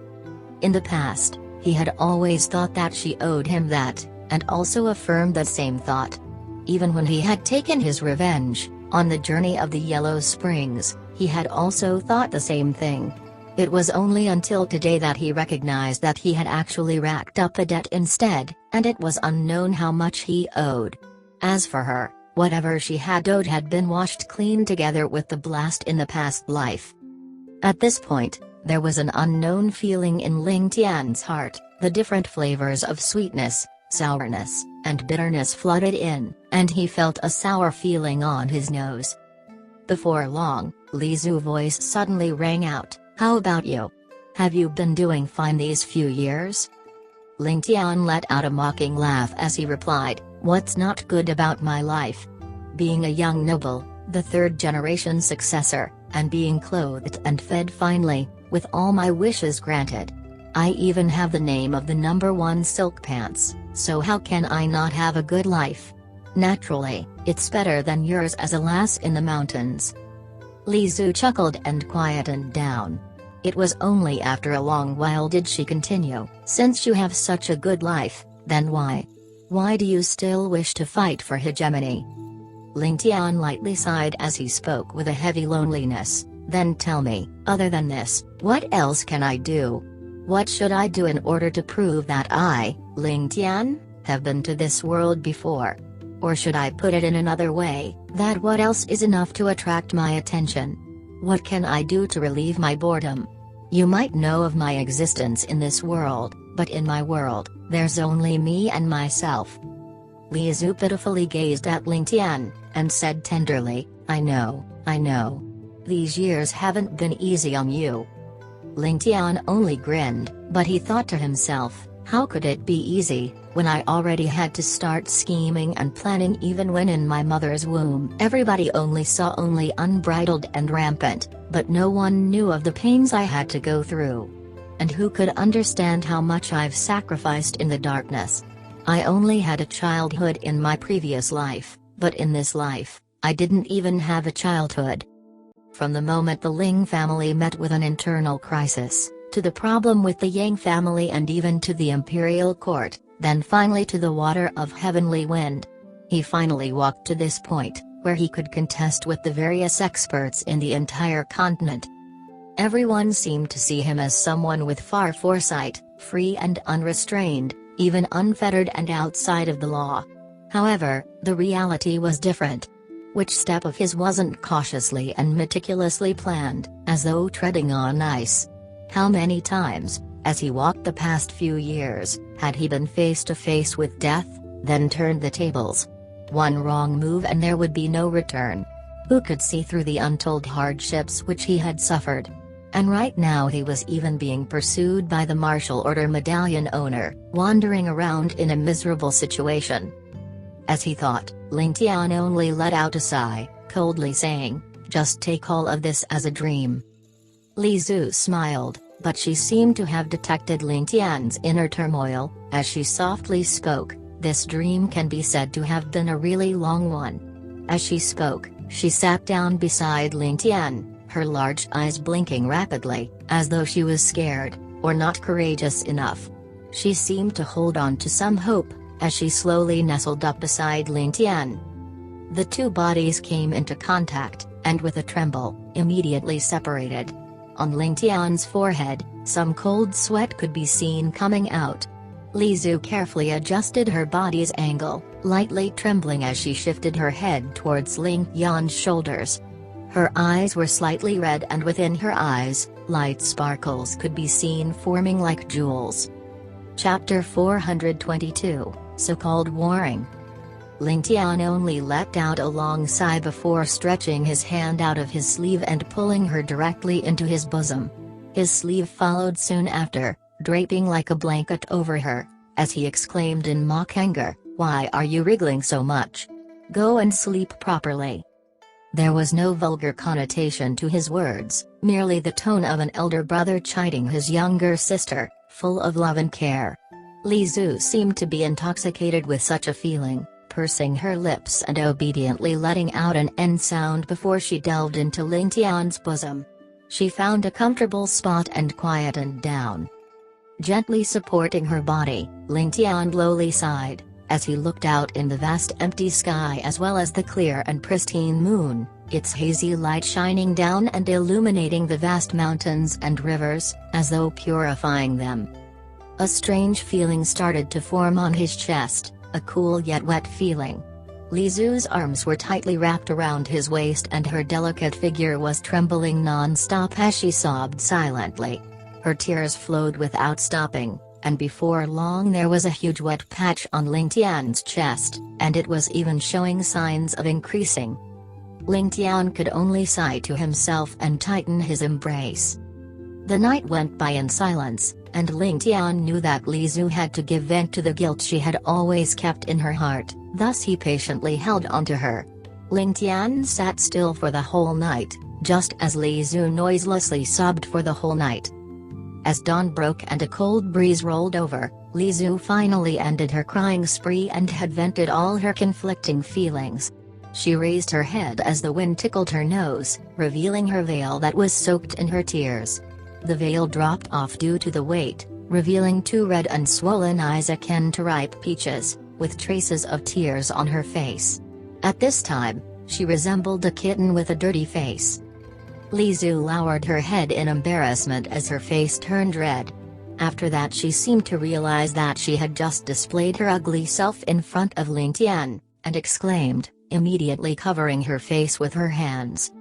A: In the past, he had always thought that she owed him that, and also affirmed that same thought. Even when he had taken his revenge, on the journey of the Yellow Springs, he had also thought the same thing. It was only until today that he recognized that he had actually racked up a debt instead, and it was unknown how much he owed. As for her, whatever she had owed had been washed clean together with the blast in the past life. At this point, there was an unknown feeling in Ling Tian's heart. The different flavors of sweetness, sourness, and bitterness flooded in, and he felt a sour feeling on his nose. Before long, Li Zhu's voice suddenly rang out, "How about you? Have you been doing fine these few years?" Ling Tian let out a mocking laugh as he replied, "What's not good about my life? Being a young noble, the third-generation successor, and being clothed and fed finely, with all my wishes granted. I even have the name of the #1 silk pants, so how can I not have a good life? Naturally, it's better than yours as a lass in the mountains." Li Zhu chuckled and quietened down. It was only after a long while did she continue, "Since you have such a good life, then why do you still wish to fight for hegemony?" Ling Tian lightly sighed as he spoke with a heavy loneliness. "Then tell me, other than this, what else can I do? What should I do in order to prove that I, Ling Tian, have been to this world before? Or should I put it in another way, that what else is enough to attract my attention? What can I do to relieve my boredom? You might know of my existence in this world, but in my world, there's only me and myself." Li Zhu pitifully gazed at Ling Tian, and said tenderly, I know. These years haven't been easy on you." Ling Tian only grinned, but he thought to himself, how could it be easy, when I already had to start scheming and planning even when in my mother's womb? Everybody only saw unbridled and rampant, but no one knew of the pains I had to go through. And who could understand how much I've sacrificed in the darkness? I only had a childhood in my previous life, but in this life, I didn't even have a childhood. From the moment the Ling family met with an internal crisis, to the problem with the Yang family and even to the imperial court, then finally to the water of heavenly wind. He finally walked to this point, where he could contest with the various experts in the entire continent. Everyone seemed to see him as someone with far foresight, free and unrestrained, even unfettered and outside of the law. However, the reality was different. Which step of his wasn't cautiously and meticulously planned, as though treading on ice? How many times, as he walked the past few years, had he been face to face with death, then turned the tables? One wrong move and there would be no return. Who could see through the untold hardships which he had suffered? And right now he was even being pursued by the martial order medallion owner, wandering around in a miserable situation. As he thought, Ling Tian only let out a sigh, coldly saying, "Just take all of this as a dream." Li Zhu smiled, but she seemed to have detected Ling Tian's inner turmoil, as she softly spoke, "This dream can be said to have been a really long one." As she spoke, she sat down beside Ling Tian, her large eyes blinking rapidly, as though she was scared, or not courageous enough. She seemed to hold on to some hope, as she slowly nestled up beside Ling Tian. The two bodies came into contact, and with a tremble, immediately separated. On Ling Tian's forehead, some cold sweat could be seen coming out. Li Zhu carefully adjusted her body's angle, lightly trembling as she shifted her head towards Ling Tian's shoulders. Her eyes were slightly red, and within her eyes, light sparkles could be seen forming like jewels. Chapter 422, So-Called Warring. Ling Tian only let out a long sigh before stretching his hand out of his sleeve and pulling her directly into his bosom. His sleeve followed soon after, draping like a blanket over her, as he exclaimed in mock anger, "Why are you wriggling so much? Go and sleep properly." There was no vulgar connotation to his words, merely the tone of an elder brother chiding his younger sister, full of love and care. Li Zhu seemed to be intoxicated with such a feeling, pursing her lips and obediently letting out an N sound before she delved into Ling Tian's bosom. She found a comfortable spot and quietened down. Gently supporting her body, Ling Tian lowly sighed, as he looked out in the vast empty sky as well as the clear and pristine moon, its hazy light shining down and illuminating the vast mountains and rivers, as though purifying them. A strange feeling started to form on his chest, a cool yet wet feeling. Li Zhu's arms were tightly wrapped around his waist and her delicate figure was trembling non-stop as she sobbed silently. Her tears flowed without stopping, and before long there was a huge wet patch on Ling Tian's chest, and it was even showing signs of increasing. Ling Tian could only sigh to himself and tighten his embrace. The night went by in silence, and Ling Tian knew that Li Zhu had to give vent to the guilt she had always kept in her heart, thus he patiently held onto her. Ling Tian sat still for the whole night, just as Li Zhu noiselessly sobbed for the whole night. As dawn broke and a cold breeze rolled over, Li Zhu finally ended her crying spree and had vented all her conflicting feelings. She raised her head as the wind tickled her nose, revealing her veil that was soaked in her tears. The veil dropped off due to the weight, revealing two red and swollen eyes akin to ripe peaches, with traces of tears on her face. At this time, she resembled a kitten with a dirty face. Li Zhu lowered her head in embarrassment as her face turned red. After that she seemed to realize that she had just displayed her ugly self in front of Ling Tian, and exclaimed, immediately covering her face with her hands.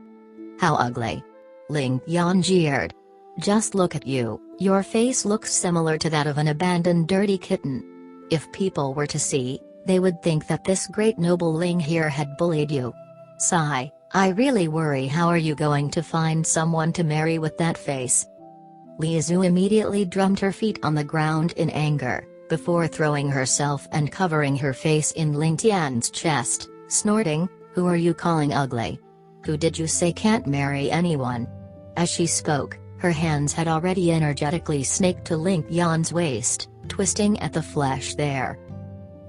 A: "How ugly!" Ling Tian jeered. "Just look at you, your face looks similar to that of an abandoned dirty kitten. If people were to see, they would think that this great noble Ling here had bullied you. Sigh, I really worry how are you going to find someone to marry with that face." Li Zhu immediately drummed her feet on the ground in anger, before throwing herself and covering her face in Ling Tian's chest, snorting, "Who are you calling ugly? Who did you say can't marry anyone?" As she spoke, her hands had already energetically snaked to Ling Tian's waist, twisting at the flesh there.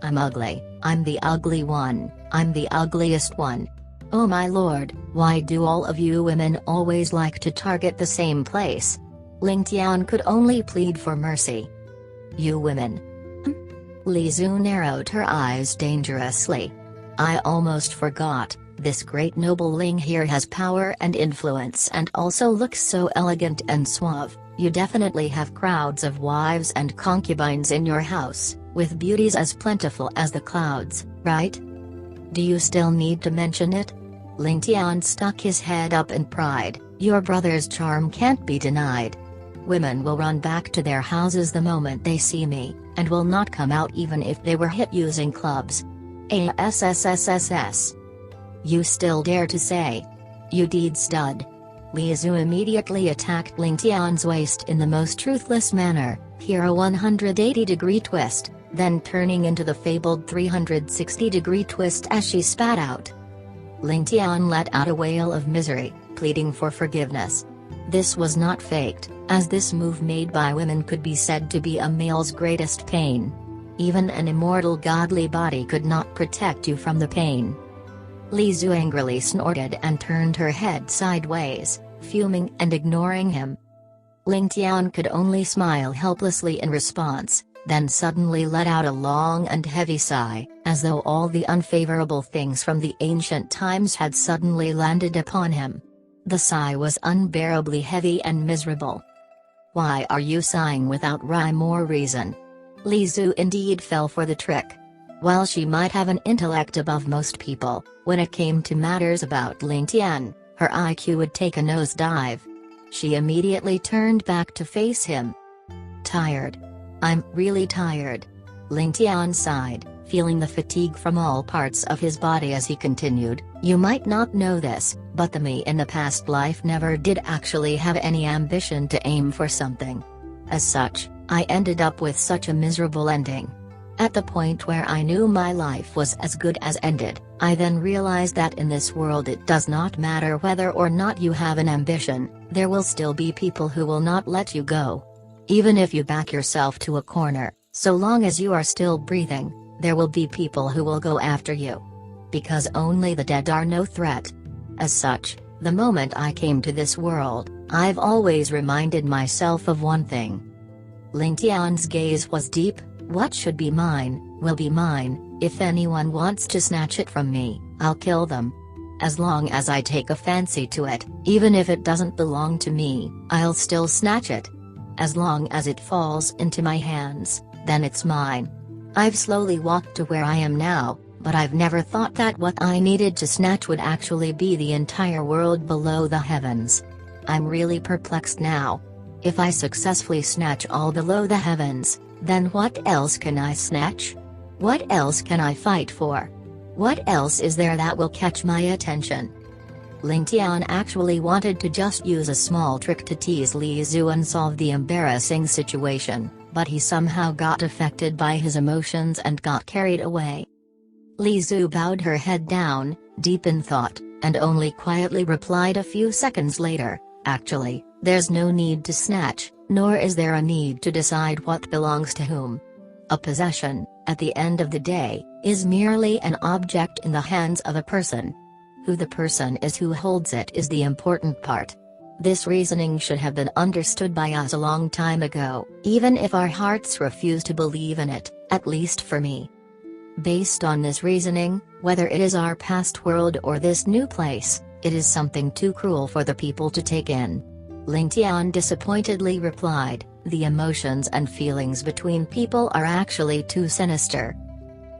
A: "I'm ugly, I'm the ugly one, I'm the ugliest one. Oh my lord, why do all of you women always like to target the same place?" Ling Tian could only plead for mercy. "You women." Li Zhu narrowed her eyes dangerously. "I almost forgot, this great noble Ling here has power and influence and also looks so elegant and suave. You definitely have crowds of wives and concubines in your house, with beauties as plentiful as the clouds, right? Do you still need to mention it?" Ling Tian stuck his head up in pride. "Your brother's charm can't be denied. Women will run back to their houses the moment they see me, and will not come out even if they were hit using clubs. ASSSSS. You still dare to say? You deed stud." Li Zhu immediately attacked Ling Tian's waist in the most truthless manner, here a 180-degree twist, then turning into the fabled 360-degree twist as she spat out. Ling Tian let out a wail of misery, pleading for forgiveness. This was not faked, as this move made by women could be said to be a male's greatest pain. Even an immortal godly body could not protect you from the pain. Li Zhu angrily snorted and turned her head sideways, fuming and ignoring him. Ling Tian could only smile helplessly in response, then suddenly let out a long and heavy sigh, as though all the unfavorable things from the ancient times had suddenly landed upon him. The sigh was unbearably heavy and miserable. "Why are you sighing without rhyme or reason?" Li Zu indeed fell for the trick. While she might have an intellect above most people, when it came to matters about Ling Tian, her IQ would take a nosedive. She immediately turned back to face him. "Tired. I'm really tired." Ling Tian sighed, feeling the fatigue from all parts of his body as he continued, "You might not know this, but the me in the past life never did actually have any ambition to aim for something. As such, I ended up with such a miserable ending. At the point where I knew my life was as good as ended, I then realized that in this world it does not matter whether or not you have an ambition, there will still be people who will not let you go. Even if you back yourself to a corner, so long as you are still breathing, there will be people who will go after you. Because only the dead are no threat. As such, the moment I came to this world, I've always reminded myself of one thing." Ling Tian's gaze was deep. "What should be mine, will be mine. If anyone wants to snatch it from me, I'll kill them. As long as I take a fancy to it, even if it doesn't belong to me, I'll still snatch it. As long as it falls into my hands, then it's mine. I've slowly walked to where I am now, but I've never thought that what I needed to snatch would actually be the entire world below the heavens. I'm really perplexed now. If I successfully snatch all below the heavens, then what else can I snatch? What else can I fight for? What else is there that will catch my attention?" Ling Tian actually wanted to just use a small trick to tease Li Zu and solve the embarrassing situation, but he somehow got affected by his emotions and got carried away. Li Zu bowed her head down, deep in thought, and only quietly replied a few seconds later, "Actually, there's no need to snatch, nor is there a need to decide what belongs to whom. A possession, at the end of the day, is merely an object in the hands of a person. Who the person is who holds it is the important part. This reasoning should have been understood by us a long time ago, even if our hearts refuse to believe in it, at least for me. Based on this reasoning, whether it is our past world or this new place, it is something too cruel for the people to take in." Ling Tian disappointedly replied, "The emotions and feelings between people are actually too sinister.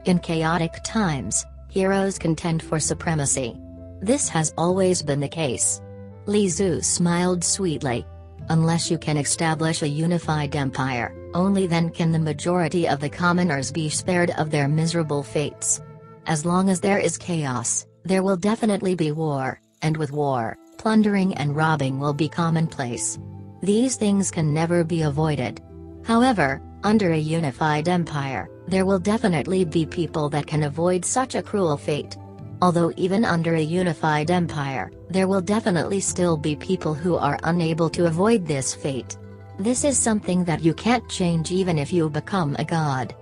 A: In chaotic times, heroes contend for supremacy. This has always been the case." Li Zu smiled sweetly. "Unless you can establish a unified empire, only then can the majority of the commoners be spared of their miserable fates. As long as there is chaos, there will definitely be war, and with war, plundering and robbing will be commonplace. These things can never be avoided. However, under a unified empire, there will definitely be people that can avoid such a cruel fate. Although even under a unified empire, there will definitely still be people who are unable to avoid this fate. This is something that you can't change even if you become a god.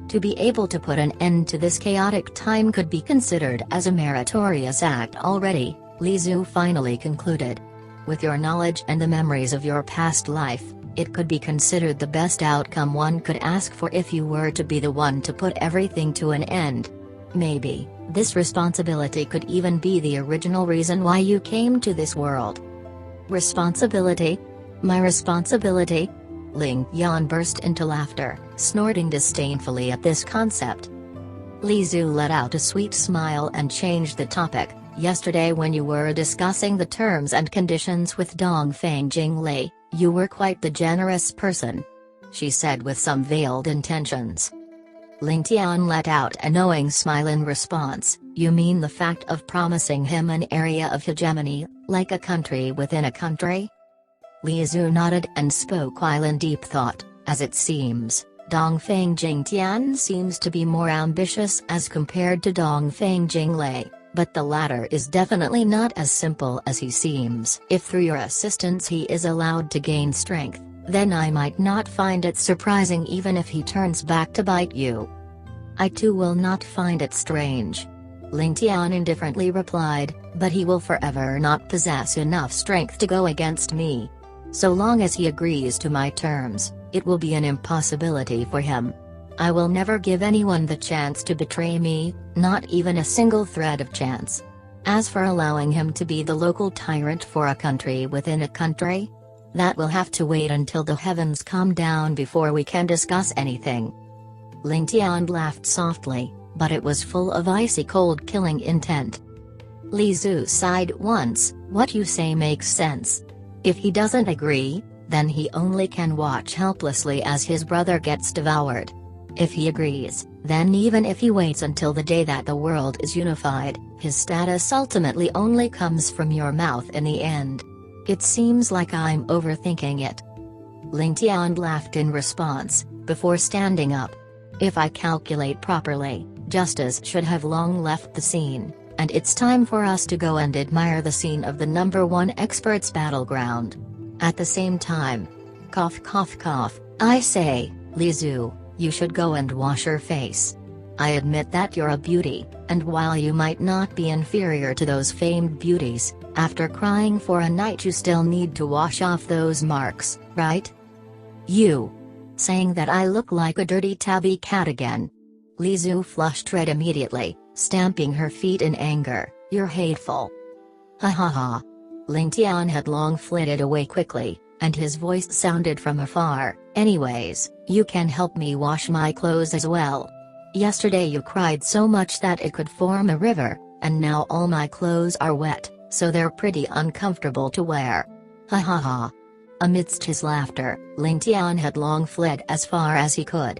A: To be able to put an end to this chaotic time could be considered as a meritorious act already," Li Zu finally concluded. "With your knowledge and the memories of your past life, it could be considered the best outcome one could ask for if you were to be the one to put everything to an end. Maybe, this responsibility could even be the original reason why you came to this world." "Responsibility? My responsibility?" Ling Tian burst into laughter, snorting disdainfully at this concept. Li Zu let out a sweet smile and changed the topic. "Yesterday when you were discussing the terms and conditions with Dongfeng Jinglei, you were quite the generous person," she said with some veiled intentions. Ling Tian let out a knowing smile in response. "You mean the fact of promising him an area of hegemony, like a country within a country?" Li Zu nodded and spoke while in deep thought. "As it seems, Dongfeng Jingtian seems to be more ambitious as compared to Dongfeng Jinglei, but the latter is definitely not as simple as he seems. If through your assistance he is allowed to gain strength, then I might not find it surprising even if he turns back to bite you." "I too will not find it strange," Ling Tian indifferently replied, "but he will forever not possess enough strength to go against me. So long as he agrees to my terms, It will be an impossibility for him. I will never give anyone the chance to betray me, not even a single thread of chance. As for allowing him to be the local tyrant for a country within a country, that will have to wait until the heavens come down before we can discuss anything." Ling Tian laughed softly, but it was full of icy cold killing intent. Li Zhu sighed once. "What you say makes sense. If he doesn't agree, then he only can watch helplessly as his brother gets devoured. If he agrees, then even if he waits until the day that the world is unified, his status ultimately only comes from your mouth in the end. It seems like I'm overthinking it." Ling Tian laughed in response, before standing up. "If I calculate properly, justice should have long left the scene, and it's time for us to go and admire the scene of the #1 expert's battleground. At the same time, cough cough cough, I say, Li Zhu, you should go and wash your face. I admit that you're a beauty, and while you might not be inferior to those famed beauties, after crying for a night you still need to wash off those marks, right?" "You saying that I look like a dirty tabby cat again?" Li Zhu flushed red immediately, stamping her feet in anger. "You're hateful." "Ha ha ha." Ling Tian had long flitted away quickly, and his voice sounded from afar. "Anyways, you can help me wash my clothes as well. Yesterday you cried so much that it could form a river, and now all my clothes are wet, so they're pretty uncomfortable to wear." "Ha ha ha." Amidst his laughter, Ling Tian had long fled as far as he could.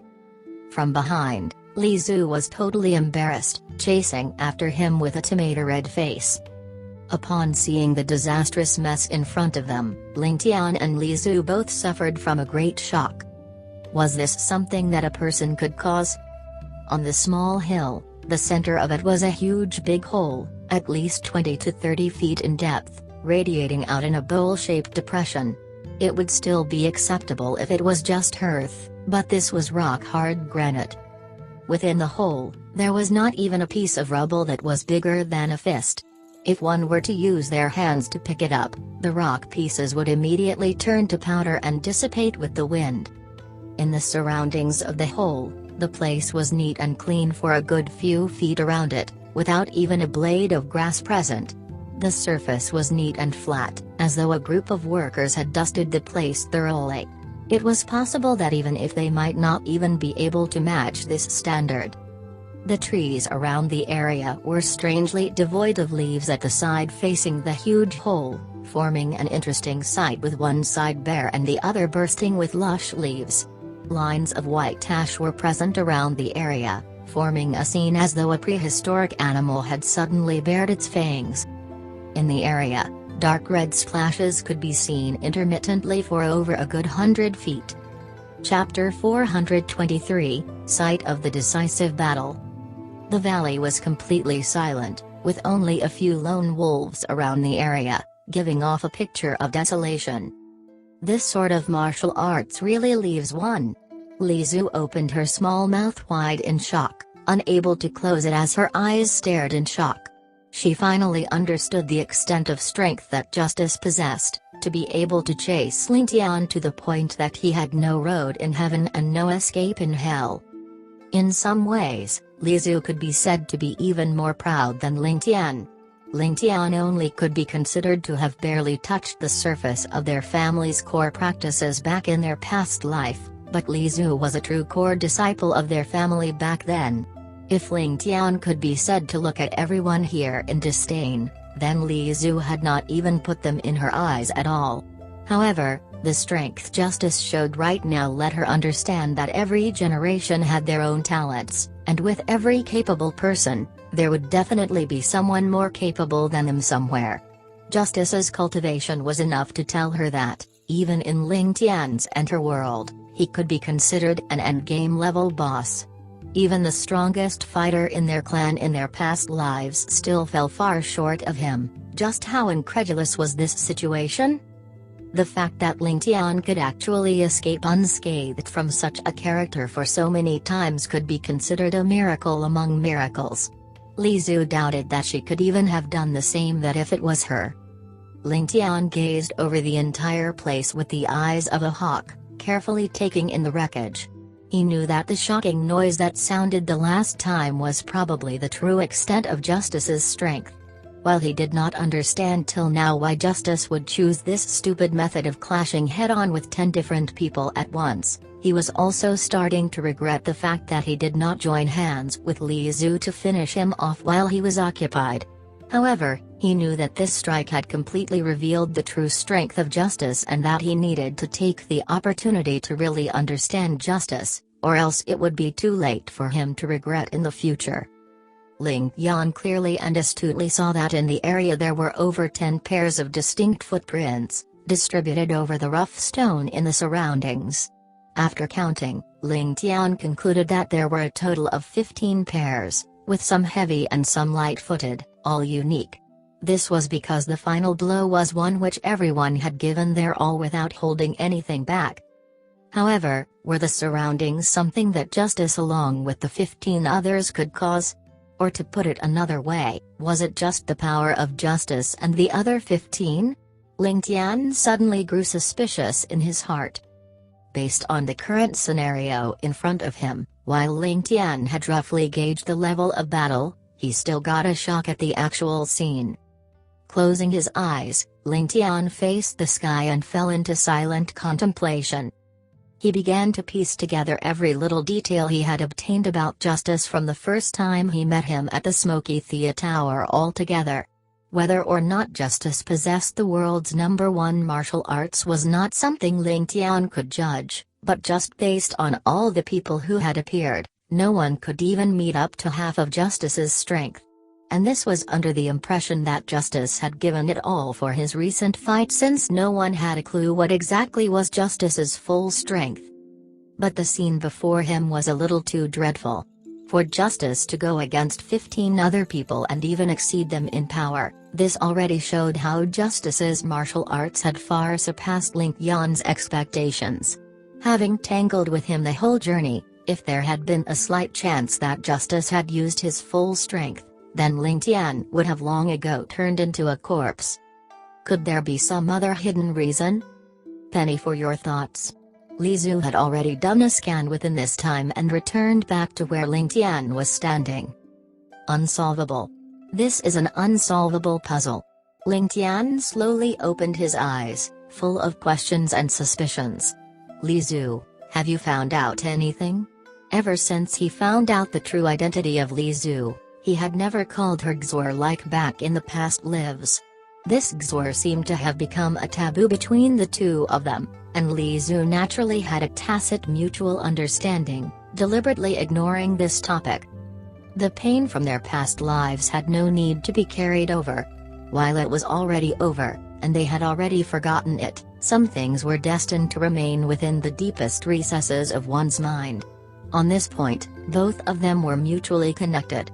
A: From behind, Li Zhu was totally embarrassed, chasing after him with a tomato-red face. Upon seeing the disastrous mess in front of them, Ling Tian and Li Zhu both suffered from a great shock. Was this something that a person could cause? On the small hill, the center of it was a huge big hole, at least 20 to 30 feet in depth, radiating out in a bowl-shaped depression. It would still be acceptable if it was just earth, but this was rock-hard granite. Within the hole, there was not even a piece of rubble that was bigger than a fist. If one were to use their hands to pick it up, the rock pieces would immediately turn to powder and dissipate with the wind. In the surroundings of the hole, the place was neat and clean for a good few feet around it, without even a blade of grass present. The surface was neat and flat, as though a group of workers had dusted the place thoroughly. It was possible that even if they might not even be able to match this standard. The trees around the area were strangely devoid of leaves at the side facing the huge hole, forming an interesting sight with one side bare and the other bursting with lush leaves. Lines of white ash were present around the area, forming a scene as though a prehistoric animal had suddenly bared its fangs. In the area, dark red splashes could be seen intermittently for over a good 100 feet. Chapter 423, Site of the Decisive Battle. The valley was completely silent, with only a few lone wolves around the area, giving off a picture of desolation. This sort of martial arts really leaves one. Li Zhu opened her small mouth wide in shock, unable to close it as her eyes stared in shock. She finally understood the extent of strength that Justice possessed, to be able to chase Ling Tian to the point that he had no road in heaven and no escape in hell. In some ways, Li Zhu could be said to be even more proud than Ling Tian. Ling Tian only could be considered to have barely touched the surface of their family's core practices back in their past life, but Li Zhu was a true core disciple of their family back then. If Ling Tian could be said to look at everyone here in disdain, then Li Zhu had not even put them in her eyes at all. However, the strength Justice showed right now let her understand that every generation had their own talents, and with every capable person, there would definitely be someone more capable than them somewhere. Justice's cultivation was enough to tell her that, even in Ling Tian's enter world, he could be considered an endgame level boss. Even the strongest fighter in their clan in their past lives still fell far short of him. Just how incredulous was this situation? The fact that Ling Tian could actually escape unscathed from such a character for so many times could be considered a miracle among miracles. Li Zhu doubted that she could even have done the same that if it was her. Ling Tian gazed over the entire place with the eyes of a hawk, carefully taking in the wreckage. He knew that the shocking noise that sounded the last time was probably the true extent of Justice's strength. While he did not understand till now why Justice would choose this stupid method of clashing head-on with 10 different people at once, he was also starting to regret the fact that he did not join hands with Li Zhu to finish him off while he was occupied. However, he knew that this strike had completely revealed the true strength of Justice and that he needed to take the opportunity to really understand Justice, or else it would be too late for him to regret in the future. Ling Tian clearly and astutely saw that in the area there were over 10 pairs of distinct footprints, distributed over the rough stone in the surroundings. After counting, Ling Tian concluded that there were a total of 15 pairs, with some heavy and some light-footed, all unique. This was because the final blow was one which everyone had given their all without holding anything back. However, were the surroundings something that Justice along with the 15 others could cause? Or to put it another way, was it just the power of Justice and the other 15? Ling Tian suddenly grew suspicious in his heart. Based on the current scenario in front of him, while Ling Tian had roughly gauged the level of battle, he still got a shock at the actual scene. Closing his eyes, Ling Tian faced the sky and fell into silent contemplation. He began to piece together every little detail he had obtained about Justice from the first time he met him at the Smoky Thea Tower all together. Whether or not Justice possessed the world's #1 martial arts was not something Ling Tian could judge, but just based on all the people who had appeared, no one could even meet up to half of Justice's strength. And this was under the impression that Justice had given it all for his recent fight, since no one had a clue what exactly was Justice's full strength. But the scene before him was a little too dreadful. For Justice to go against 15 other people and even exceed them in power, this already showed how Justice's martial arts had far surpassed Ling Tian's expectations. Having tangled with him the whole journey, if there had been a slight chance that Justice had used his full strength, then Ling Tian would have long ago turned into a corpse. Could there be some other hidden reason? Penny for your thoughts. Li Zhu had already done a scan within this time and returned back to where Ling Tian was standing. Unsolvable. This is an unsolvable puzzle. Ling Tian slowly opened his eyes, full of questions and suspicions. Li Zhu, have you found out anything? Ever since he found out the true identity of Li Zhu, he had never called her Xuer like back in the past lives. This Xuer seemed to have become a taboo between the two of them, and Li Zhu naturally had a tacit mutual understanding, deliberately ignoring this topic. The pain from their past lives had no need to be carried over. While it was already over, and they had already forgotten it, some things were destined to remain within the deepest recesses of one's mind. On this point, both of them were mutually connected.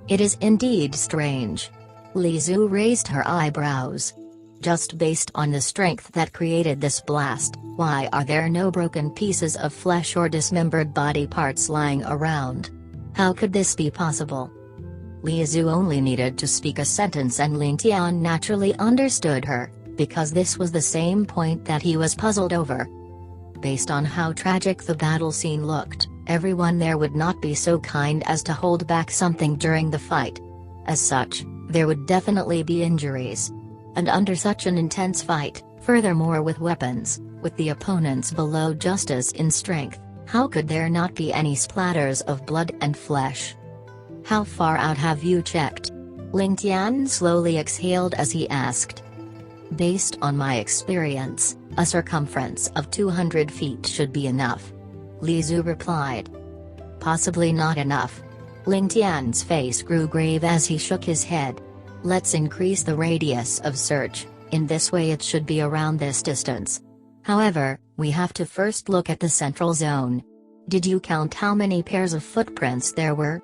A: It is indeed strange. Li Zhu raised her eyebrows. Just based on the strength that created this blast, why are there no broken pieces of flesh or dismembered body parts lying around? How could this be possible? Li Zhu only needed to speak a sentence and Ling Tian naturally understood her, because this was the same point that he was puzzled over. Based on how tragic the battle scene looked, everyone there would not be so kind as to hold back something during the fight. As such, there would definitely be injuries. And under such an intense fight, furthermore with weapons, with the opponents below Justice in strength, how could there not be any splatters of blood and flesh? How far out have you checked? Ling Tian slowly exhaled as he asked. Based on my experience, a circumference of 200 feet should be enough. Li Zhu replied. Possibly not enough. Ling Tian's face grew grave as he shook his head. Let's increase the radius of search, in this way it should be around this distance. However, we have to first look at the central zone. Did you count how many pairs of footprints there were?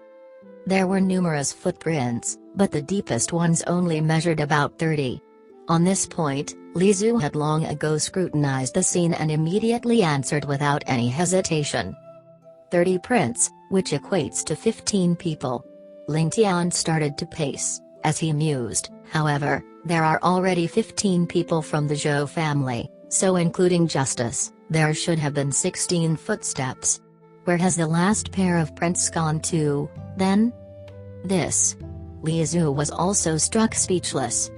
A: There were numerous footprints, but the deepest ones only measured about 30. On this point, Li Zhu had long ago scrutinized the scene and immediately answered without any hesitation. 30 prints, which equates to 15 people. Ling Tian started to pace, as he mused. However, there are already 15 people from the Zhou family, so including Justice, There should have been 16 footsteps. Where has the last pair of prints gone to, then? This. Li Zu was also struck speechless.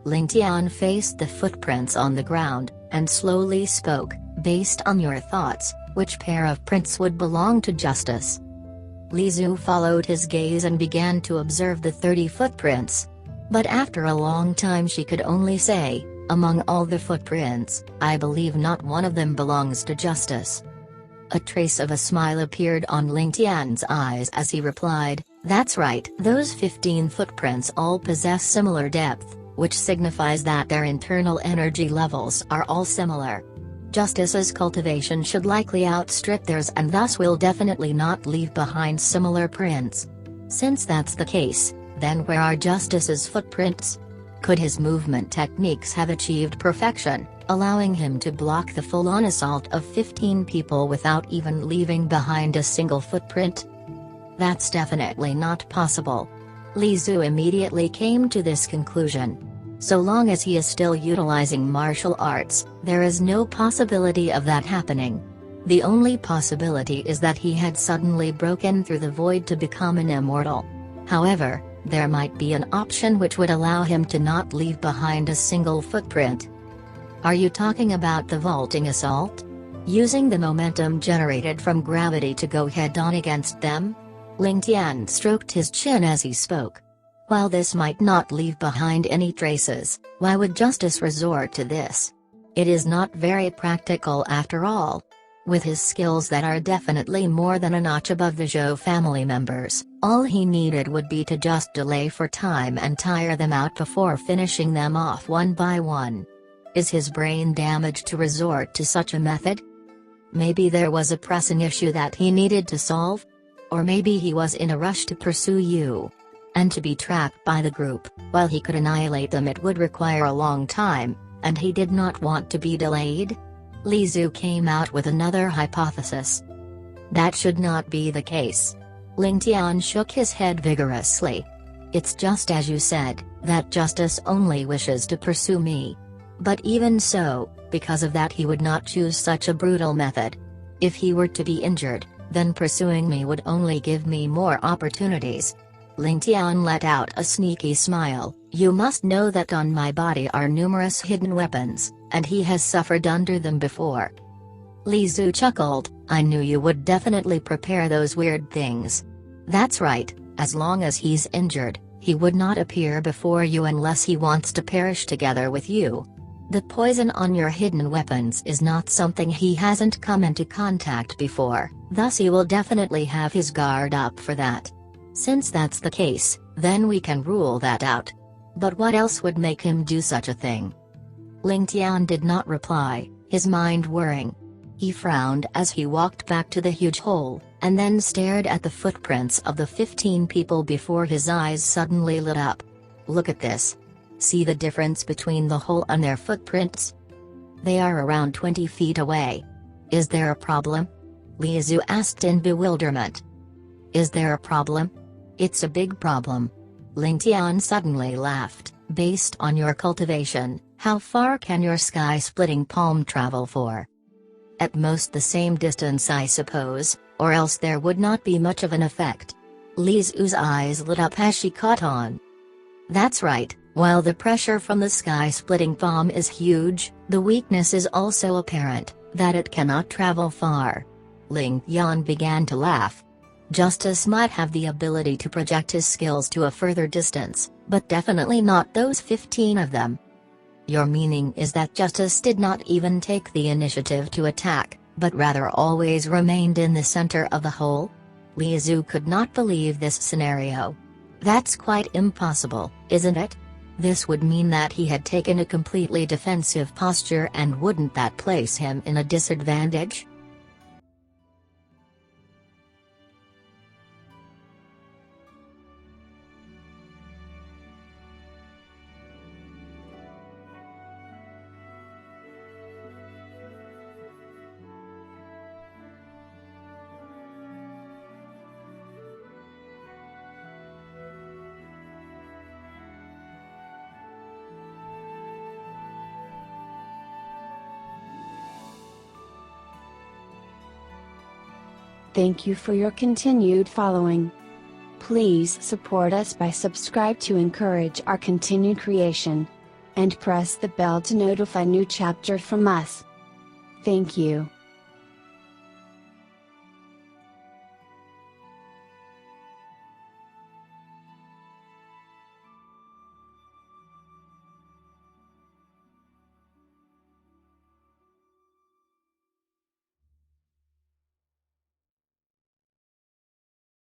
A: Ling Tian faced the footprints on the ground, and slowly spoke, based on your thoughts, which pair of prints would belong to Justice? Li Zu followed his gaze and began to observe the 30 footprints. But after a long time she could only say, among all the footprints, I believe not one of them belongs to Justice. A trace of a smile appeared on Ling Tian's eyes as he replied, that's right. Those 15 footprints all possess similar depth, which signifies that their internal energy levels are all similar. Justice's cultivation should likely outstrip theirs and thus will definitely not leave behind similar prints. Since that's the case, then where are Justice's footprints? Could his movement techniques have achieved perfection, allowing him to block the full-on assault of 15 people without even leaving behind a single footprint? That's definitely not possible. Li Zu immediately came to this conclusion. So long as he is still utilizing martial arts, there is no possibility of that happening. The only possibility is that he had suddenly broken through the void to become an immortal. However, there might be an option which would allow him to not leave behind a single footprint. Are you talking about the vaulting assault? Using the momentum generated from gravity to go head-on against them? Ling Tian stroked his chin as he spoke. While this might not leave behind any traces, why would Justice resort to this? It is not very practical after all. With his skills that are definitely more than a notch above the Zhou family members, all he needed would be to just delay for time and tire them out before finishing them off one by one. Is his brain damaged to resort to such a method? Maybe there was a pressing issue that he needed to solve? Or maybe he was in a rush to pursue you. And to be trapped by the group, while he could annihilate them it would require a long time, and he did not want to be delayed? Li Zu came out with another hypothesis. That should not be the case. Ling Tian shook his head vigorously. It's just as you said, that Justice only wishes to pursue me. But even so, because of that he would not choose such a brutal method. If he were to be injured, then pursuing me would only give me more opportunities. Ling Tian let out a sneaky smile. You must know that on my body are numerous hidden weapons, and he has suffered under them before. Li Zu chuckled, I knew you would definitely prepare those weird things. That's right, as long as he's injured, he would not appear before you unless he wants to perish together with you. The poison on your hidden weapons is not something he hasn't come into contact before, thus he will definitely have his guard up for that. Since that's the case, then we can rule that out. But what else would make him do such a thing? Ling Tian did not reply, his mind whirring. He frowned as he walked back to the huge hole, and then stared at the footprints of the 15 people before his eyes suddenly lit up. Look at this. See the difference between the hole and their footprints? They are around 20 feet away. Is there a problem? Li Zu asked in bewilderment. Is there a problem? It's a big problem. Ling Tian suddenly laughed. Based on your cultivation, how far can your sky-splitting palm travel for? At most the same distance I suppose, or else there would not be much of an effect. Li Zu's eyes lit up as she caught on. That's right, while the pressure from the sky-splitting palm is huge, the weakness is also apparent, that it cannot travel far. Ling Tian began to laugh. Justice might have the ability to project his skills to a further distance, but definitely not those 15 of them. Your meaning is that Justice did not even take the initiative to attack, but rather always remained in the center of the hole? Li Zu could not believe this scenario. That's quite impossible, isn't it? This would mean that he had taken a completely defensive posture, and wouldn't that place him in a disadvantage?
B: Thank you for your continued following. Please support us by subscribe to encourage our continued creation. And press the bell to notify new chapter from us. Thank you.